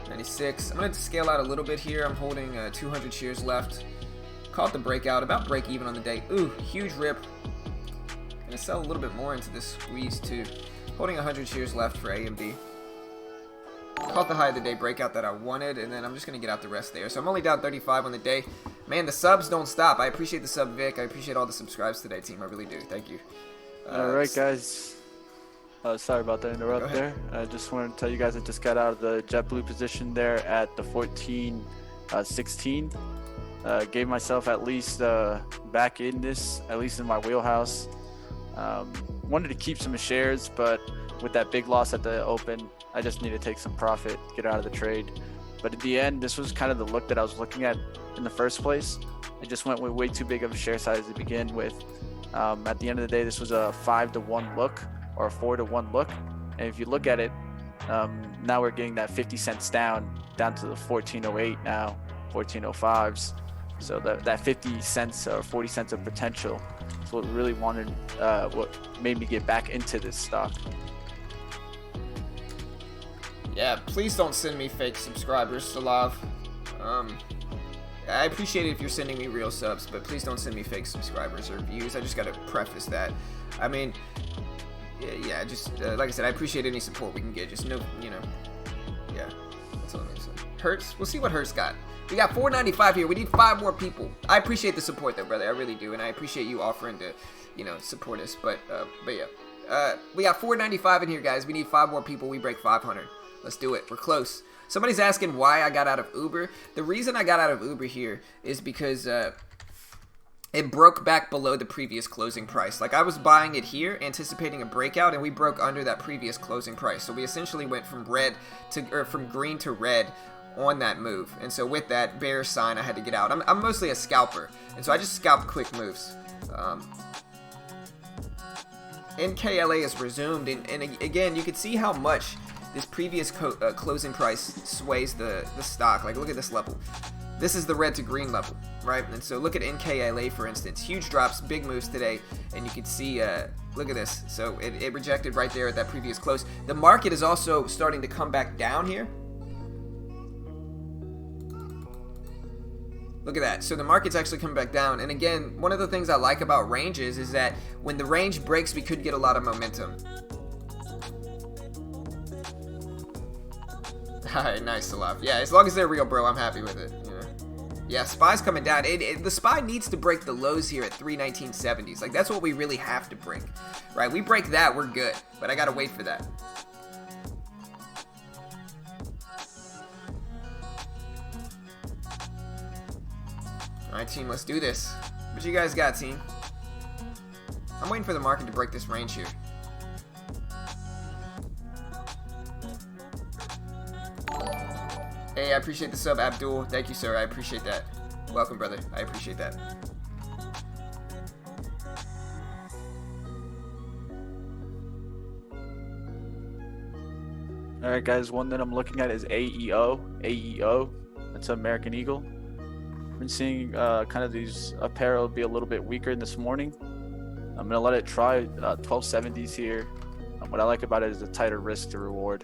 Speaker 1: 96. I'm going to scale out a little bit here. I'm holding 200 shares left. Caught the breakout. About break even on the day. Ooh, huge rip. Going to sell a little bit more into this squeeze, too. Holding 100 shares left for AMD. Caught the high of the day breakout that I wanted, and then I'm just going to get out the rest there. So I'm only down 35 on the day. Man, the subs don't stop. I appreciate the sub, Vic. I appreciate all the subscribes today, team. I really do. Thank you.
Speaker 2: Alright, guys. Sorry about that interrupt there. I just wanted to tell you guys I just got out of the JetBlue position there at the 14.16. Gave myself at least back in this, at least in my wheelhouse. Wanted to keep some shares, but with that big loss at the open, I just need to take some profit, get out of the trade. But at the end, this was kind of the look that I was looking at in the first place. I just went with way too big of a share size to begin with. At the end of the day, this was a 5-to-1 look or a 4-to-1 look. And if you look at it, now we're getting that 50 cents down to the 14.08 now, 14.05s. So that 50 cents or 40 cents of potential is what really what made me get back into this stock.
Speaker 1: Yeah, please don't send me fake subscribers, Salav. I appreciate it if you're sending me real subs, but please don't send me fake subscribers or views. I just gotta preface that. I mean, yeah, just like I said, I appreciate any support we can get. Just no, yeah, that's all I'm gonna say. Hertz, we'll see what Hertz got. We got 495 here. We need 5 more people. I appreciate the support, though, brother. I really do, and I appreciate you offering to, support us. But yeah, we got 495 in here, guys. We need 5 more people. We break 500. Let's do it. We're close. Somebody's asking why I got out of Uber. The reason I got out of Uber here is because it broke back below the previous closing price. Like, I was buying it here, anticipating a breakout, and we broke under that previous closing price. So we essentially went from from green to red on that move. And so with that bearish sign, I had to get out. I'm mostly a scalper, and so I just scalp quick moves. NKLA is resumed, and again, you can see how much this previous closing price sways the stock. Like, look at this level. This is the red to green level, right? And so look at NKLA, for instance. Huge drops, big moves today, and you can see, look at this. So it rejected right there at that previous close. The market is also starting to come back down here. Look at that. So the market's actually coming back down. And again, one of the things I like about ranges is that when the range breaks, we could get a lot of momentum. Alright, nice, Salaf. Yeah, as long as they're real, bro, I'm happy with it. Yeah, SPY's coming down. The SPY needs to break the lows here at 319.70s. Like, that's what we really have to break, right? We break that, we're good. But I gotta wait for that. Alright, team, let's do this. What you guys got, team? I'm waiting for the market to break this range here. Hey, I appreciate the sub, Abdul. Thank you, sir. I appreciate that. Welcome, brother. I appreciate that.
Speaker 2: All right, guys. One that I'm looking at is AEO. AEO. That's American Eagle. Been seeing kind of these apparel be a little bit weaker this morning. I'm gonna let it try 1270s here. What I like about it is the tighter risk to reward.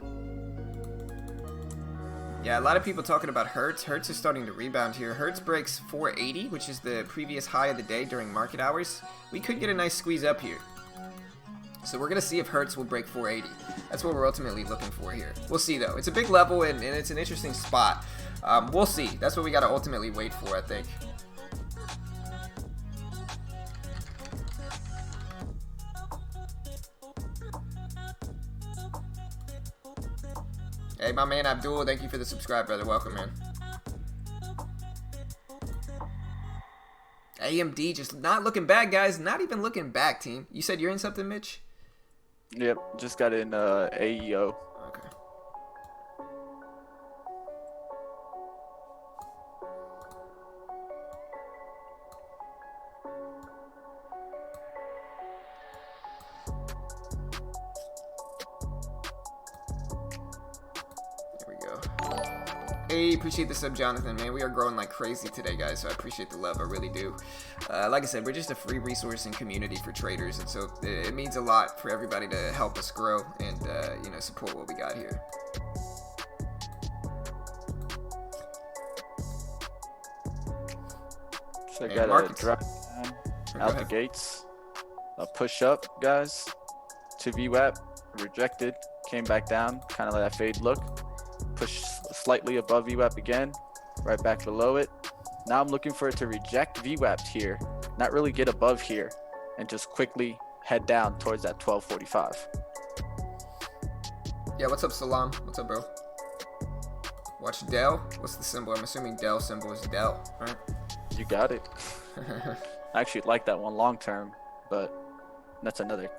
Speaker 1: Yeah, a lot of people talking about Hertz. Hertz is starting to rebound here. Hertz breaks 480, which is the previous high of the day during market hours. We could get a nice squeeze up here. So we're going to see if Hertz will break 480. That's what we're ultimately looking for here. We'll see, though. It's a big level, and it's an interesting spot. We'll see. That's what we got to ultimately wait for, I think. Hey, my man Abdul, thank you for the subscribe, brother. Welcome, man. AMD just not looking back, guys. Not even looking back, team. You said you're in something, Mitch?
Speaker 2: Yep, just got in AEO.
Speaker 1: Okay. There we go. Hey, appreciate the sub, Jonathan, man. We are growing like crazy today, guys, so I appreciate the love. I really do. Like I said, we're just a free resource and community for traders, and so it means a lot for everybody to help us grow and, you know, support what we got here.
Speaker 2: So I got a drop down out the gates. A push up, guys, to VWAP, rejected, came back down, kind of like that fade look. Push slightly above VWAP again, right back below it. Now I'm looking for it to reject VWAP here, not really get above here, and just quickly head down towards that 1245.
Speaker 1: Yeah, what's up, Salam? What's up, bro? Watch Dell. What's the symbol? I'm assuming Dell symbol is Dell, right?
Speaker 2: You got it. I actually like that one long term, but that's another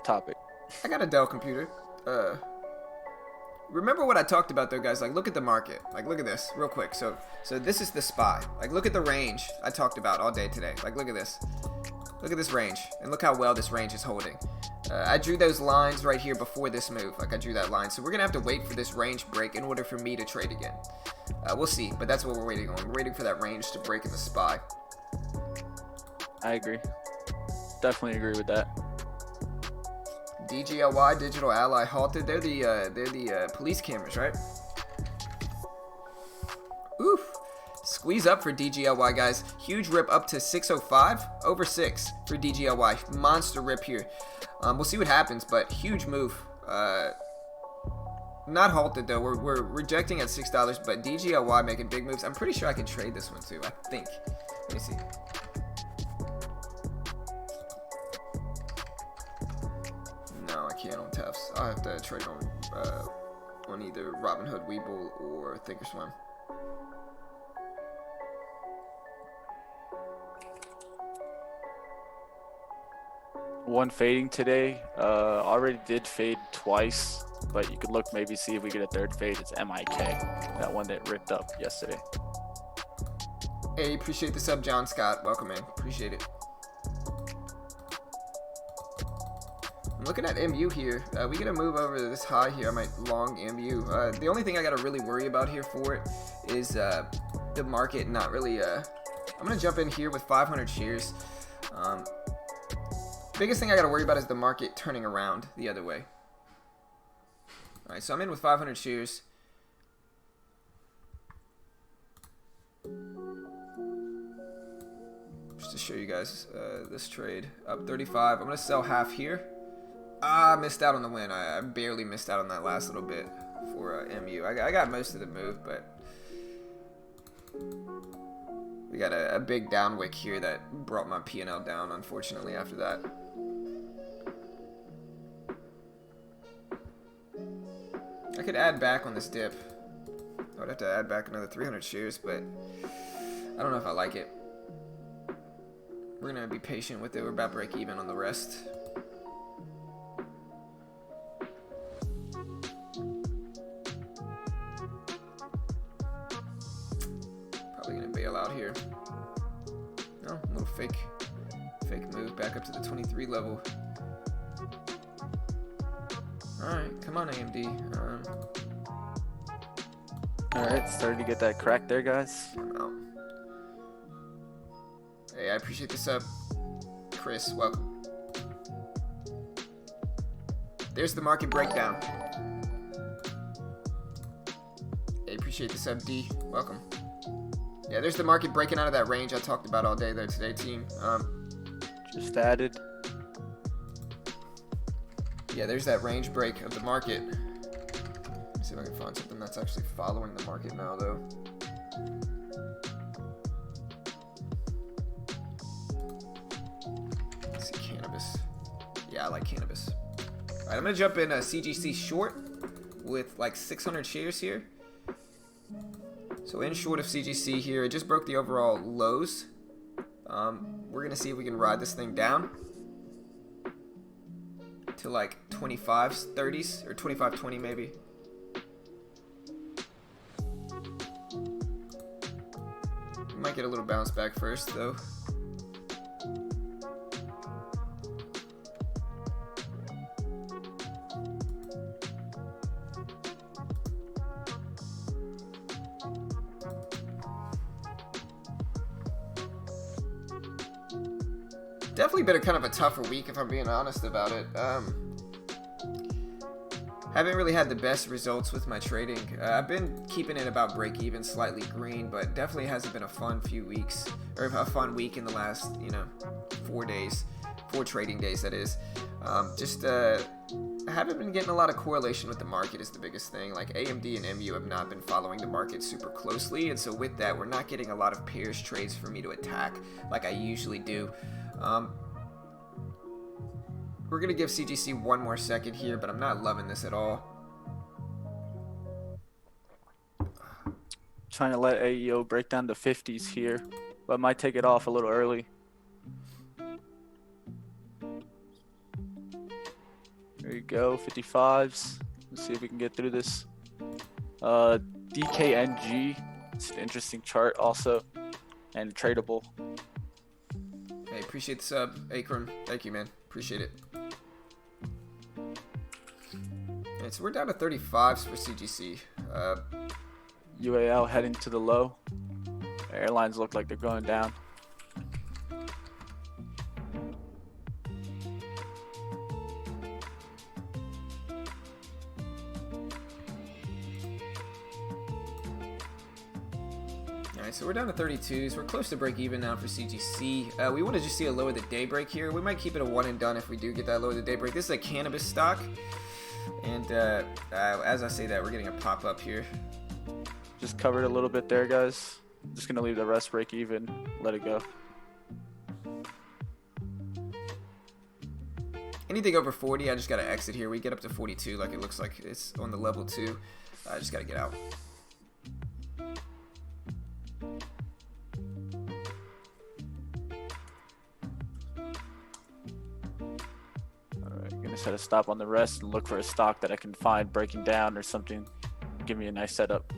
Speaker 2: topic.
Speaker 1: I got a Dell computer. Remember what I talked about though, guys? Like, look at the market. Like, look at this real quick. So this is the SPY. Like, look at the range I talked about all day today. Like, look at this. Look at this range, and look how well this range is holding. I drew those lines right here before this move. Like, I drew that line. So we're gonna have to wait for this range break in order for me to trade again. We'll see, but that's what we're waiting on. We're waiting for that range to break in the SPY.
Speaker 2: I agree. Definitely agree with that.
Speaker 1: DGLY, Digital Ally, halted. They're the police cameras, right? Oof. Squeeze up for DGLY, guys. Huge rip up to 605, over 6 for DGLY. Monster rip here. We'll see what happens, but huge move. Not halted though. We're rejecting at $6, but DGLY making big moves. I'm pretty sure I can trade this one too. I think. Let me see. No, I can't on Tefs. I'll have to trade on either Robinhood, Webull, or Thinkorswim.
Speaker 2: One fading today. Already did fade twice, but you could look, maybe see if we get a third fade. It's MIK, that one that ripped up yesterday.
Speaker 1: Hey, appreciate the sub, John Scott. Welcome, man. Appreciate it. I'm looking at MU here. We get a move over this high here. I might long MU. The only thing I got to really worry about here for it is the market not really. I'm going to jump in here with 500 shares. Biggest thing I got to worry about is the market turning around the other way. All right, so I'm in with 500 shares. Just to show you guys this trade. Up 35. I'm going to sell half here. I missed out on the win. I barely missed out on that last little bit for MU. I got most of the move, but we got a big down wick here that brought my P&L down, unfortunately, after that. I could add back on this dip. I would have to add back another 300 shares, but I don't know if I like it. We're going to be patient with it. We're about break even on the rest. Probably going to bail out here. No, a little fake move back up to the 23 level. Alright, come on AMD.
Speaker 2: Alright, starting to get that crack there, guys.
Speaker 1: I'm out. Hey, I appreciate the sub. Chris, welcome. There's the market breakdown. Hey, appreciate the sub D. Welcome. Yeah, there's the market breaking out of that range I talked about all day there today, team.
Speaker 2: Just added.
Speaker 1: Yeah, there's that range break of the market. Let's see if I can find something that's actually following the market now, though. Let's see, cannabis. Yeah, I like cannabis. All right, I'm gonna jump in a CGC short with like 600 shares here. So in short of CGC here, it just broke the overall lows. We're gonna see if we can ride this thing down to like 25s, 30s, or 25.20 maybe. We might get a little bounce back first though. Definitely been a kind of a tougher week if I'm being honest about it. Haven't really had the best results with my trading. I've been keeping it about break even, slightly green, but definitely hasn't been a fun few weeks, or a fun week in the last, 4 days, 4 trading days that is. I haven't been getting a lot of correlation with the market is the biggest thing. Like AMD and MU have not been following the market super closely, and so with that, we're not getting a lot of pairs trades for me to attack like I usually do. We're gonna give CGC one more second here, but I'm not loving this at all.
Speaker 2: Trying to let AEO break down to 50s here, but might take it off a little early. There you go, 55s. Let's see if we can get through this. DKNG, it's an interesting chart also, and tradable.
Speaker 1: Hey, appreciate the sub, Akron. Thank you, man. Appreciate it. Alright, so we're down to 35s for CGC.
Speaker 2: UAL heading to the low. Airlines look like they're going down.
Speaker 1: Alright, so we're down to 32s. We're close to break even now for CGC. We want to just see a low of the day break here. We might keep it a one and done if we do get that low of the day break. This is a cannabis stock. And as I say that, we're getting a pop up here.
Speaker 2: Just covered a little bit there, guys. I'm just going to leave the rest break even. Let it go.
Speaker 1: Anything over 40, I just got to exit here. We get up to 42 like it looks like it's on the level 2. I just got to get out.
Speaker 2: Set a stop on the rest and look for a stock that I can find breaking down or something. Give me a nice setup.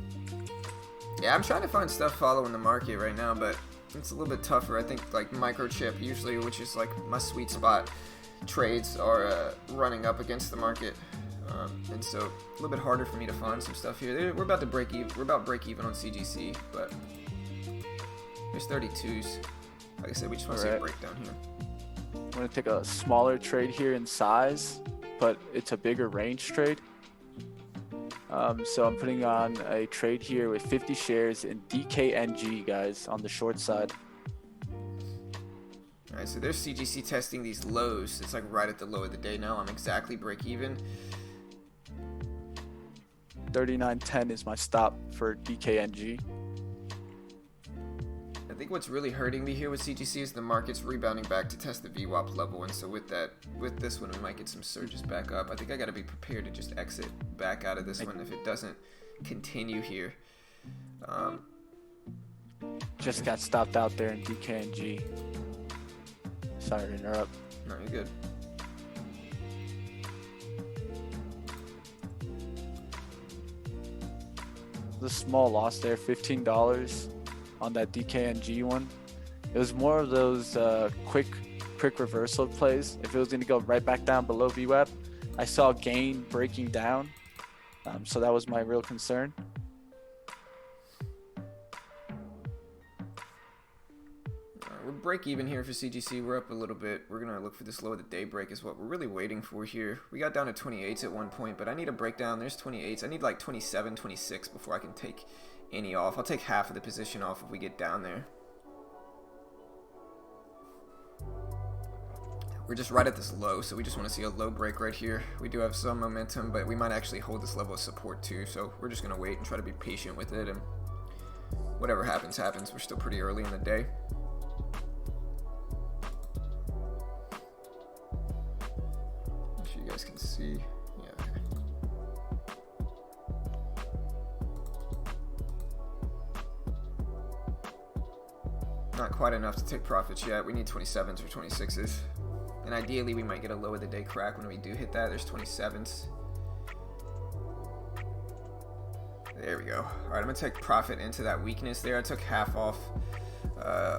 Speaker 1: Yeah, I'm trying to find stuff following the market right now, but it's a little bit tougher. I think like microchip usually, which is like my sweet spot, trades are running up against the market, and so a little bit harder for me to find some stuff here. We're about to break even. We're about break even on CGC, but there's 32s. Like I said, we just want to see a breakdown here.
Speaker 2: I'm going to take a smaller trade here in size, but it's a bigger range trade. So I'm putting on a trade here with 50 shares in DKNG, guys, on the short side.
Speaker 1: All right, so there's CGC testing these lows. It's like right at the low of the day now. I'm exactly break even.
Speaker 2: 39.10 is my stop for DKNG.
Speaker 1: I think what's really hurting me here with CGC is the market's rebounding back to test the VWAP level, and so with this one, we might get some surges back up. I think I got to be prepared to just exit back out of this one if it doesn't continue here.
Speaker 2: Just got stopped out there in DKNG. Sorry to interrupt.
Speaker 1: No, you're good.
Speaker 2: The small loss there, $15 on that DKNG one. It was more of those quick reversal plays. If it was going to go right back down below VWAP, I saw gain breaking down, so that was my real concern.
Speaker 1: We're break even here for CGC. We're up a little bit. We're going to look for this low of the day break is what we're really waiting for here. We got down to 28s at one point, but I need a breakdown. There's 28s. I need like 27, 26 before I can take any off. I'll take half of the position off if we get down there. We're just right at this low, so we just want to see a low break right here. We do have some momentum, but we might actually hold this level of support too, so we're just going to wait and try to be patient with it, and whatever happens, happens. We're still pretty early in the day. Make sure you guys can see. Yeah, okay. Not quite enough to take profits yet. We need 27s or 26s. And ideally, we might get a low of the day crack when we do hit that. There's 27s. There we go. All right, I'm going to take profit into that weakness there. I took half off,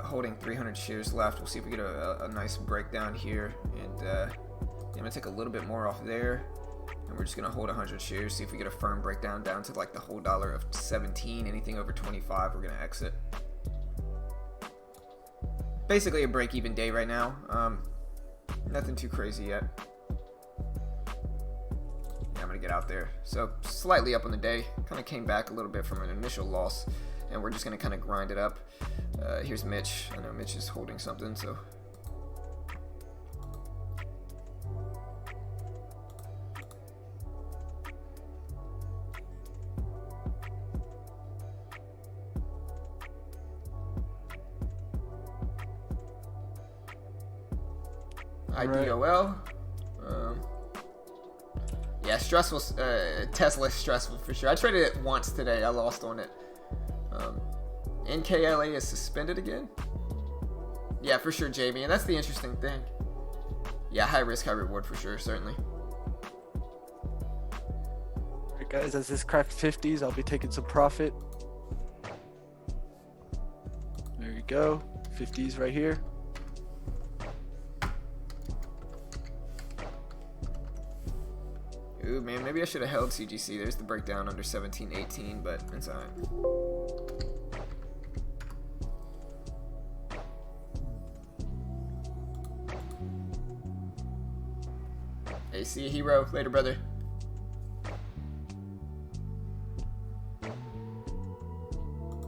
Speaker 1: holding 300 shares left. We'll see if we get a nice breakdown here. And I'm going to take a little bit more off there. And we're just going to hold 100 shares, see if we get a firm breakdown down to like the whole dollar of 17. Anything over 25, we're going to exit. Basically a break-even day right now. Nothing too crazy yet. Yeah, I'm gonna get out there. So slightly up on the day. Kind of came back a little bit from an initial loss, and we're just gonna kind of grind it up. Here's Mitch. I know Mitch is holding something, so. IDOL. Yeah, stressful. Tesla is stressful for sure. I traded it once today. I lost on it. NKLA is suspended again. Yeah, for sure, Jamie. And that's the interesting thing. Yeah, high risk, high reward for sure, certainly.
Speaker 2: Alright, guys, as this cracked 50s, I'll be taking some profit. There you go. 50s right here.
Speaker 1: Ooh, man, maybe I should have held CGC. There's the breakdown under 17.18, but it's alright. Hey, see you, hero. Later, brother.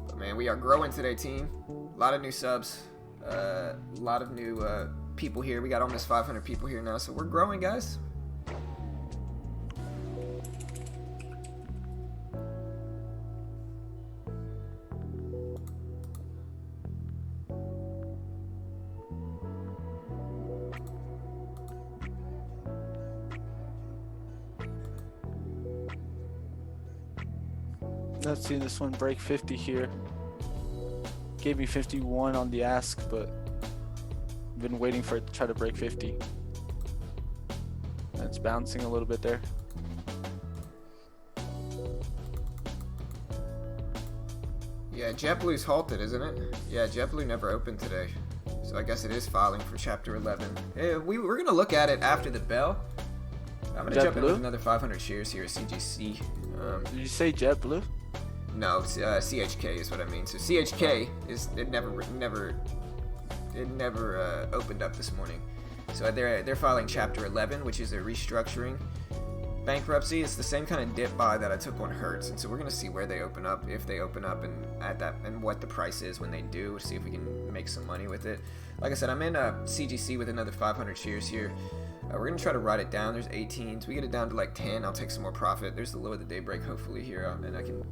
Speaker 1: But man, we are growing today, team. A lot of new subs. A lot of new people here. We got almost 500 people here now, so we're growing, guys.
Speaker 2: Not seeing this one break 50 here. Gave me 51 on the ask, but I've been waiting for it to try to break 50. And it's bouncing a little bit there.
Speaker 1: Yeah, JetBlue's halted, isn't it? Yeah, JetBlue never opened today. So I guess it is filing for Chapter 11. Hey, we're going to look at it after the bell. I'm going to jump in with another 500 shares here at CGC.
Speaker 2: Did you say JetBlue?
Speaker 1: No, CHK is what I mean. So CHK is it never opened up this morning. So they're filing Chapter 11, which is a restructuring bankruptcy. It's the same kind of dip buy that I took on Hertz, and so we're gonna see where they open up, if they open up, and at that, and what the price is when they do. See if we can make some money with it. Like I said, I'm in CGC with another 500 shares here. We're gonna try to ride it down. There's 18s. We get it down to like 10. I'll take some more profit. There's the low of the day break, hopefully here, and I can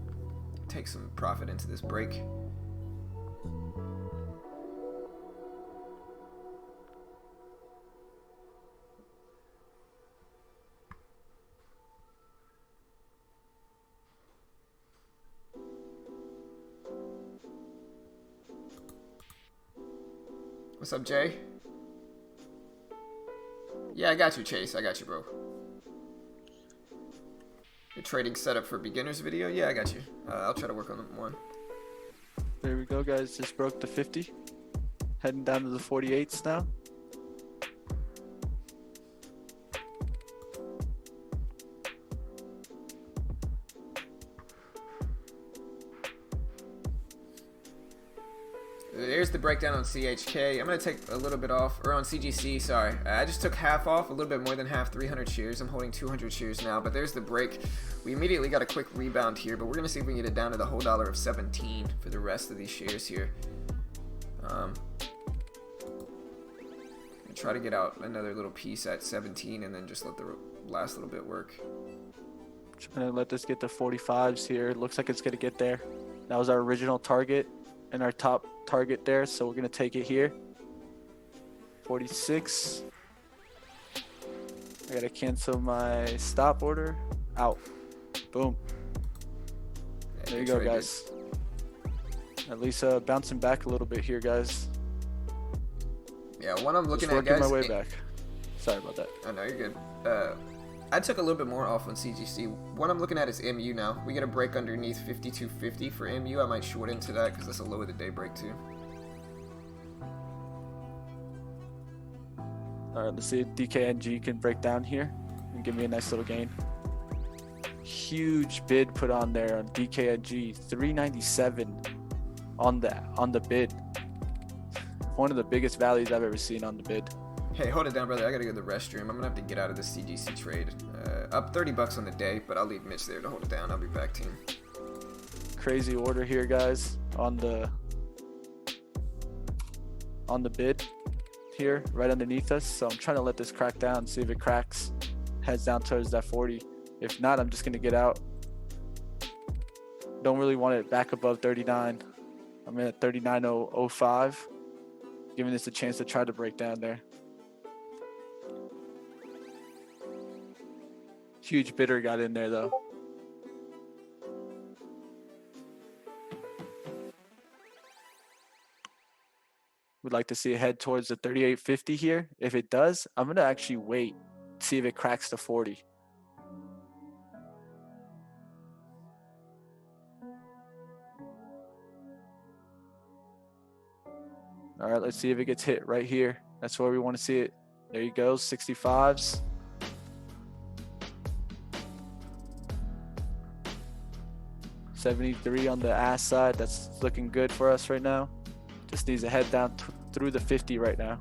Speaker 1: take some profit into this break. What's up, Jay? Yeah, I got you, Chase. I got you, bro. Your trading setup for beginners video? Yeah, I got you. I'll try to work on one.
Speaker 2: There we go, guys. Just broke the 50. Heading down to the 48s now.
Speaker 1: There's the breakdown on CHK. I'm going to take a little bit off, or on CGC, sorry. I just took half off, a little bit more than half, 300 shares. I'm holding 200 shares now, but there's the break. We immediately got a quick rebound here, but we're going to see if we can get it down to the whole dollar of 17 for the rest of these shares here. Try to get out another little piece at 17 and then just let the last little bit work.
Speaker 2: Trying to let this get to 45s here. Looks like it's going to get there. That was our original target and our top target there, so we're going to take it here. 46. I got to cancel my stop order. Out. Boom.
Speaker 1: Yeah,
Speaker 2: there you go, guys. At least bouncing back a little bit here, guys.
Speaker 1: Yeah, what I'm looking
Speaker 2: Just
Speaker 1: at, guys.
Speaker 2: working my way back. Sorry about that.
Speaker 1: Oh, no, you're good. I took a little bit more off on CGC. What I'm looking at is MU now. We get a break underneath 52.50 for MU. I might short into that because that's a low of the day break too.
Speaker 2: All right, let's see if DKNG can break down here and give me a nice little gain. Huge bid put on there on DKNG, 397 on the bid. One of the biggest values I've ever seen on the bid.
Speaker 1: Hey, hold it down, brother. I gotta go to the restroom. I'm gonna have to get out of this CGC trade. Up 30 bucks on the day, but I'll leave Mitch there to hold it down. I'll be back, team.
Speaker 2: Crazy order here, guys, on the bid here, right underneath us. So I'm trying to let this crack down, see if it cracks, heads down towards that 40. If not, I'm just gonna get out. Don't really want it back above 39. I'm at 39.05, giving this a chance to try to break down there. Huge bidder got in there though. Would like to see it head towards the 38.50 here. If it does, I'm gonna actually wait, see if it cracks to 40. All right, let's see if it gets hit right here. That's where we want to see it. There you go, 65s. $73 on the ass side. That's looking good for us right now. Just needs to head down through the 50 right now.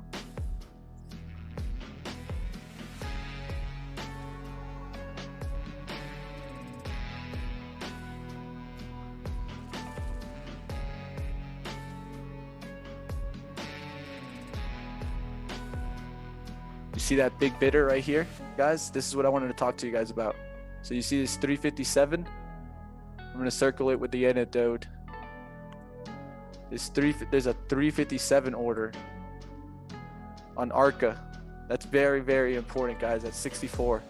Speaker 2: You see that big bidder right here, guys? This is what I wanted to talk to you guys about. So you see this 357? I'm going to circle it with the antidote. There's a 357 order on ARCA. That's very, very important, guys. That's 64.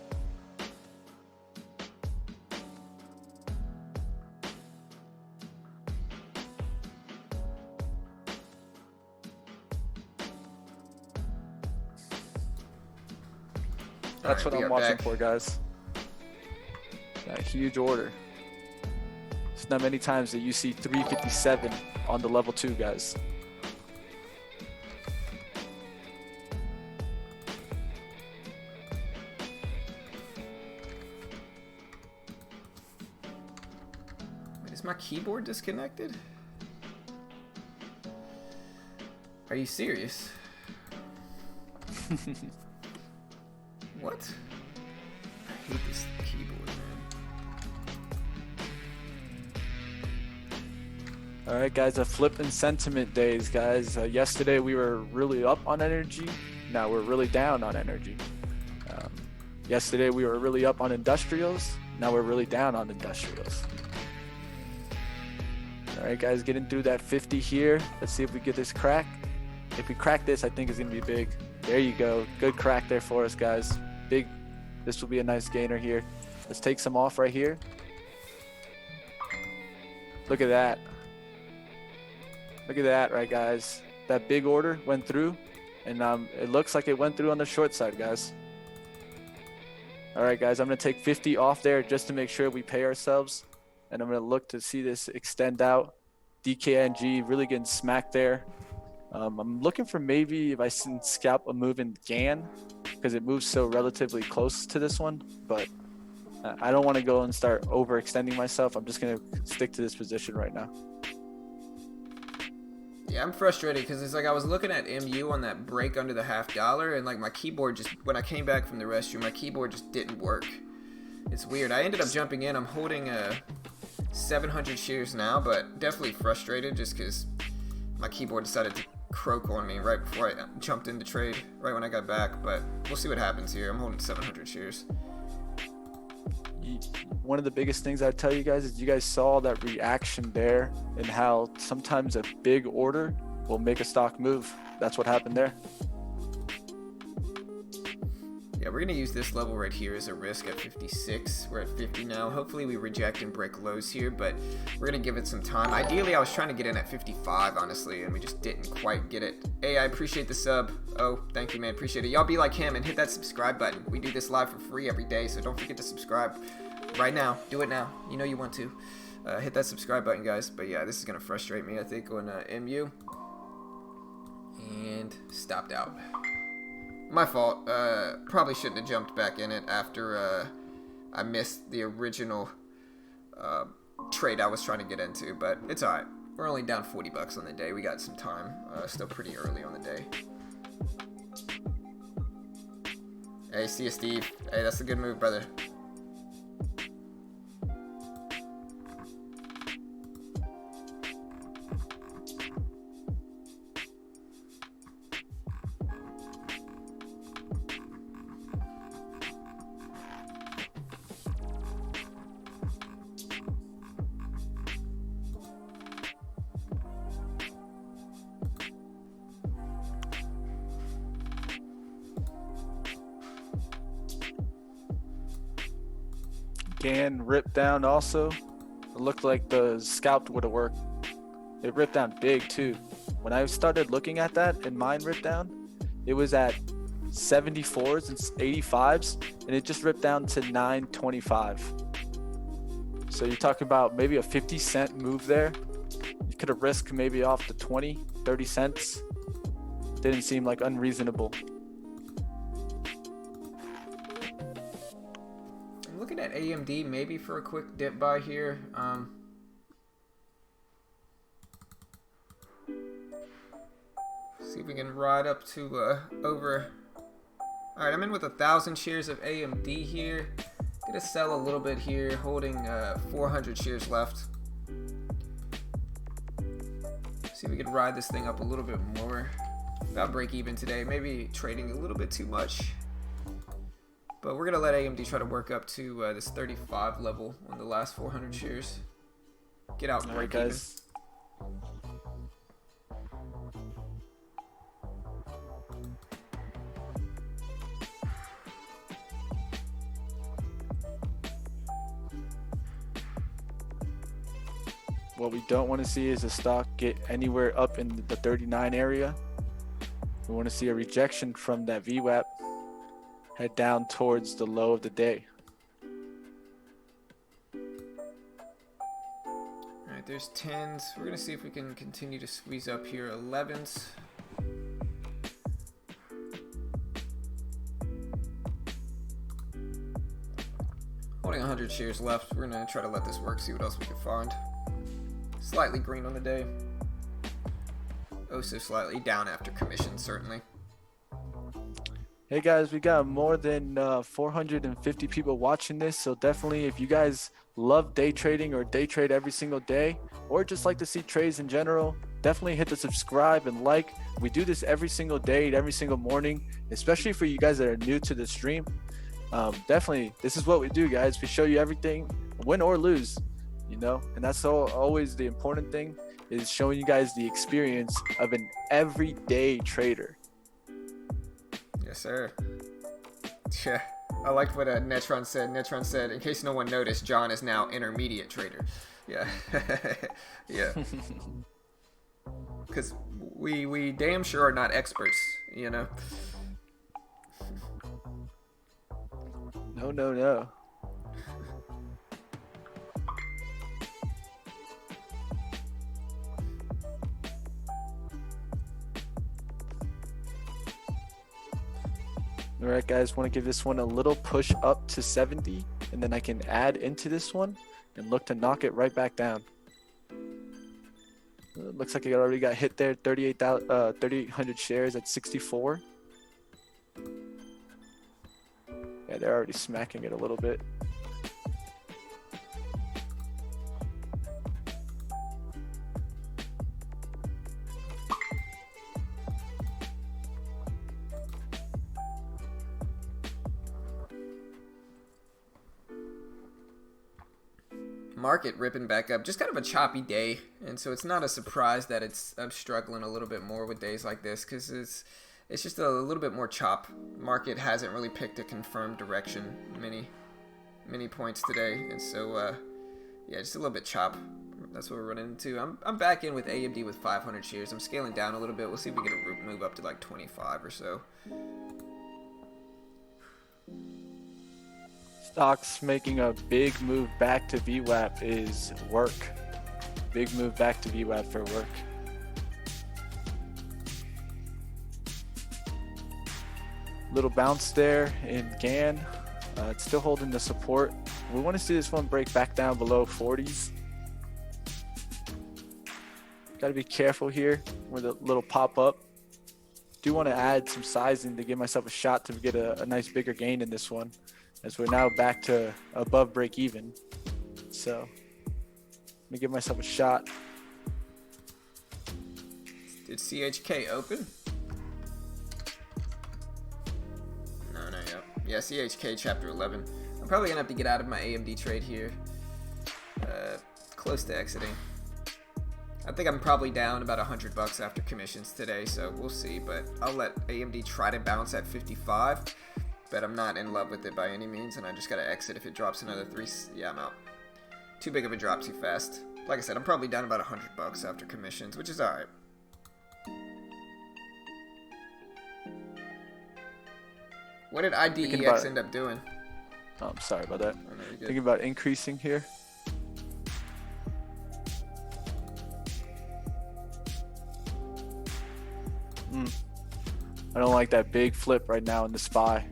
Speaker 2: That's what I'm watching for, guys. That huge order. It's not many times that you see 357 on the level 2, guys.
Speaker 1: Wait, is my keyboard disconnected? Are you serious? What? I hate this keyboard, man.
Speaker 2: All right, guys, a flip in sentiment days, guys. Yesterday we were really up on energy. Now we're really down on energy. Yesterday we were really up on industrials. Now we're really down on industrials. All right, guys, getting through that 50 here. Let's see if we get this crack. If we crack this, I think it's going to be big. There you go. Good crack there for us, guys. Big. This will be a nice gainer here. Let's take some off right here. Look at that. Look at that, right, guys. That big order went through, and it looks like it went through on the short side, guys. All right, guys, I'm going to take 50 off there just to make sure we pay ourselves, and I'm going to look to see this extend out. DKNG really getting smacked there. I'm looking for maybe if I can scalp a move in GAN because it moves so relatively close to this one, but I don't want to go and start overextending myself. I'm just going to stick to this position right now.
Speaker 1: Yeah, I'm frustrated because it's like I was looking at MU on that break under the $0.50, and like my keyboard just, when I came back from the restroom, my keyboard just didn't work. It's weird. I ended up jumping in. I'm holding 700 shares now, but definitely frustrated just because my keyboard decided to croak on me right before I jumped into trade, right when I got back. But we'll see what happens here. I'm holding 700 shares.
Speaker 2: One of the biggest things I'd tell you guys is you guys saw that reaction there and how sometimes a big order will make a stock move. That's what happened there.
Speaker 1: Yeah, we're going to use this level right here as a risk at 56. We're at 50 now. Hopefully we reject and break lows here, but we're going to give it some time. Ideally, I was trying to get in at 55, honestly, and we just didn't quite get it. Hey, I appreciate the sub. Oh, thank you, man. Appreciate it. Y'all be like him and hit that subscribe button. We do this live for free every day, so don't forget to subscribe right now. Do it now. You know you want to. Hit that subscribe button, guys. But yeah, this is going to frustrate me, I think, on MU. And stopped out. My fault. Probably shouldn't have jumped back in it after I missed the original trade I was trying to get into, but it's alright. We're only down 40 bucks on the day. We got some time. Still pretty early on the day. Hey, see you, Steve. Hey, that's a good move, brother.
Speaker 2: Again, ripped down also. It looked like the scalp would have worked. It ripped down big too. When I started looking at that and mine ripped down, it was at 74s and 85s, and it just ripped down to 925. So you're talking about maybe a 50-cent move there. You could have risked maybe off the 20, 30 cents. Didn't seem like unreasonable.
Speaker 1: Looking at AMD maybe for a quick dip buy here. See if we can ride up to over. All right, I'm in with 1,000 shares of AMD here. Gonna sell a little bit here, holding 400 shares left. See if we can ride this thing up a little bit more. About break even today. Maybe trading a little bit too much. But we're going to let AMD try to work up to this 35 level on the last 400 shares. Get out and break even.
Speaker 2: What we don't want to see is a stock get anywhere up in the 39 area. We want to see a rejection from that VWAP. Head down towards the low of the day.
Speaker 1: Alright, there's 10s. We're going to see if we can continue to squeeze up here. 11s. Holding 100 shares left. We're going to try to let this work, see what else we can find. Slightly green on the day. Oh, so slightly down after commission, certainly.
Speaker 2: Hey guys, we got more than 450 people watching this, so definitely if you guys love day trading or day trade every single day, or just like to see trades in general, definitely hit the subscribe and like. We do this every single day, every single morning, especially for you guys that are new to the stream. Definitely, this is what we do, guys. We show you everything, win or lose, you know, and that's always the important thing, is showing you guys the experience of an everyday trader.
Speaker 1: Yes, sir. Yeah, I liked what Netron said. Netron said, in case no one noticed, John is now intermediate trader. Yeah. Yeah. Because we damn sure are not experts, you know?
Speaker 2: No. All right, guys, want to give this one a little push up to 70, and then I can add into this one and look to knock it right back down. Looks like it already got hit there. 3,800 shares at 64. Yeah, they're already smacking it a little bit.
Speaker 1: Market ripping back up, just kind of a choppy day, and so it's not a surprise that I'm struggling a little bit more with days like this, because it's just a little bit more chop. Market hasn't really picked a confirmed direction many points today, and so yeah, just a little bit chop. That's what we're running into. I'm back in with AMD with 500 shares. I'm scaling down a little bit. We'll see if we get a move up to like 25 or so.
Speaker 2: Stocks making a big move back to VWAP is work. Big move back to VWAP for work. Little bounce there in GAN. It's still holding the support. We want to see this one break back down below 40s. Got to be careful here with a little pop up. Do want to add some sizing to give myself a shot to get a nice bigger gain in this one, as we're now back to above break even. So let me give myself a shot.
Speaker 1: Did CHK open? No, yet. Yeah, CHK chapter 11. I'm probably gonna have to get out of my AMD trade here. Close to exiting. I think I'm probably down about $100 after commissions today, so we'll see. But I'll let AMD try to bounce at 55. But I'm not in love with it by any means, and I just gotta exit if it drops another 3. Yeah, I'm out. Too big of a drop too fast. Like I said, I'm probably down about $100 after commissions, which is alright. What did IDEX end up doing?
Speaker 2: Oh, I'm sorry about that.
Speaker 1: Oh, no,
Speaker 2: thinking about increasing here. I don't like that big flip right now in the SPY.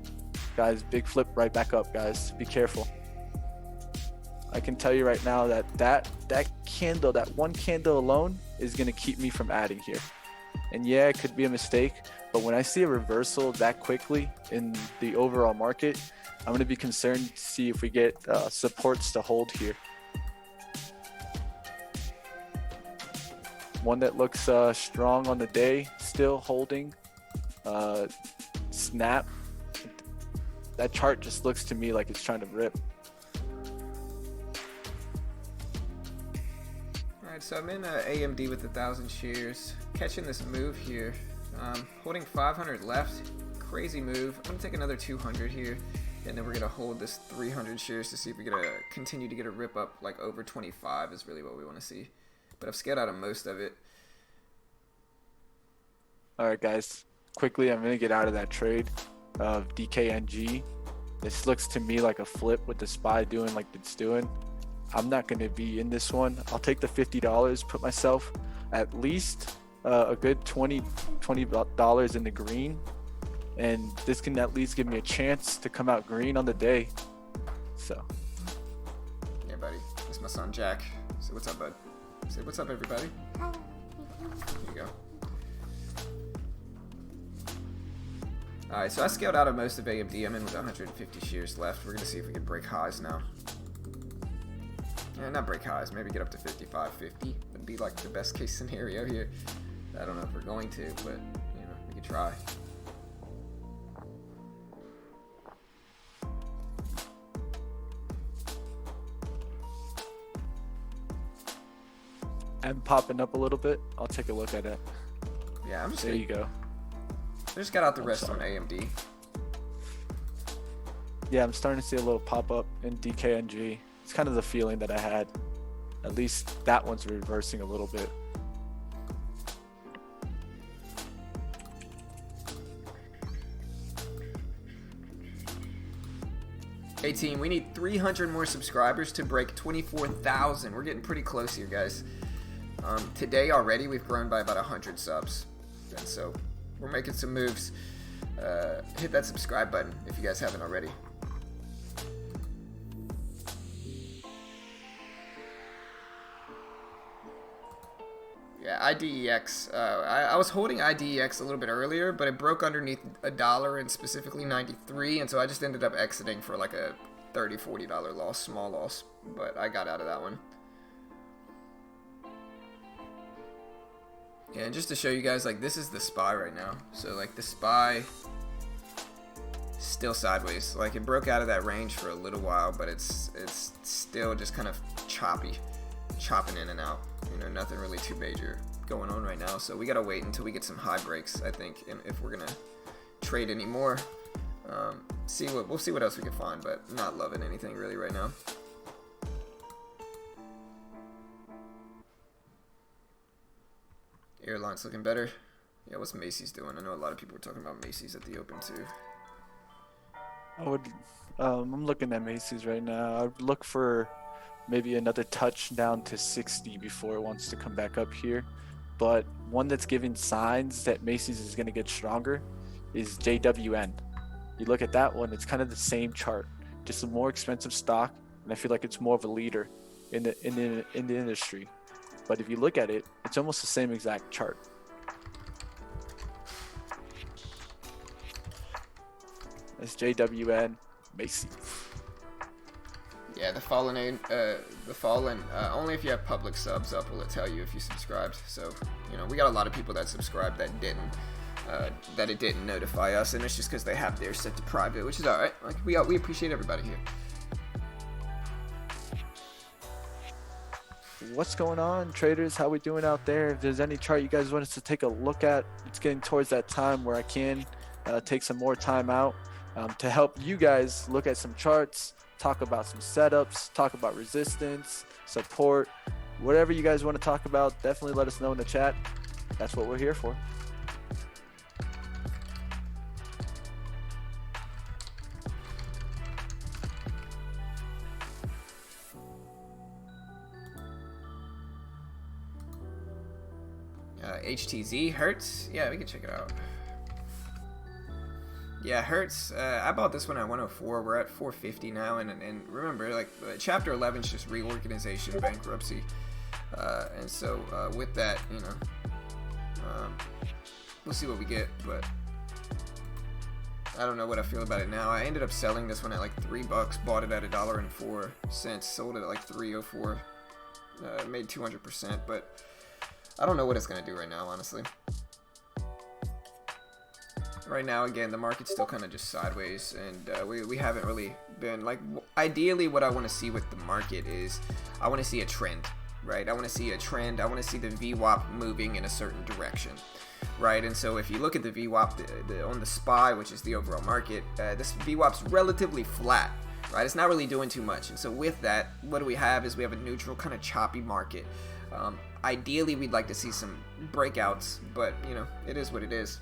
Speaker 2: Guys, big flip right back up, guys. Be careful. I can tell you right now that candle, that one candle alone is going to keep me from adding here. And yeah, it could be a mistake, but when I see a reversal that quickly in the overall market, I'm going to be concerned to see if we get supports to hold here. One that looks strong on the day, still holding. Snap. That chart just looks to me like it's trying to rip.
Speaker 1: Alright, so I'm in AMD with 1,000 shares. Catching this move here. Holding 500 left. Crazy move. I'm going to take another 200 here. And then we're going to hold this 300 shares to see if we get a continue to get a rip up like over 25 is really what we want to see. But I've scaled out of most of it.
Speaker 2: Alright guys, quickly I'm going to get out of that trade of DKNG. This looks to me like a flip with the SPY doing like it's doing. I'm not going to be in this one. I'll take the $50, put myself at least a good $20 in the green. And this can at least give me a chance to come out green on the day. So.
Speaker 1: Yeah, buddy. This is my son, Jack. Say what's up, bud. Say what's up, everybody. Here you go. Alright, so I scaled out of most of AMD. I'm in with 150 shares left. We're going to see if we can break highs now. Yeah, not break highs. Maybe get up to 55, 50. Would be like the best case scenario here. I don't know if we're going to, but, you know, we could try.
Speaker 2: I'm popping up a little bit. I'll take a look at it.
Speaker 1: Yeah, I'm just
Speaker 2: there. You go.
Speaker 1: I just got out the rest on AMD.
Speaker 2: Yeah, I'm starting to see a little pop up in DKNG. It's kind of the feeling that I had. At least that one's reversing a little bit.
Speaker 1: Hey team, we need 300 more subscribers to break 24,000. We're getting pretty close here, guys. Today already we've grown by about 100 subs, and so we're making some moves. Hit that subscribe button if you guys haven't already. Yeah, Yeah, IDEX. I was holding IDEX a little bit earlier, but it broke underneath $1 and specifically 93, and so I just ended up exiting for like a $30, $40 loss, small loss, but I got out of that one. Yeah, and just to show you guys, like, this is the SPY right now. So, like, the SPY still sideways. Like, it broke out of that range for a little while, but it's still just kind of chopping in and out. You know, nothing really too major going on right now. So we gotta wait until we get some high breaks, I think, if we're gonna trade anymore. We'll see what else we can find, but not loving anything really right now. Airline's looking better. Yeah, what's Macy's doing? I know a lot of people were talking about Macy's at the open too.
Speaker 2: I'm looking at Macy's right now. I'd look for maybe another touch down to 60 before it wants to come back up here. But one that's giving signs that Macy's is going to get stronger is JWN. You look at that one, it's kind of the same chart, just a more expensive stock, and I feel like it's more of a leader in the industry. But if you look at it, it's almost the same exact chart. That's JWN, Macy's.
Speaker 1: Yeah, the fallen only if you have public subs up will it tell you if you subscribed. So, you know, we got a lot of people that subscribed that it didn't notify us, and it's just because they have theirs set to private, which is all right. Like, we appreciate everybody here.
Speaker 2: What's going on, traders? How we doing out there? If there's any chart you guys want us to take a look at, it's getting towards that time where I can take some more time out to help you guys look at some charts, talk about some setups, talk about resistance, support, whatever you guys want to talk about. Definitely let us know in the chat. That's what we're here for.
Speaker 1: HTZ Hertz, yeah, we can check it out. Yeah, Hertz, I bought this one at 104. We're at 450 now, and remember, like, Chapter 11 is just reorganization, bankruptcy, and so with that, you know, we'll see what we get, but I don't know what I feel about it now. I ended up selling this one at like $3, bought it at $1.04, sold it at like $3.04, made 200%, but I don't know what it's going to do right now, honestly. Right now, again, the market's still kind of just sideways, and we haven't really been, like, ideally what I want to see with the market is I want to see a trend, right? I want to see a trend. I want to see the VWAP moving in a certain direction, right? And so if you look at the VWAP on the SPY, which is the overall market, this VWAP's relatively flat, right? It's not really doing too much. And so with that, what do we have is we have a neutral kind of choppy market. Ideally, we'd like to see some breakouts, but, you know, it is what it is.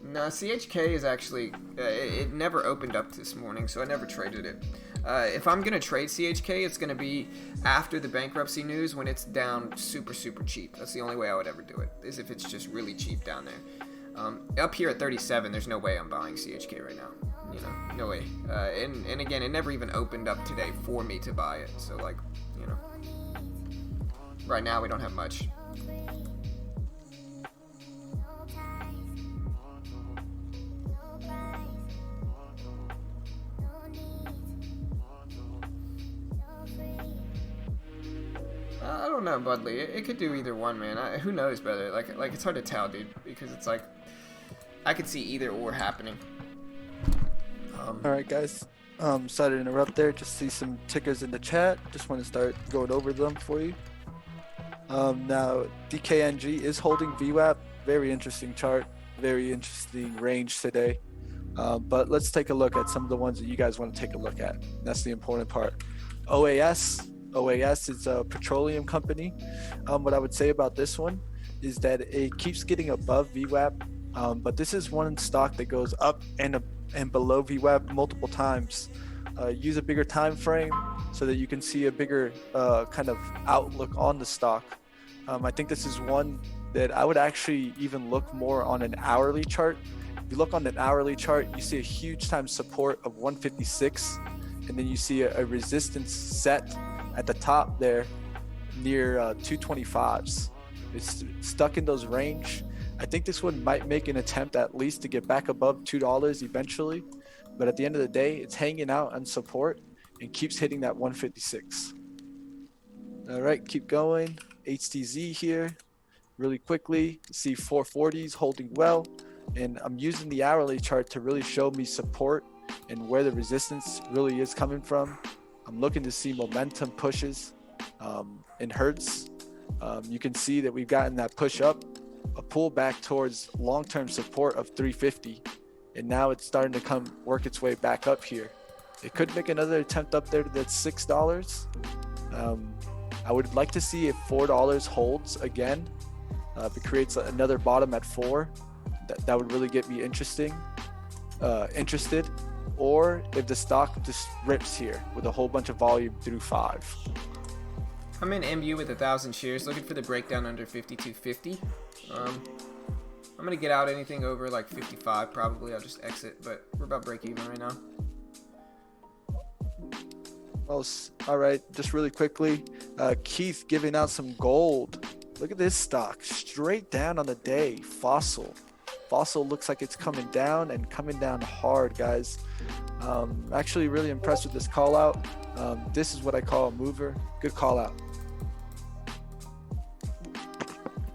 Speaker 1: No, CHK is actually, it never opened up this morning, so I never traded it. If I'm going to trade CHK, it's going to be after the bankruptcy news when it's down super, super cheap. That's the only way I would ever do it, is if it's just really cheap down there. Up here at 37, there's no way I'm buying CHK right now. You know, no way. And again, it never even opened up today for me to buy it. So, like, you know, right now we don't have much. I don't know, Budley. It could do either one, man. Who knows, brother? Like it's hard to tell, dude, because it's like I could see either or happening.
Speaker 2: All right, guys. Sorry to interrupt there. Just see some tickers in the chat. Just want to start going over them for you. Now, DKNG is holding VWAP. Very interesting chart. Very interesting range today. But let's take a look at some of the ones that you guys want to take a look at. That's the important part. OAS is a petroleum company. What I would say about this one is that it keeps getting above VWAP, but this is one stock that goes up and below VWAP multiple times. use a bigger time frame so that you can see a bigger kind of outlook on the stock. I think this is one that I would actually even look more on an hourly chart. If you look on an hourly chart, you see a huge time support of 156, and then you see a resistance set at the top there near 225s. It's stuck in those range. I think this one might make an attempt at least to get back above $2 eventually, but at the end of the day, it's hanging out on support and keeps hitting that 156. All right, keep going. HTZ here, really quickly. See 440s holding well, and I'm using the hourly chart to really show me support and where the resistance really is coming from. I'm looking to see momentum pushes in hertz. You can see that we've gotten that push up, a pullback towards long-term support of 350, and now it's starting to work its way back up here. It could make another attempt up there to that $6. I would like to see if $4 holds again. If it creates another bottom at 4, that would really get me interested. Or if the stock just rips here with a whole bunch of volume through 5.
Speaker 1: I'm in MU with 1,000 shares, looking for the breakdown under 52.50. I'm gonna get out anything over like 55 probably. I'll just exit, but we're about break even right now.
Speaker 2: Oh, all right, just really quickly, Keith giving out some gold. Look at this stock, straight down on the day. Fossil looks like it's coming down and coming down hard, guys. Actually really impressed with this call out. This is what I call a mover. Good call out.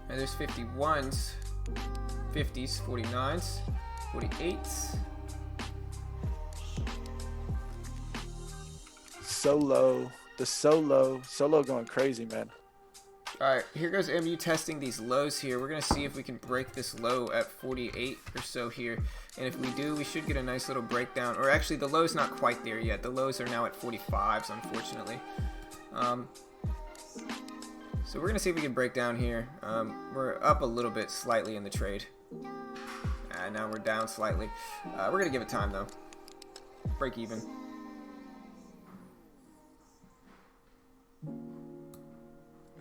Speaker 1: And there's 51s, 50s, 49s, 48s. Solo going crazy, man. Alright, here goes MU testing these lows here. We're going to see if we can break this low at 48 or so here. And if we do, we should get a nice little breakdown. Or actually, the low's not quite there yet. The lows are now at 45s, unfortunately. So we're going to see if we can break down here. We're up a little bit slightly in the trade. Now we're down slightly. We're going to give it time, though. Break even.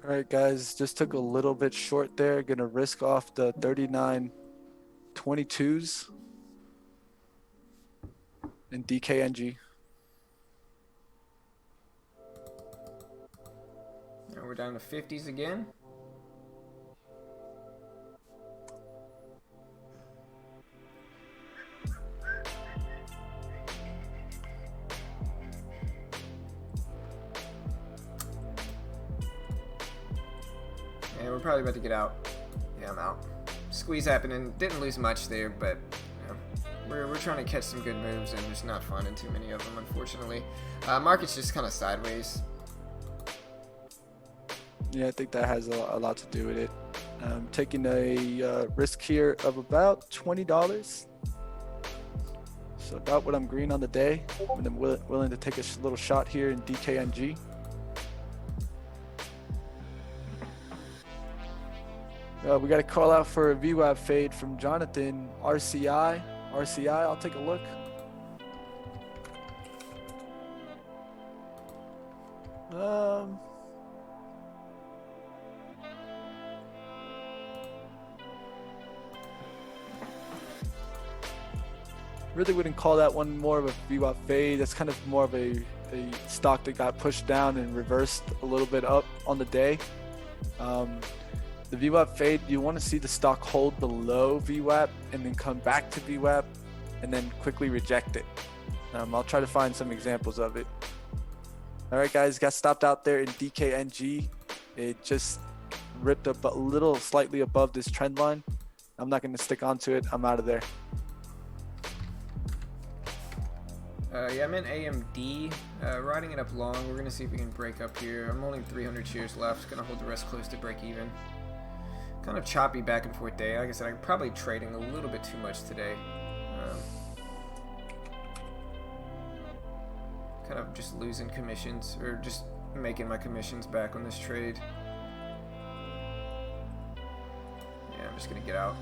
Speaker 2: All right, guys, just took a little bit short there. Gonna risk off the 39.22s in DKNG.
Speaker 1: Now we're down to 50s again. And we're probably about to get out. Yeah, I'm out. Squeeze happening. Didn't lose much there, but you know, we're trying to catch some good moves, and just not finding too many of them, unfortunately. Market's just kind of sideways.
Speaker 2: Yeah, I think that has a lot to do with it. Taking a risk here of about $20. So about what I'm green on the day, and I'm willing to take a little shot here in DKNG. We got a call out for a VWAP fade from Jonathan. RCI, I'll take a look. Really wouldn't call that one more of a VWAP fade. That's kind of more of a stock that got pushed down and reversed a little bit up on the day. The VWAP fade, you want to see the stock hold below VWAP and then come back to VWAP and then quickly reject it. I'll try to find some examples of it. All right, guys, got stopped out there in DKNG. It just ripped up a little slightly above this trend line. I'm not going to stick onto it. I'm out of there.
Speaker 1: Yeah, I'm in AMD, riding it up long. We're going to see if we can break up here. I'm holding 300 shares left. Going to hold the rest close to break even. Kind of choppy back and forth day. Like I said, I'm probably trading a little bit too much today. Kind of just losing commissions, or just making my commissions back on this trade. Yeah, I'm just going to get out.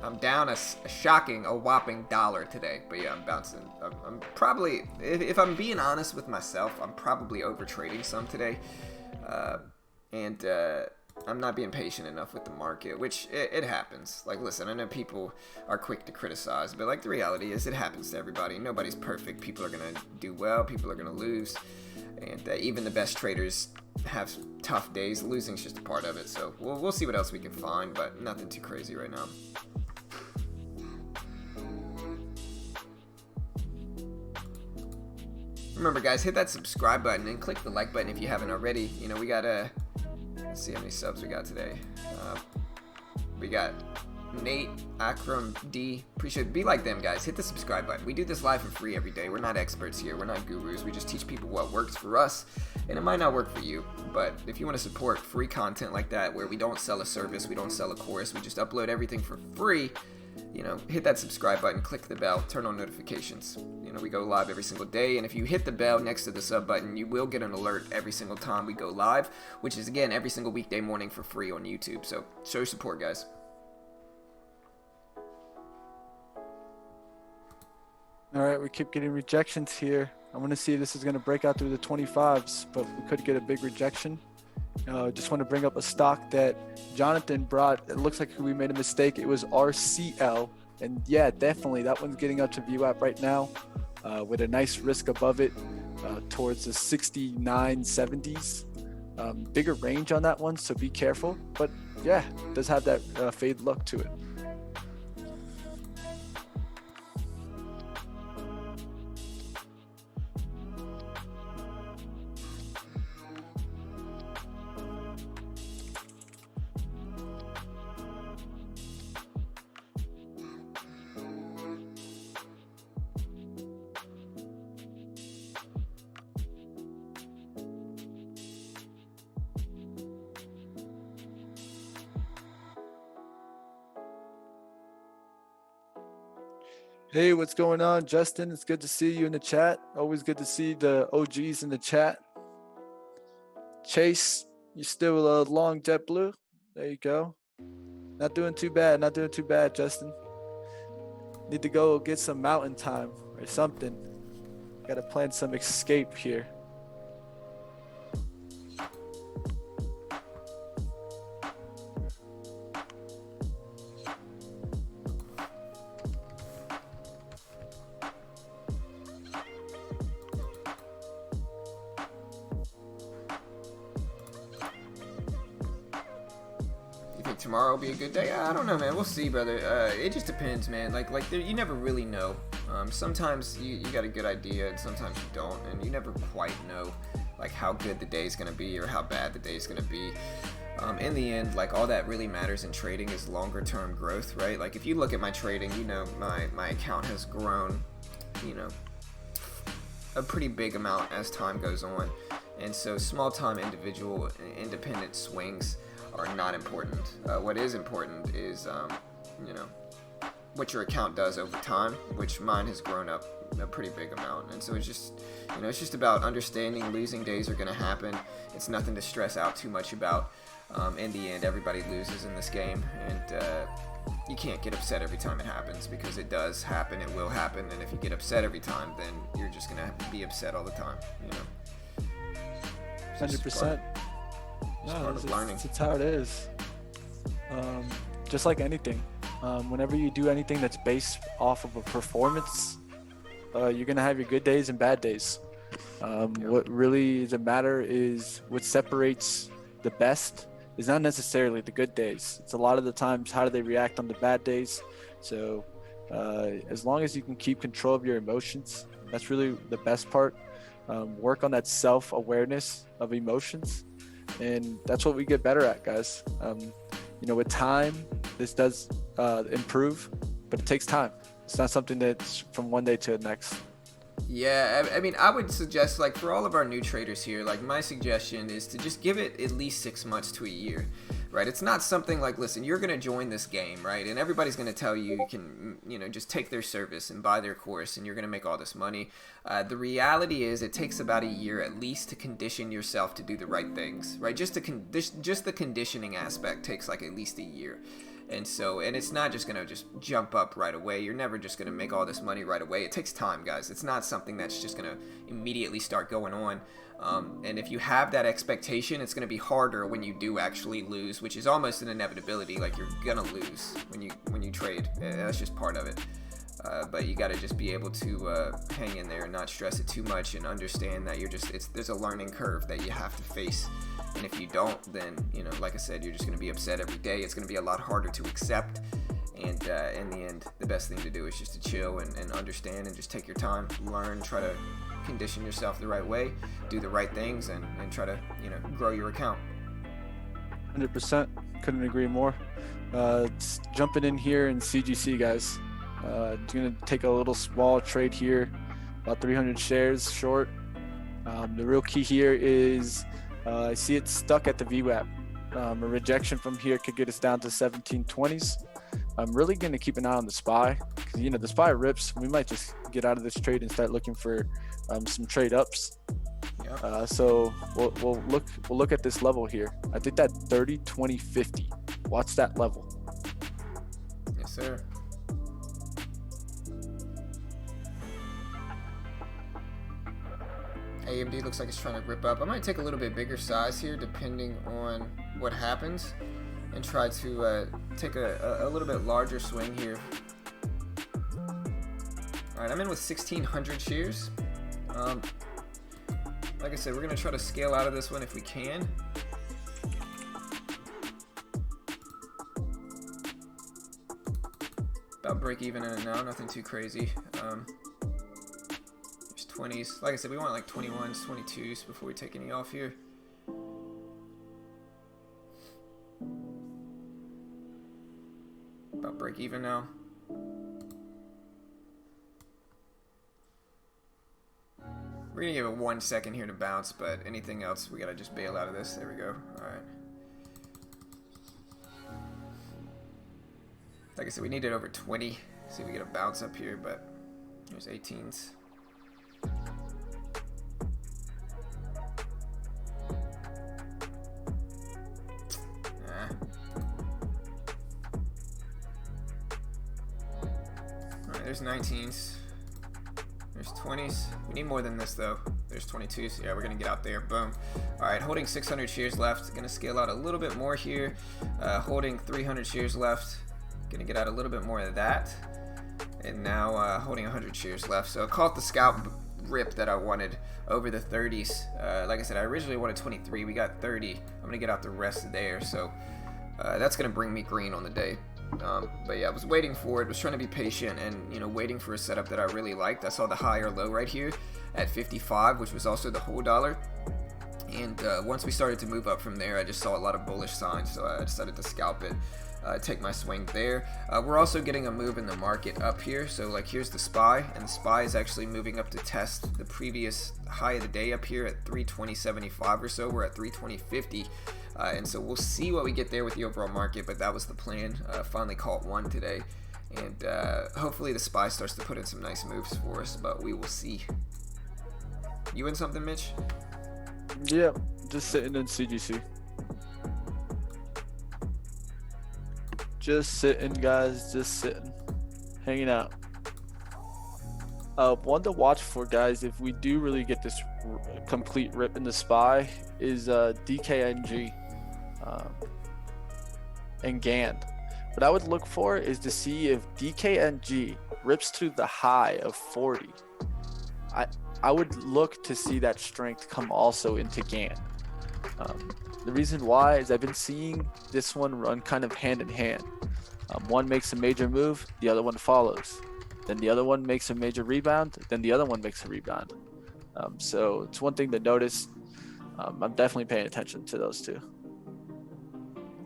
Speaker 1: I'm down a shocking, a whopping $1 today. But yeah, I'm bouncing. I'm probably, if I'm being honest with myself, I'm probably over trading some today. And I'm not being patient enough with the market, which it happens. Like, listen, I know people are quick to criticize, but like the reality is it happens to everybody. Nobody's perfect. People are going to do well. People are going to lose. And even the best traders have tough days. Losing's just a part of it. So we'll see what else we can find, but nothing too crazy right now. Remember, guys, hit that subscribe button and click the like button if you haven't already. You know, we got let's see how many subs we got today. We got Nate, Akram, D. Appreciate it. Be like them, guys. Hit the subscribe button. We do this live for free every day. We're not experts here. We're not gurus. We just teach people what works for us, and it might not work for you. But if you want to support free content like that, where we don't sell a service, we don't sell a course, we just upload everything for free, you know, hit that subscribe button, click the bell, turn on notifications. You know, we go live every single day, and if you hit the bell next to the sub button, you will get an alert every single time we go live, which is, again, every single weekday morning for free on YouTube. So show your support, guys.
Speaker 2: All right, we keep getting rejections here. I want to see if this is going to break out through the 25s, but we could get a big rejection. Just want to bring up a stock that Jonathan brought. It looks like we made a mistake. It was RCL. And yeah, definitely that one's getting up to view app right now with a nice risk above it towards the 69.70s. Bigger range on that one, so be careful. But yeah, it does have that fade look to it. Hey, what's going on, Justin? It's good to see you in the chat. Always good to see the OGs in the chat. Chase, you still a long JetBlue? There you go. Not doing too bad. Not doing too bad, Justin. Need to go get some mountain time or something. Got to plan some escape here.
Speaker 1: Tomorrow will be a good day. I don't know, man. We'll see, brother. It just depends, man. Like you never really know. Sometimes you got a good idea, and sometimes you don't, and you never quite know like how good the day's gonna be or how bad the day's gonna be. In the end, like all that really matters in trading is longer term growth, right? Like if you look at my trading, you know, my account has grown, you know, a pretty big amount as time goes on, and so small time individual independent swings are not important. What is important is, you know, what your account does over time, which mine has grown up a pretty big amount. And so it's just, you know, it's just about understanding losing days are going to happen. It's nothing to stress out too much about. In the end, everybody loses in this game, and you can't get upset every time it happens, because it does happen, it will happen, and if you get upset every time, then you're just going to be upset all the time, you know.
Speaker 2: 100%. No, it's how it is. Just like anything, whenever you do anything that's based off of a performance, you're gonna have your good days and bad days. What really the matter is what separates the best is not necessarily the good days. It's a lot of the times how do they react on the bad days. So as long as you can keep control of your emotions, that's really the best part. Work on that self-awareness of emotions. And that's what we get better at, guys. You know, with time, this does improve, but it takes time. It's not something that's from one day to the next.
Speaker 1: Yeah, I mean, I would suggest, like, for all of our new traders here, like, my suggestion is to just give it at least 6 months to a year, right? It's not something like, listen, you're going to join this game, right? And everybody's going to tell you you can, you know, just take their service and buy their course and you're going to make all this money. The reality is it takes about a year at least to condition yourself to do the right things, right? Just the conditioning aspect takes, like, at least a year. And so, and it's not just going to just jump up right away. You're never just going to make all this money right away. It takes time, guys. It's not something that's just going to immediately start going on. And if you have that expectation, it's going to be harder when you do actually lose, which is almost an inevitability. Like, you're going to lose when you trade. That's just part of it. But you got to just be able to hang in there and not stress it too much, and understand that there's a learning curve that you have to face. And if you don't, then, like I said, you're just going to be upset every day. It's going to be a lot harder to accept. And in the end, the best thing to do is just to chill and understand, and just take your time, learn, try to condition yourself the right way, do the right things, and try to, grow your account.
Speaker 2: 100%. Couldn't agree more. Jumping in here in CGC, guys. Going to take a little small trade here, about 300 shares short. The real key here is I see it stuck at the VWAP. A rejection from here could get us down to 1720s. I'm really going to keep an eye on the SPY, because the SPY rips. We might just get out of this trade and start looking for some trade ups. Yeah. So we'll look at this level here. I think that 30, 20, 50. Watch that level.
Speaker 1: Yes, sir. AMD looks like it's trying to rip up. I might take a little bit bigger size here, depending on what happens, and try to take a little bit larger swing here. Alright, I'm in with 1,600 shares. Like I said, we're going to try to scale out of this one if we can. About break even in it now, nothing too crazy. There's 20s. Like I said, we want like 21s, 22s before we take any off here. About break even now. We're gonna give it 1 second here to bounce, but anything else, we gotta just bail out of this. There we go. Alright. Like I said, we needed over 20. See if we get a bounce up here, but there's 18s. Alright, there's 19s. There's 20s. We need more than this though. There's 22s. Yeah, we're gonna get out there. Boom. All right, holding 600 shares left. Gonna scale out a little bit more here. Holding 300 shares left. Gonna get out a little bit more of that. And now holding 100 shares left. So I caught the scalp rip that I wanted over the 30s. Like I said, I originally wanted 23. We got 30. I'm gonna get out the rest there. So that's gonna bring me green on the day. But yeah, I was waiting for it, was trying to be patient, and waiting for a setup that I really liked. I saw the higher low right here at 55, which was also the whole dollar. And once we started to move up from there, I just saw a lot of bullish signs, so I decided to scalp it, take my swing there. We're also getting a move in the market up here. So like here's the SPY, and the SPY is actually moving up to test the previous high of the day up here at 320.75 or so. We're at 320.50. And so we'll see what we get there with the overall market, but that was the plan. Finally caught one today, and hopefully the SPY starts to put in some nice moves for us, but we will see. You in something, Mitch?
Speaker 2: Yeah, just sitting in CGC. Just sitting, guys, just sitting, hanging out. One to watch for, guys, if we do really get this complete rip in the SPY, is DKNG and GAN. What I would look for is to see if DKNG rips to the high of 40. I would look to see that strength come also into GAN. The reason why is I've been seeing this one run kind of hand in hand. One makes a major move, the other one follows. Then the other one makes a major rebound, then the other one makes a rebound. So it's one thing to notice. I'm definitely paying attention to those two.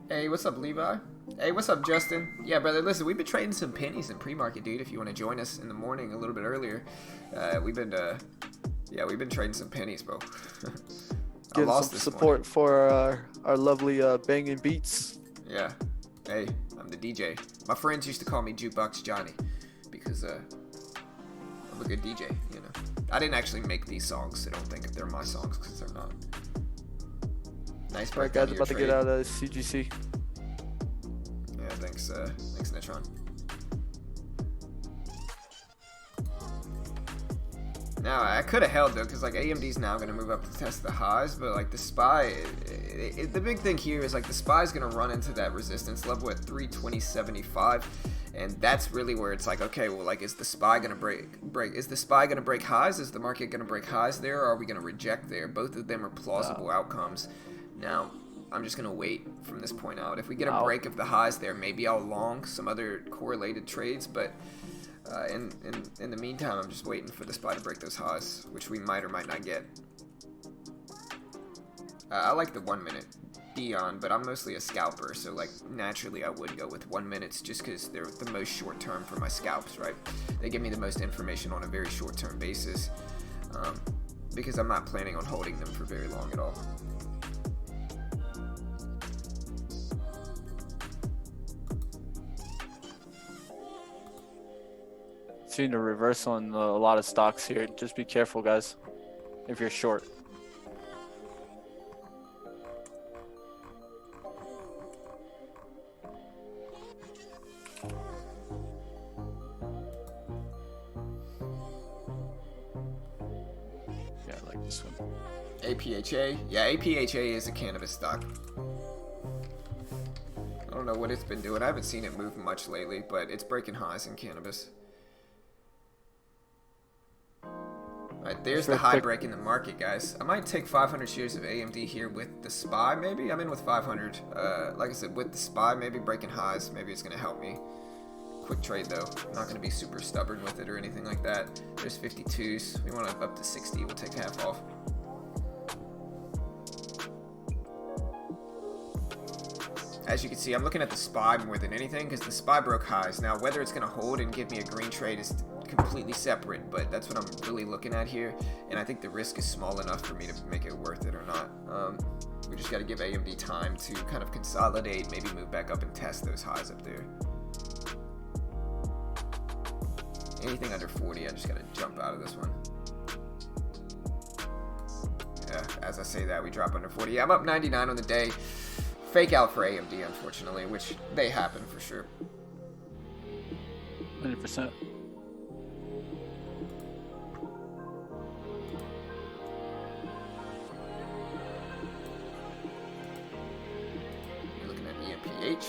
Speaker 1: Hey, what's up, Levi? Hey, what's up, Justin? Yeah, brother, listen, we've been trading some pennies in pre-market, dude. If you want to join us in the morning a little bit earlier, we've been trading some pennies, bro.
Speaker 2: Getting some support for our lovely banging beats.
Speaker 1: Yeah. Hey, I'm the DJ. My friends used to call me Jukebox Johnny because I'm a good DJ, you know. I didn't actually make these songs, so don't think if they're my songs because they're not. Nice.
Speaker 2: Alright, guys, about to get out of CGC.
Speaker 1: Yeah, thanks. Thanks, Nitron. Now, I could have held, though, because, like, AMD's now going to move up to test the highs, but, like, the SPY, the big thing here is, like, the SPY's going to run into that resistance level at 320.75, and that's really where it's like, okay, well, like, is the SPY going to break? Is the SPY going to break highs? Is the market going to break highs there, or are we going to reject there? Both of them are plausible outcomes. Now, I'm just going to wait from this point out. If we get a break of the highs there, maybe I'll long some other correlated trades, but... in the meantime, I'm just waiting for the SPY to break those highs, which we might or might not get. I like the 1 minute Dion, but I'm mostly a scalper, so like naturally I would go with 1 minutes just because they're the most short term for my scalps, right? They give me the most information on a very short term basis, because I'm not planning on holding them for very long at all.
Speaker 2: Seeing a reversal on a lot of stocks here. Just be careful, guys, if you're short. Yeah, I like this one.
Speaker 1: APHA? Yeah, APHA is a cannabis stock. I don't know what it's been doing. I haven't seen it move much lately, but it's breaking highs in cannabis. Alright, there's the high break in the market, guys. I might take 500 shares of AMD here with the SPY, maybe. I'm in with 500. Like I said, with the SPY, maybe breaking highs. Maybe it's going to help me. Quick trade, though. I'm not going to be super stubborn with it or anything like that. There's 52s. We want to up to 60. We'll take half off. As you can see, I'm looking at the SPY more than anything because the SPY broke highs. Now, whether it's going to hold and give me a green trade is completely separate, but that's what I'm really looking at here, and I think the risk is small enough for me to make it worth it or not. We just got to give AMD time to kind of consolidate, maybe move back up and test those highs up there. Anything under 40, I just got to jump out of this one. Yeah, as I say that, we drop under 40. Yeah, I'm up 99 on the day. Fake out for AMD, unfortunately, which they happen for sure.
Speaker 2: 100%.
Speaker 1: You're looking at EMPH.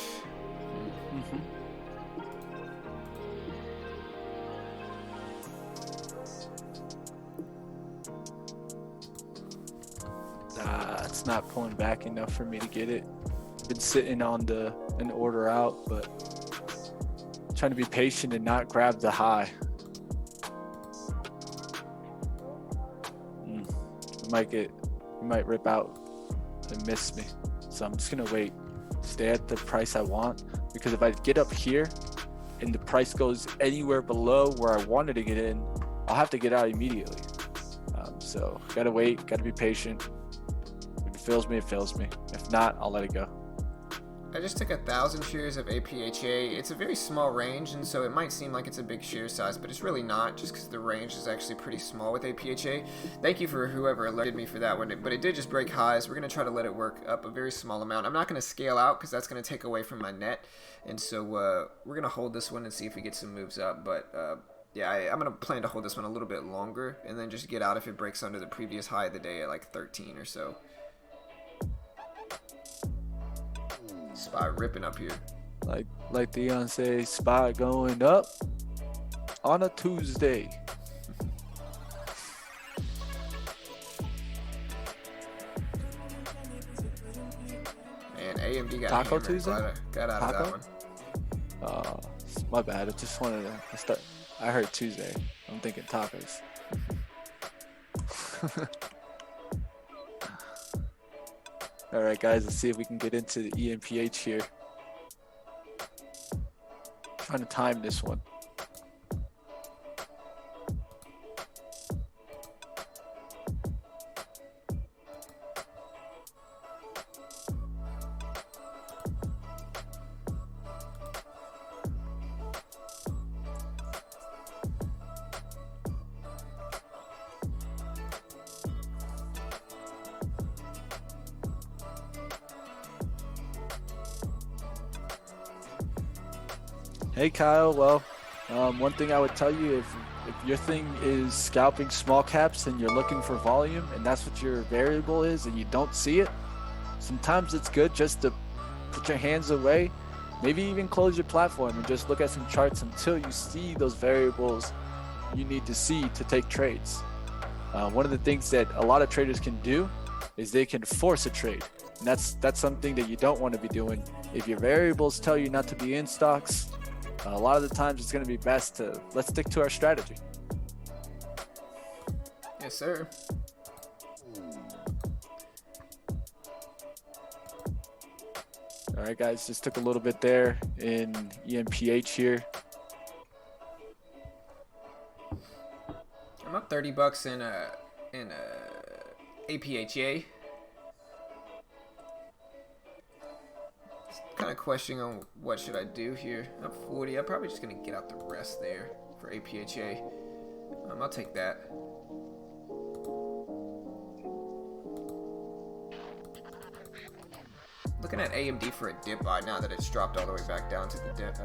Speaker 2: It's not pulling back enough for me to get it. Been sitting on an order out, but trying to be patient and not grab the high. You might rip out and miss me, so I'm just gonna wait, stay at the price I want, because if I get up here and the price goes anywhere below where I wanted to get in, I'll have to get out immediately. So gotta wait, gotta be patient. If it fails me, it fails me. If not, I'll let it go.
Speaker 1: I just took 1,000 shares of APHA. It's a very small range, and so it might seem like it's a big share size, but it's really not, just because the range is actually pretty small with APHA. Thank you for whoever alerted me for that one, but it did just break highs. We're going to try to let it work up a very small amount. I'm not going to scale out, because that's going to take away from my net, and so we're going to hold this one and see if we get some moves up, but yeah, I'm going to plan to hold this one a little bit longer, and then just get out if it breaks under the previous high of the day at like 13 or so. SPY ripping up here.
Speaker 2: Like Dion says, SPY going up on a Tuesday.
Speaker 1: Man, AMD got
Speaker 2: Taco
Speaker 1: hammered.
Speaker 2: Tuesday?
Speaker 1: Got out of that one.
Speaker 2: My bad. I just wanted to start. I heard Tuesday. I'm thinking tacos. All right, guys, let's see if we can get into the EMPH here. Trying to time this one. Hey Kyle, well, one thing I would tell you, if your thing is scalping small caps and you're looking for volume and that's what your variable is and you don't see it, sometimes it's good just to put your hands away, maybe even close your platform and just look at some charts until you see those variables you need to see to take trades. One of the things that a lot of traders can do is they can force a trade. And that's something that you don't want to be doing. If your variables tell you not to be in stocks, a lot of the times it's going to be best to let's stick to our strategy.
Speaker 1: Yes, sir.
Speaker 2: All right, guys, just took a little bit there in EMPH here.
Speaker 1: I'm up $30 in APHA. Kind of questioning on what should I do here. Up 40. I'm probably just gonna get out the rest there for APHA. I'll take that. Looking at AMD for a dip buy now that it's dropped all the way back down to the dip,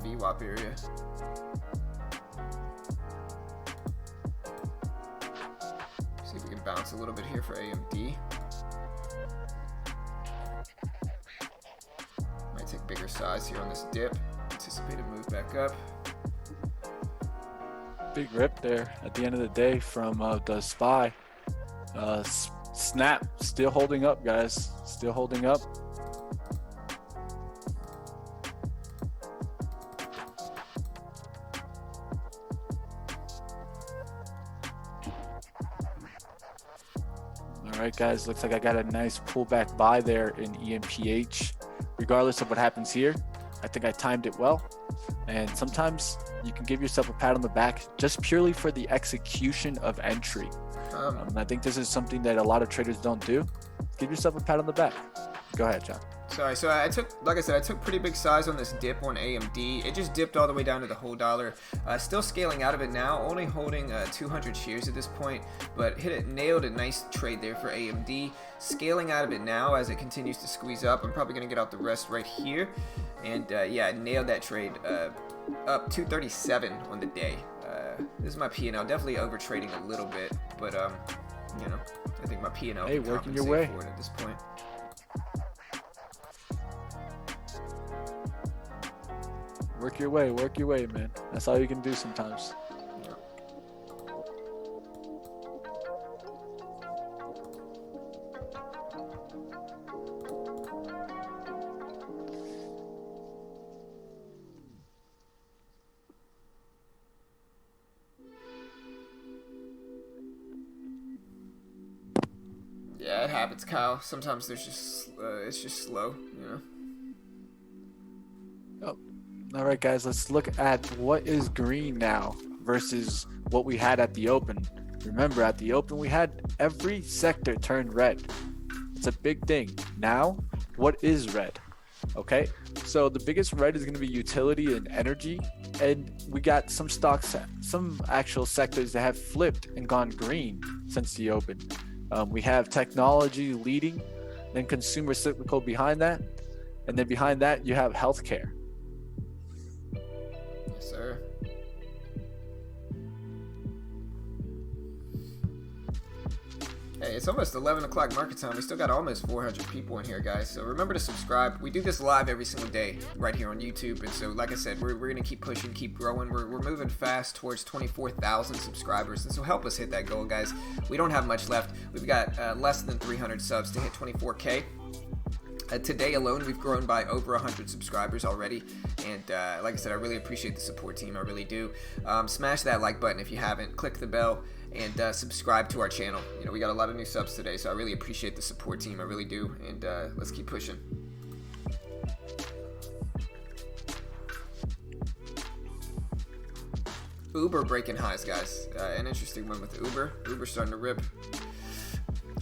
Speaker 1: VWAP area. See if we can bounce a little bit here for AMD. Might take bigger size here on this dip. Anticipated move back up.
Speaker 2: Big rip there at the end of the day from the SPY. Snap still holding up, guys. Still holding up. All right, guys. Looks like I got a nice pullback buy there in EMPH. Regardless of what happens here, I think I timed it well. And sometimes you can give yourself a pat on the back just purely for the execution of entry. I think this is something that a lot of traders don't do. Give yourself a pat on the back. Go ahead, John.
Speaker 1: Sorry, so I took pretty big size on this dip on AMD. It just dipped all the way down to the whole dollar. Still scaling out of it now, only holding 200 shares at this point, but nailed a nice trade there for AMD. Scaling out of it now as it continues to squeeze up. I'm probably going to get out the rest right here. And yeah, nailed that trade. Up 237 on the day. This is my P&L. Definitely over trading a little bit, but you know, I think my P&L
Speaker 2: can working your way
Speaker 1: for it at this point.
Speaker 2: Work your way, man. That's all you can do sometimes.
Speaker 1: Yeah, it happens, Kyle. Sometimes there's just it's just slow, you know.
Speaker 2: Oh. All right, guys, let's look at what is green now versus what we had at the open. Remember, at the open, we had every sector turned red. It's a big thing. Now, what is red? Okay, so the biggest red is going to be utility and energy. And we got some stocks, some actual sectors that have flipped and gone green since the open. We have technology leading, then consumer cyclical behind that. And then behind that, you have healthcare.
Speaker 1: Yes, sir. Hey, it's almost 11 o'clock market time. We still got almost 400 people in here, guys. So remember to subscribe. We do this live every single day right here on YouTube. And so, like I said, we're going to keep pushing, keep growing. We're moving fast towards 24,000 subscribers. And so help us hit that goal, guys. We don't have much left. We've got less than 300 subs to hit 24K. Today alone, we've grown by over 100 subscribers already. And like I said, I really appreciate the support team. I really do. Smash that like button if you haven't. Click the bell. And subscribe to our channel. You know, we got a lot of new subs today, so I really appreciate the support team. I really do. And let's keep pushing. Uber breaking highs, guys. An interesting one with Uber. Uber starting to rip.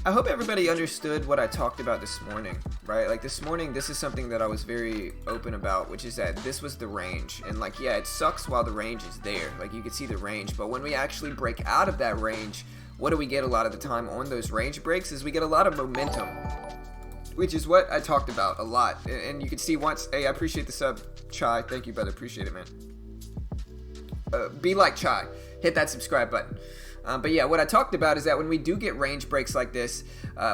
Speaker 1: I hope everybody understood what I talked about this morning, right? Like this morning, this is something that I was very open about, which is that this was the range. And like, yeah, it sucks while the range is there. Like you can see the range, but when we actually break out of that range, what do we get a lot of the time on those range breaks is we get a lot of momentum. which is what I talked about a lot. And you can see once, hey, I appreciate the sub, Chai. Thank you, brother. Appreciate it, man. Be like Chai. Hit that subscribe button. But yeah, what I talked about is that when we do get range breaks like this,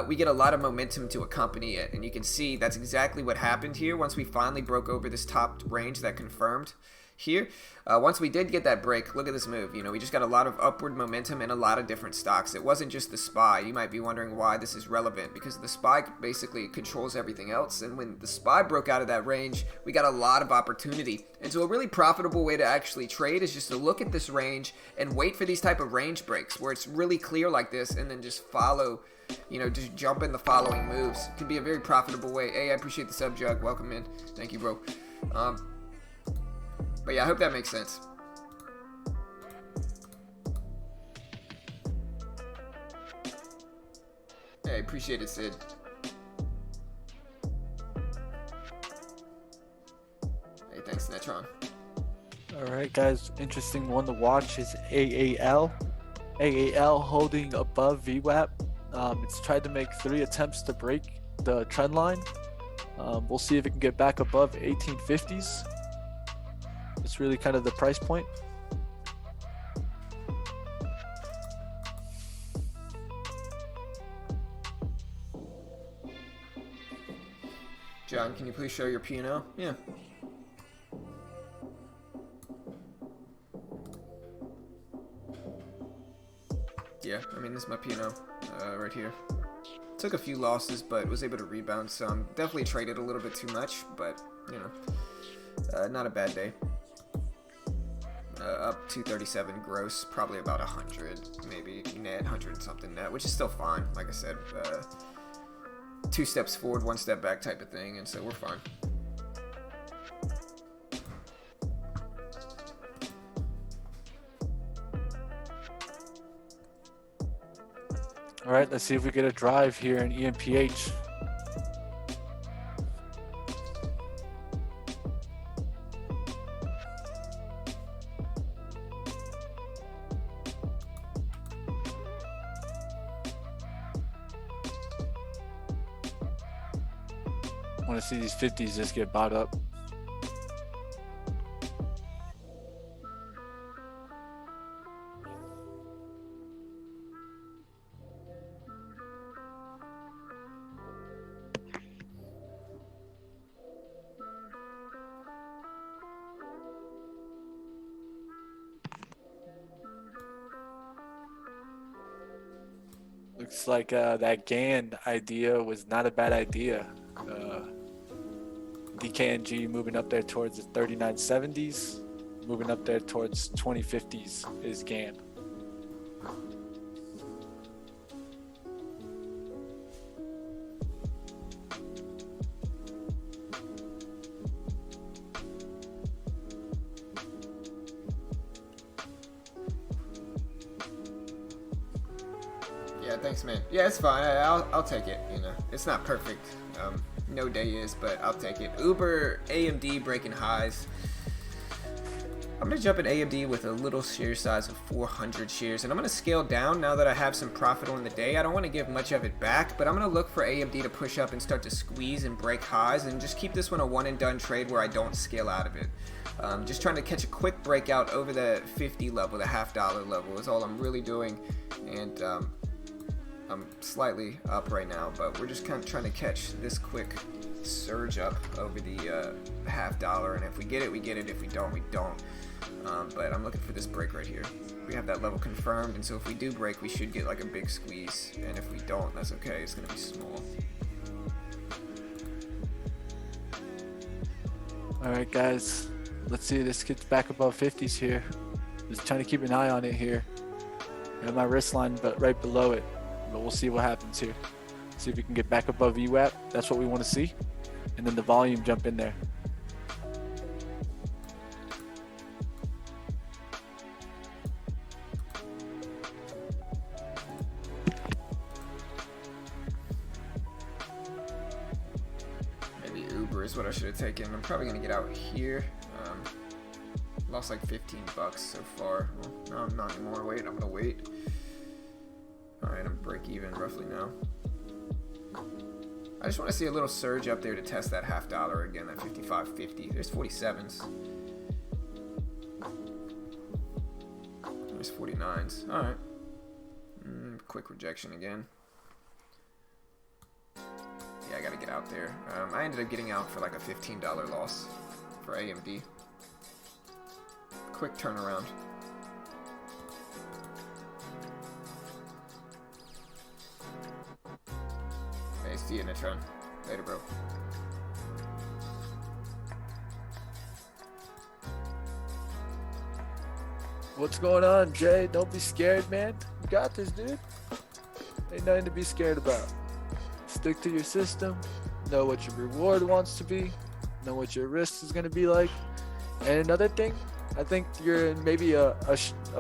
Speaker 1: we get a lot of momentum to accompany it. And you can see that's exactly what happened here once we finally broke over this top range that confirmed here. Once we did get that break, look at this move. You know, we just got a lot of upward momentum in a lot of different stocks. It wasn't just the SPY. You might be wondering why this is relevant, because the SPY basically controls everything else. And when the SPY broke out of that range, we got a lot of opportunity. And so a really profitable way to actually trade is just to look at this range and wait for these type of range breaks where it's really clear like this, and then just follow, you know, just jump in the following moves. It can be a very profitable way. Hey, I appreciate the sub, Jug. Welcome in. Thank you, bro. But yeah, I hope that makes sense. Hey, appreciate it, Sid. Hey, thanks, Netron.
Speaker 2: Alright guys, interesting one to watch is AAL. AAL holding above VWAP. It's tried to make 3 attempts to break the trend line. We'll see if it can get back above 1850s. It's really kind of the price point.
Speaker 1: John, can you please show your P&L? Yeah. Yeah, I mean, this is my P&L right here. Took a few losses, but was able to rebound some. Definitely traded a little bit too much, but, you know, not a bad day. Up 237 gross, probably about 100, maybe net, 100 something net, which is still fine. Like I said, 2 steps forward, 1 step back type of thing, and so we're fine.
Speaker 2: All right, let's see if we get a drive here in EMPH. I want to see these 50s just get bought up. Looks like that GAN idea was not a bad idea. DKNG moving up there towards the 3970s, moving up there towards 2050s is GAN.
Speaker 1: Yeah, thanks, man. Yeah, it's fine. I'll take it. You know, it's not perfect. No day is, but I'll take it. Uber, AMD breaking highs. I'm gonna jump in AMD with a little share size of 400 shares, and I'm gonna scale down now that I have some profit on the day. I don't want to give much of it back, but I'm gonna look for AMD to push up and start to squeeze and break highs, and just keep this one a one and done trade where I don't scale out of it. Just trying to catch a quick breakout over the 50 level, the $half level is all I'm really doing, and I'm slightly up right now, but we're just kind of trying to catch this quick surge up over the $half, and if we get it, we get it. If we don't, we don't. But I'm looking for this break right here. We have that level confirmed, and so if we do break, we should get like a big squeeze, and if we don't, that's okay. It's gonna be small.
Speaker 2: All right, guys, let's see if this gets back above 50s here. Just trying to keep an eye on it here. I have my wrist line, but right below it. But we'll see what happens here. See if we can get back above VWAP. That's what we want to see. And then the volume jump in there.
Speaker 1: Maybe Uber is what I should have taken. I'm probably going to get out here. Lost like 15 bucks so far. Well, no, I'm not anymore. Wait, I'm going to wait. Alright, I'm break even roughly now. just want to see a little surge up there to test that $0.50 again, that 55.50. There's 47s. There's 49s. All right. Quick rejection again. Yeah, I got to get out there. I ended up getting out for like a $15 loss for AMD. Quick turnaround. Hey, see you in a ton. Later, bro.
Speaker 2: What's going on, Jay? Don't be scared, man. You got this, dude. Ain't nothing to be scared about. Stick to your system. Know what your reward wants to be. Know what your risk is going to be like. And another thing, I think you're in maybe a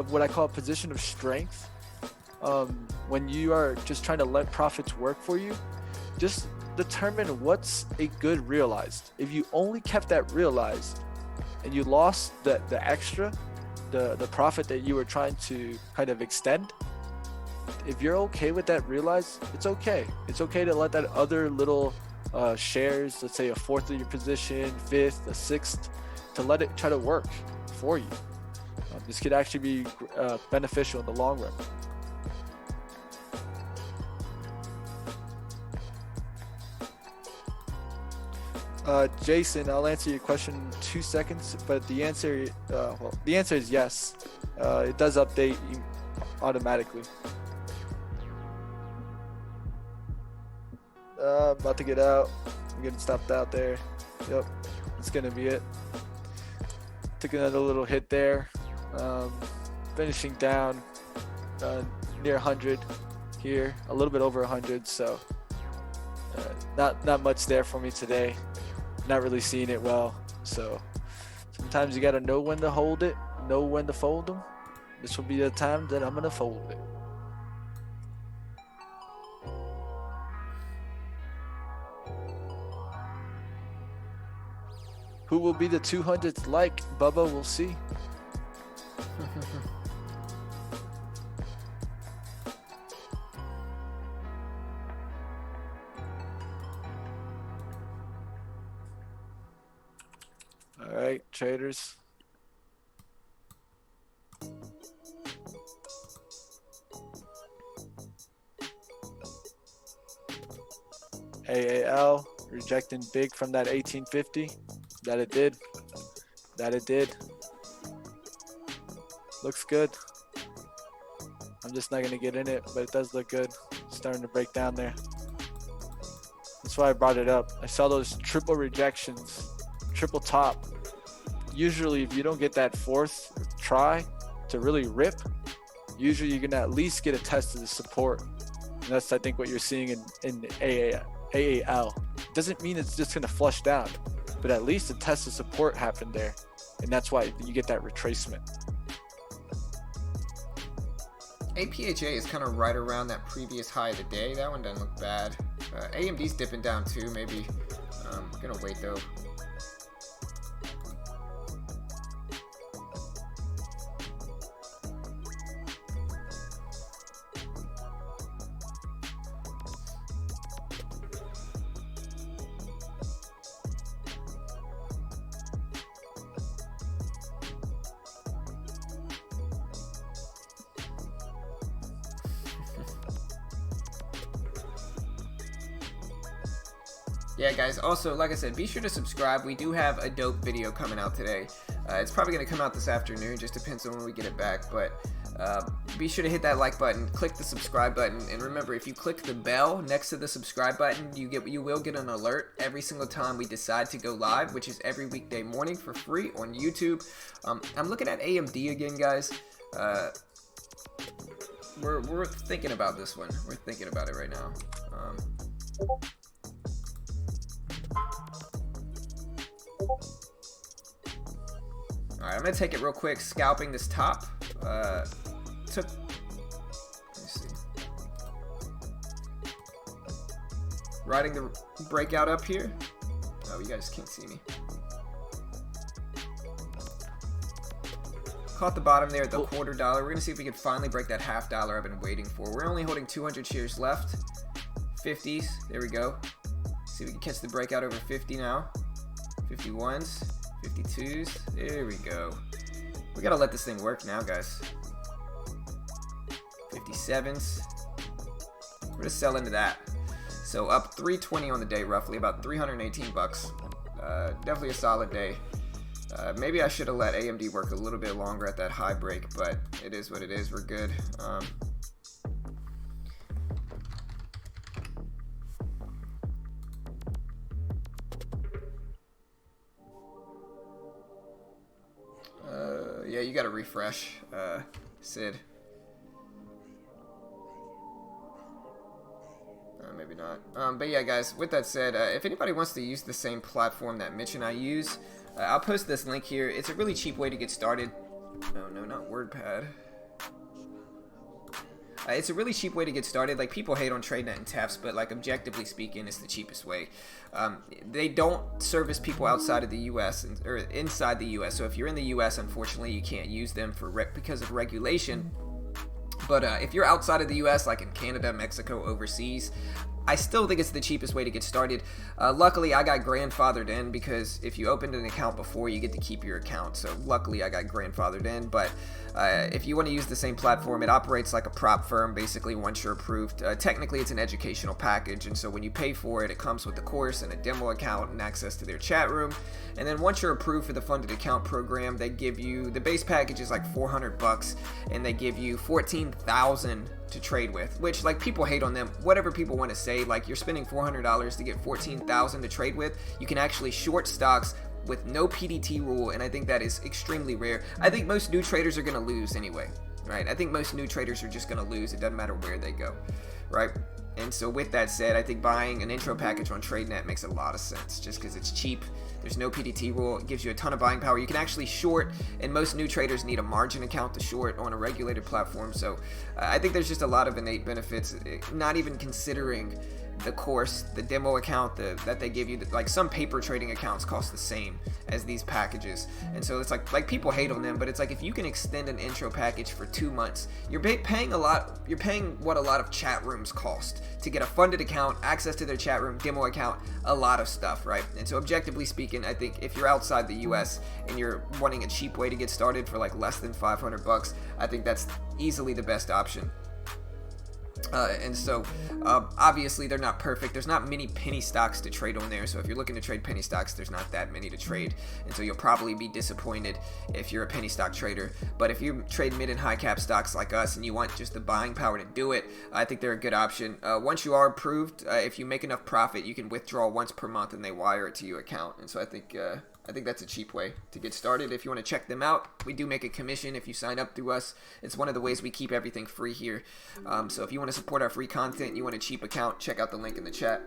Speaker 2: what I call a position of strength. When you are just trying to let profits work for you, just determine what's a good realized. If you only kept that realized and you lost the extra, the profit that you were trying to kind of extend, if you're okay with that realized, it's okay. It's okay to let that other little shares, let's say a fourth of your position, fifth, a sixth, to let it try to work for you. This could actually be beneficial in the long run. Jason, I'll answer your question in 2 seconds, but the answer, the answer is yes. It does update automatically. About to get out. I'm getting stopped out there. Yep, that's gonna be it. Took another little hit there. Finishing down near 100 here, a little bit over 100. So not much there for me today. Not really seeing it well. So sometimes you gotta know when to hold it, know when to fold them. This will be the time that I'm gonna fold it. Who will be the 200th like? Bubba, we'll see. All right, traders. AAL rejecting big from that 1850. That it did. That it did. Looks good. I'm just not going to get in it, but it does look good. Starting to break down there. That's why I brought it up. I saw those triple rejections, triple top. Usually, if you don't get that fourth try to really rip, usually you're going to at least get a test of the support. And that's, I think, what you're seeing in AAL. Doesn't mean it's just going to flush down, but at least a test of support happened there. And that's why you get that retracement.
Speaker 1: APHA is kind of right around that previous high of the day. That one doesn't look bad. AMD's dipping down too, maybe. Gonna wait though. Yeah, guys, also, like I said, be sure to subscribe. We do have a dope video coming out today. It's probably going to come out this afternoon, just depends on when we get it back, but be sure to hit that like button, click the subscribe button, and remember, if you click the bell next to the subscribe button, you will get an alert every single time we decide to go live, which is every weekday morning for free on YouTube. I'm looking at AMD again, guys. We're thinking about this one. We're thinking about it right now. Alright, I'm going to take it real quick, scalping this top. Let me see. Riding the breakout up here. Oh, you guys can't see me. Caught the bottom there at the $0.25. We're going to see if we can finally break that $0.50 I've been waiting for. We're only holding 200 shares left. 50s. There we go. See if we can catch the breakout over 50 now. 51s, 52s. There we go. We gotta let this thing work now, guys. 57s. We're gonna sell into that. So up 320 on the day, roughly about 318 bucks. Definitely a solid day. Maybe I should have let AMD work a little bit longer at that high break, but it is what it is. We're good. Yeah, you gotta refresh, Sid. Maybe not. But yeah, guys, with that said, if anybody wants to use the same platform that Mitch and I use, I'll post this link here. It's a really cheap way to get started. No, not WordPad. It's a really cheap way to get started. Like, people hate on TradeNet and TEFs, but like, objectively speaking, it's the cheapest way. They don't service people outside of the U.S. or inside the U.S. So if you're in the U.S., unfortunately, you can't use them because of regulation. But if you're outside of the U.S., like in Canada, Mexico, overseas, I still think it's the cheapest way to get started. Luckily, I got grandfathered in, because if you opened an account before, you get to keep your account. So luckily, I got grandfathered in. But if you want to use the same platform, it operates like a prop firm, basically, once you're approved. Technically, it's an educational package, and so when you pay for it, it comes with the course and a demo account and access to their chat room. And then once you're approved for the funded account program, they give you, the base package is like 400 bucks, and they give you 14,000 to trade with, which, like, people hate on them. Whatever people want to say, like, you're spending $400 to get 14,000 to trade with. You can actually short stocks with no PDT rule, and I think that is extremely rare. I think most new traders are going to lose anyway, right? I think most new traders are just going to lose. It doesn't matter where they go, right? And so with that said, I think buying an intro package on TradeNet makes a lot of sense, just because it's cheap. There's no PDT rule. It gives you a ton of buying power. You can actually short, and most new traders need a margin account to short on a regulated platform. So I think there's just a lot of innate benefits, not even considering the course, the demo account that they give you. Like, some paper trading accounts cost the same as these packages, and so it's like people hate on them, but it's like, if you can extend an intro package for 2 months, you're paying a lot. You're paying what a lot of chat rooms cost to get a funded account, access to their chat room, demo account, a lot of stuff, right? And so objectively speaking, I think if you're outside the US and you're wanting a cheap way to get started for like less than 500 bucks, I think that's easily the best option. And so obviously they're not perfect. There's not many penny stocks to trade on there, so if you're looking to trade penny stocks, there's not that many to trade, and so you'll probably be disappointed if you're a penny stock trader. But if you trade mid and high cap stocks like us, and you want just the buying power to do it, I think they're a good option. Once you are approved, if you make enough profit, you can withdraw once per month and they wire it to your account. And so I think that's a cheap way to get started. If you want to check them out, we do make a commission if you sign up through us. It's one of the ways we keep everything free here. So if you want to support our free content, you want a cheap account, check out the link in the chat.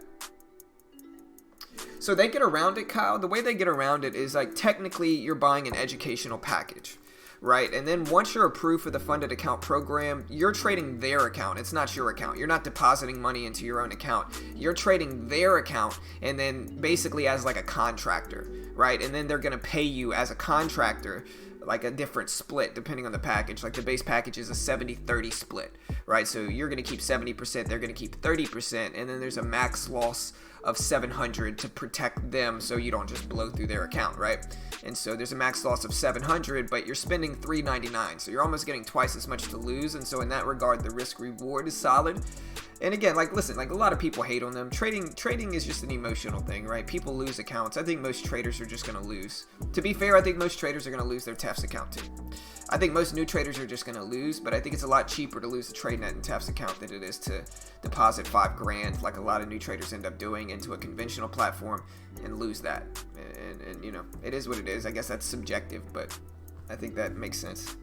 Speaker 1: So they get around it, Kyle. The way they get around it is, like, technically you're buying an educational package, right? And then once you're approved for the funded account program, you're trading their account. It's not your account. You're not depositing money into your own account. You're trading their account, and then basically as like a contractor, right? And then they're going to pay you as a contractor, like a different split depending on the package. Like, the base package is a 70-30 split, right? So you're going to keep 70%, they're going to keep 30%, and then there's a max loss of 700 to protect them so you don't just blow through their account, right? And so there's a max loss of 700, but you're spending 399, so you're almost getting twice as much to lose. And so in that regard, the risk reward is solid. And again, like, listen, like, a lot of people hate on them. Trading is just an emotional thing, right? People lose accounts. I think most traders are just going to lose. To be fair, I think most traders are going to lose their TEFs account too. I think most new traders are just going to lose, but I think it's a lot cheaper to lose the TradeNet and TEFs account than it is to deposit $5,000, like a lot of new traders end up doing, into a conventional platform and lose that. And you know, it is what it is. I guess that's subjective, but I think that makes sense.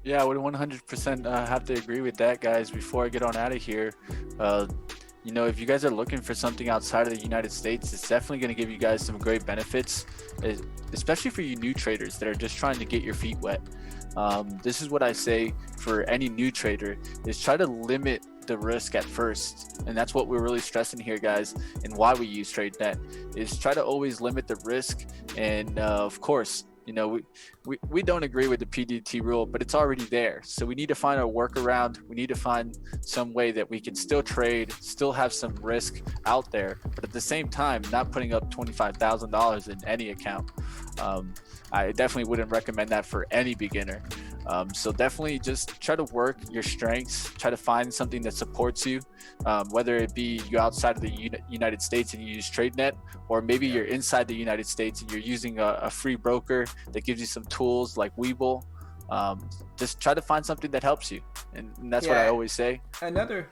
Speaker 2: Yeah, I would 100% have to agree with that, guys. Before I get on out of here, you know, if you guys are looking for something outside of the United States, it's definitely going to give you guys some great benefits, especially for you new traders that are just trying to get your feet wet. This is what I say for any new trader, is try to limit the risk at first. And that's what we're really stressing here, guys, and why we use TradeNet, is try to always limit the risk. And of course, You know, we don't agree with the PDT rule, but it's already there. So we need to find a workaround. We need to find some way that we can still trade, still have some risk out there, but at the same time, not putting up $25,000 in any account. I definitely wouldn't recommend that for any beginner. So definitely just try to work your strengths, try to find something that supports you, whether it be you outside of the United States and you use TradeNet, or maybe you're inside the United States and you're using a free broker that gives you some tools like Webull. Just try to find something that helps you. And that's what I always say.
Speaker 1: Another,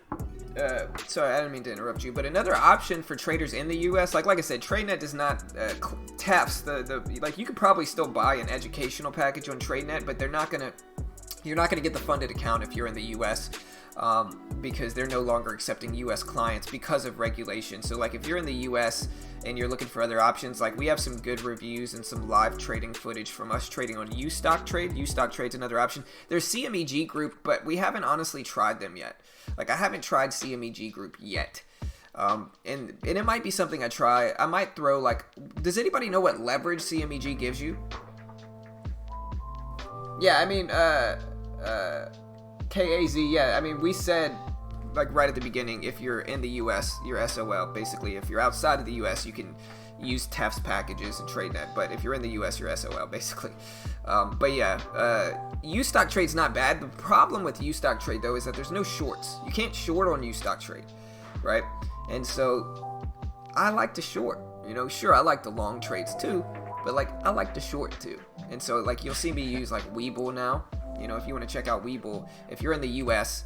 Speaker 1: sorry, I didn't mean to interrupt you, but another option for traders in the U.S., like I said, TradeNet does not taps like you could probably still buy an educational package on TradeNet, but you're not gonna get the funded account if you're in the U.S. Because they're no longer accepting U.S. clients because of regulation. So like if you're in the U.S. and you're looking for other options, like we have some good reviews and some live trading footage from us trading on Ustock Trade. Ustock Trade's another option. There's CMEG Group, but we haven't honestly tried them yet. Like I haven't tried CMEG Group yet. And it might be something I try. I might throw like, does anybody know what leverage CMEG gives you? Yeah, I mean, KAZ, yeah, I mean, we said, like, right at the beginning, if you're in the U.S., you're SOL, basically. If you're outside of the U.S., you can use TEF's packages and TradeNet, but if you're in the U.S., you're SOL, basically. But yeah, Ustock Trade's not bad. The problem with Ustock Trade, though, is that there's no shorts. You can't short on Ustock Trade, right? And so, I like to short. You know, sure, I like the long trades, too, but, like, I like to short, too. And so, like, you'll see me use, like, Webull now. You know, if you want to check out Webull, if you're in the U.S.,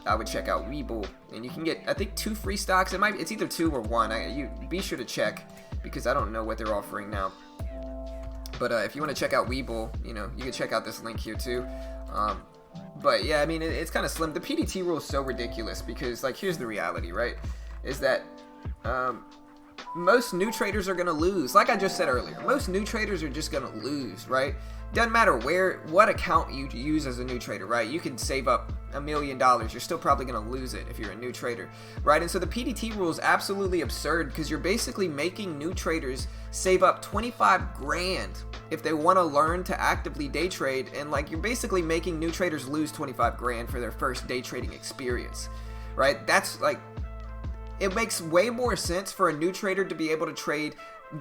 Speaker 1: I would check out Webull, and you can get, I think, 2 free stocks. It's either 2 or 1. You be sure to check, because I don't know what they're offering now. But if you want to check out Webull, you know, you can check out this link here too. But yeah, I mean, it's kind of slim. The PDT rule is so ridiculous because, like, here's the reality, right? Is that most new traders are going to lose. Like I just said earlier, most new traders are just going to lose, right? Doesn't matter what account you use as a new trader, right? You can save up $1 million. You're still probably going to lose it if you're a new trader, right? And so the PDT rule is absolutely absurd because you're basically making new traders save up 25 grand if they want to learn to actively day trade. And like, you're basically making new traders lose 25 grand for their first day trading experience, right? That's like, it makes way more sense for a new trader to be able to trade,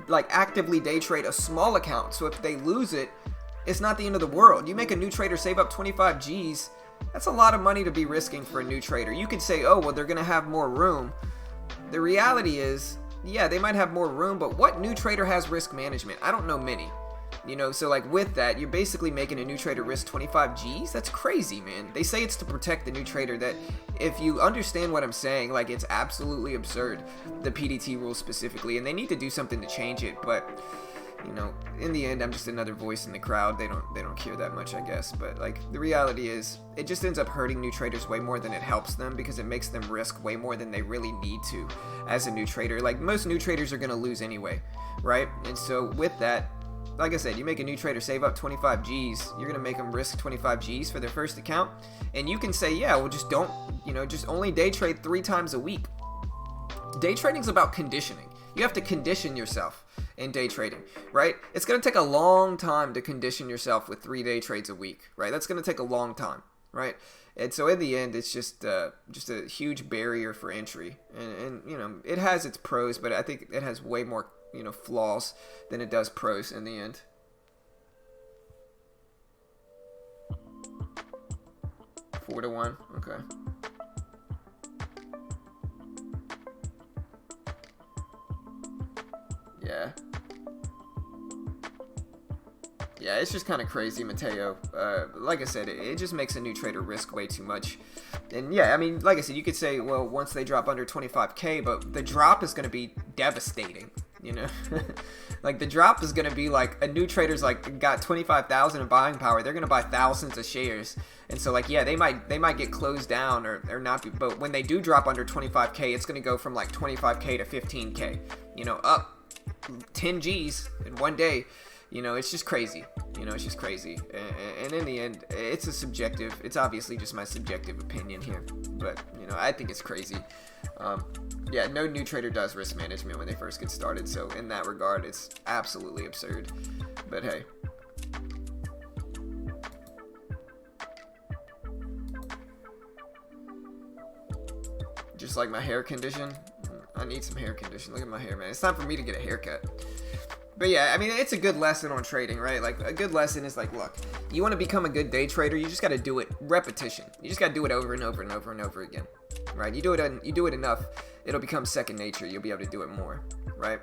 Speaker 1: like actively day trade a small account. So if they lose it, it's not the end of the world. You make a new trader save up 25 G's. That's a lot of money to be risking for a new trader. You could say, oh, well, they're going to have more room. The reality is, yeah, they might have more room, but what new trader has risk management? I don't know many. You know, so like with that, you're basically making a new trader risk 25 G's. That's crazy, man. They say it's to protect the new trader. That if you understand what I'm saying, like, it's absolutely absurd, the PDT rule specifically, and they need to do something to change it. But you know, in the end, I'm just another voice in the crowd. They don't care that much, I guess. But like, the reality is, it just ends up hurting new traders way more than it helps them because it makes them risk way more than they really need to as a new trader. Like, most new traders are going to lose anyway, right? And so with that, like I said, you make a new trader save up 25 G's, you're going to make them risk 25 G's for their first account. And you can say, yeah, well, just don't, you know, just only day trade 3 times a week. Day trading is about conditioning. You have to condition yourself in day trading, right? It's going to take a long time to condition yourself with 3 day trades a week, right? That's going to take a long time, right? And so in the end, it's just a huge barrier for entry. And you know, it has its pros, but I think it has way more, you know, flaws than it does pros in the end. Four to 1, okay. Yeah. Yeah, it's just kind of crazy, Mateo. Like I said, it just makes a new trader risk way too much. And yeah, I mean, like I said, you could say, well, once they drop under 25K, but the drop is going to be devastating, you know? Like, the drop is going to be like, a new trader's like got 25,000 in buying power. They're going to buy thousands of shares. And so like, yeah, they might get closed down or not be, but when they do drop under 25K, it's going to go from like 25K to 15K, you know, up 10 G's in one day. You know, it's just crazy. You know, it's just crazy. And in the end, it's it's obviously just my subjective opinion here. But, you know, I think it's crazy. Yeah, no new trader does risk management when they first get started. So in that regard, it's absolutely absurd. But hey. Just like my hair condition. I need some hair condition. Look at my hair, man. It's time for me to get a haircut. But yeah, I mean, it's a good lesson on trading, right? Like, a good lesson is like, look, you want to become a good day trader, you just got to do it repetition. You just got to do it over and over and over and over again, right? You do it enough, it'll become second nature. You'll be able to do it more, right?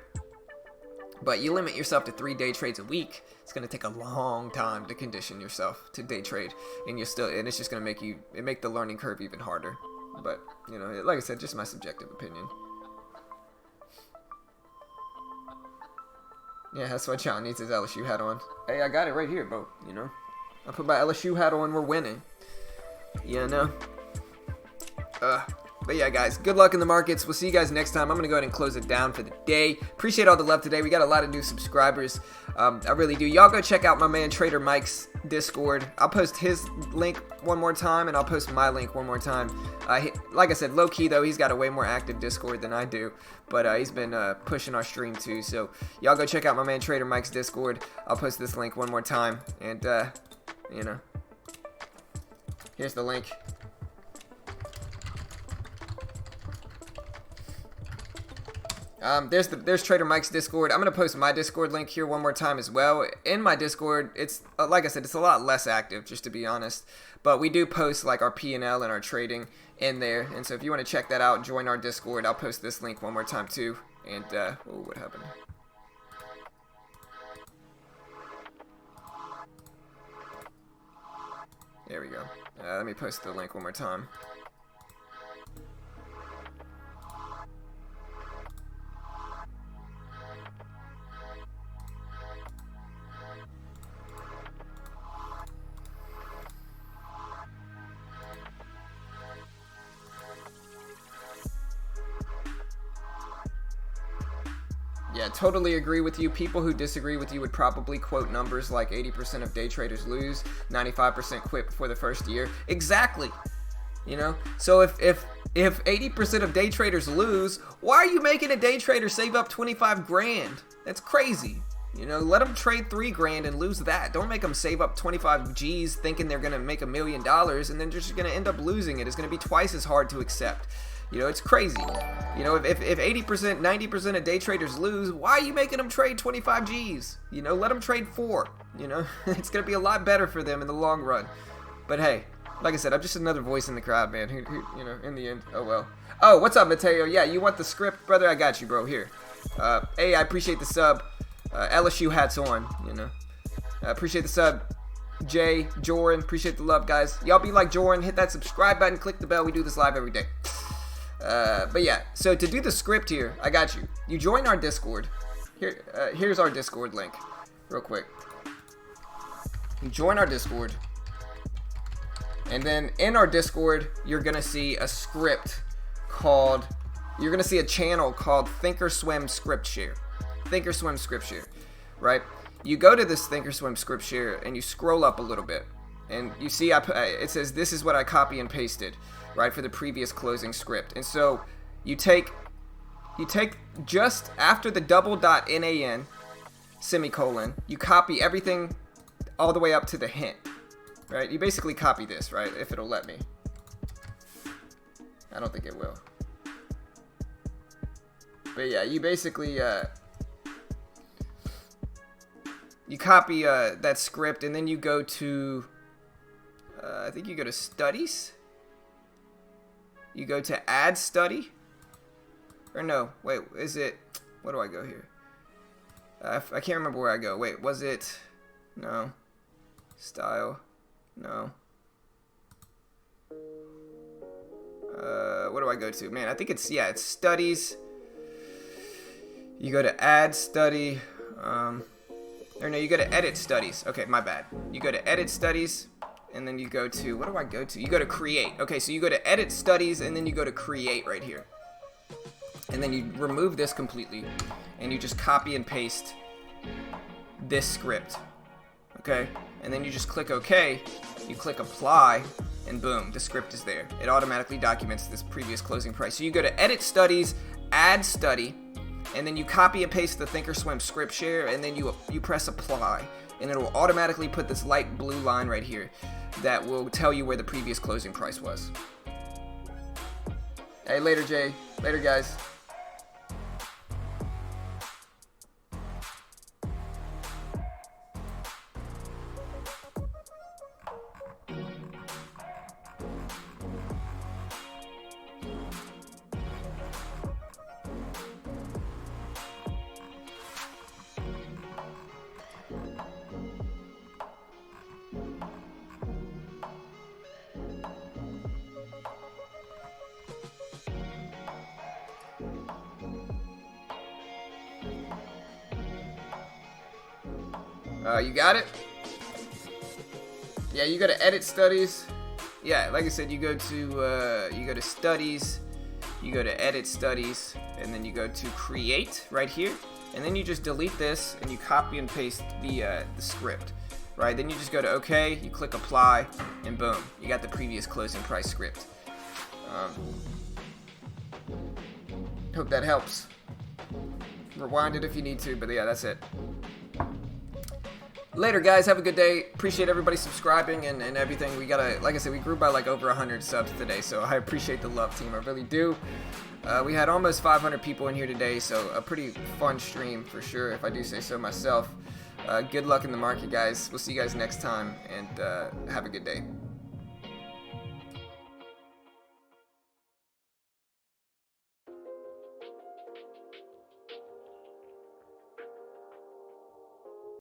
Speaker 1: But you limit yourself to 3 day trades a week. It's going to take a long time to condition yourself to day trade, and it's just going to make the learning curve even harder. But, you know, like I said, just my subjective opinion. Yeah, that's why John needs his LSU hat on. Hey, I got it right here, bro. You know, I put my LSU hat on. We're winning. You know. But yeah, guys, good luck in the markets. We'll see you guys next time. I'm gonna go ahead and close it down for the day. Appreciate all the love today. We got a lot of new subscribers. I really do. Y'all go check out my man Trader Mike's Discord. I'll post his link one more time, and I'll post my link one more time. Like I said, low key though, he's got a way more active Discord than I do. But he's been pushing our stream too. So y'all go check out my man Trader Mike's Discord. I'll post this link one more time, and you know, here's the link. There's Trader Mike's Discord. I'm gonna post my Discord link here one more time as well. In my Discord, it's like I said, it's a lot less active, just to be honest. But we do post like our P&L and our trading in there. And so if you want to check that out, join our Discord. I'll post this link one more time too. And oh, what happened? There we go. Let me post the link one more time. Yeah, totally agree with you. People who disagree with you would probably quote numbers like 80% of day traders lose, 95% quit before the first year. Exactly. You know, so if 80% of day traders lose, why are you making a day trader save up 25 grand? That's crazy. You know, let them trade 3 grand and lose that. Don't make them save up 25 G's thinking they're going to make $1 million and then just going to end up losing it. It's going to be twice as hard to accept. You know, it's crazy. You know, if 80%, 90% of day traders lose, why are you making them trade 25 G's? You know, let them trade 4. You know, it's going to be a lot better for them in the long run. But hey, like I said, I'm just another voice in the crowd, man. Who you know, in the end, oh well. Oh, what's up, Mateo? Yeah, you want the script, brother? I got you, bro. Here. Hey, I appreciate the sub. LSU hats on, you know. Appreciate the sub. Jay, Joran, appreciate the love, guys. Y'all be like Joran, hit that subscribe button, click the bell. We do this live every day. But yeah, so to do the script here, I got you. You join our Discord. Here's our Discord link, real quick. You join our Discord, and then in our Discord, you're gonna see a script called. You're gonna see a channel called Thinkorswim Script Share. Thinkorswim Script Share, right? You go to this Thinkorswim Script Share and you scroll up a little bit, and you see it says this is what I copy and pasted, right, for the previous closing script. And so you take just after the double.nan semicolon, you copy everything all the way up to the hint, right? You basically copy this, right? If it'll let me. I don't think it will. But yeah, you basically you copy that script, and then you go to I think you go to studies. You go to add study, or no, wait, is it, what do I go here? I can't remember where I go. Wait, was it, no, style, no. What do I go to? Man, I think it's, yeah, it's studies. You go to add study, or no, you go to edit studies. Okay, my bad. You go to edit studies, and then you go to, what do I go to? You go to create. Okay, so you go to edit studies, and then you go to create right here. And then you remove this completely, and you just copy and paste this script. Okay, and then you just click OK, you click apply, and boom, the script is there. It automatically documents this previous closing price. So you go to edit studies, add study, and then you copy and paste the Thinkorswim script share, and then you press apply, and it will automatically put this light blue line right here that will tell you where the previous closing price was. Hey, later, Jay. Later, guys. You got it? Yeah, you go to edit studies. Yeah, like I said, you go to studies, you go to edit studies, and then you go to create right here, and then you just delete this and you copy and paste the script, right? Then you just go to OK, you click apply, and boom, you got the previous closing price script. Hope that helps. Rewind it if you need to, but yeah, that's it. Later, guys. Have a good day. Appreciate everybody subscribing and everything. We gotta, like I said, we grew by like over 100 subs today, so I appreciate the love, team. I really do. We had almost 500 people in here today, so a pretty fun stream for sure, if I do say so myself. Good luck in the market, guys. We'll see you guys next time, and have a good day.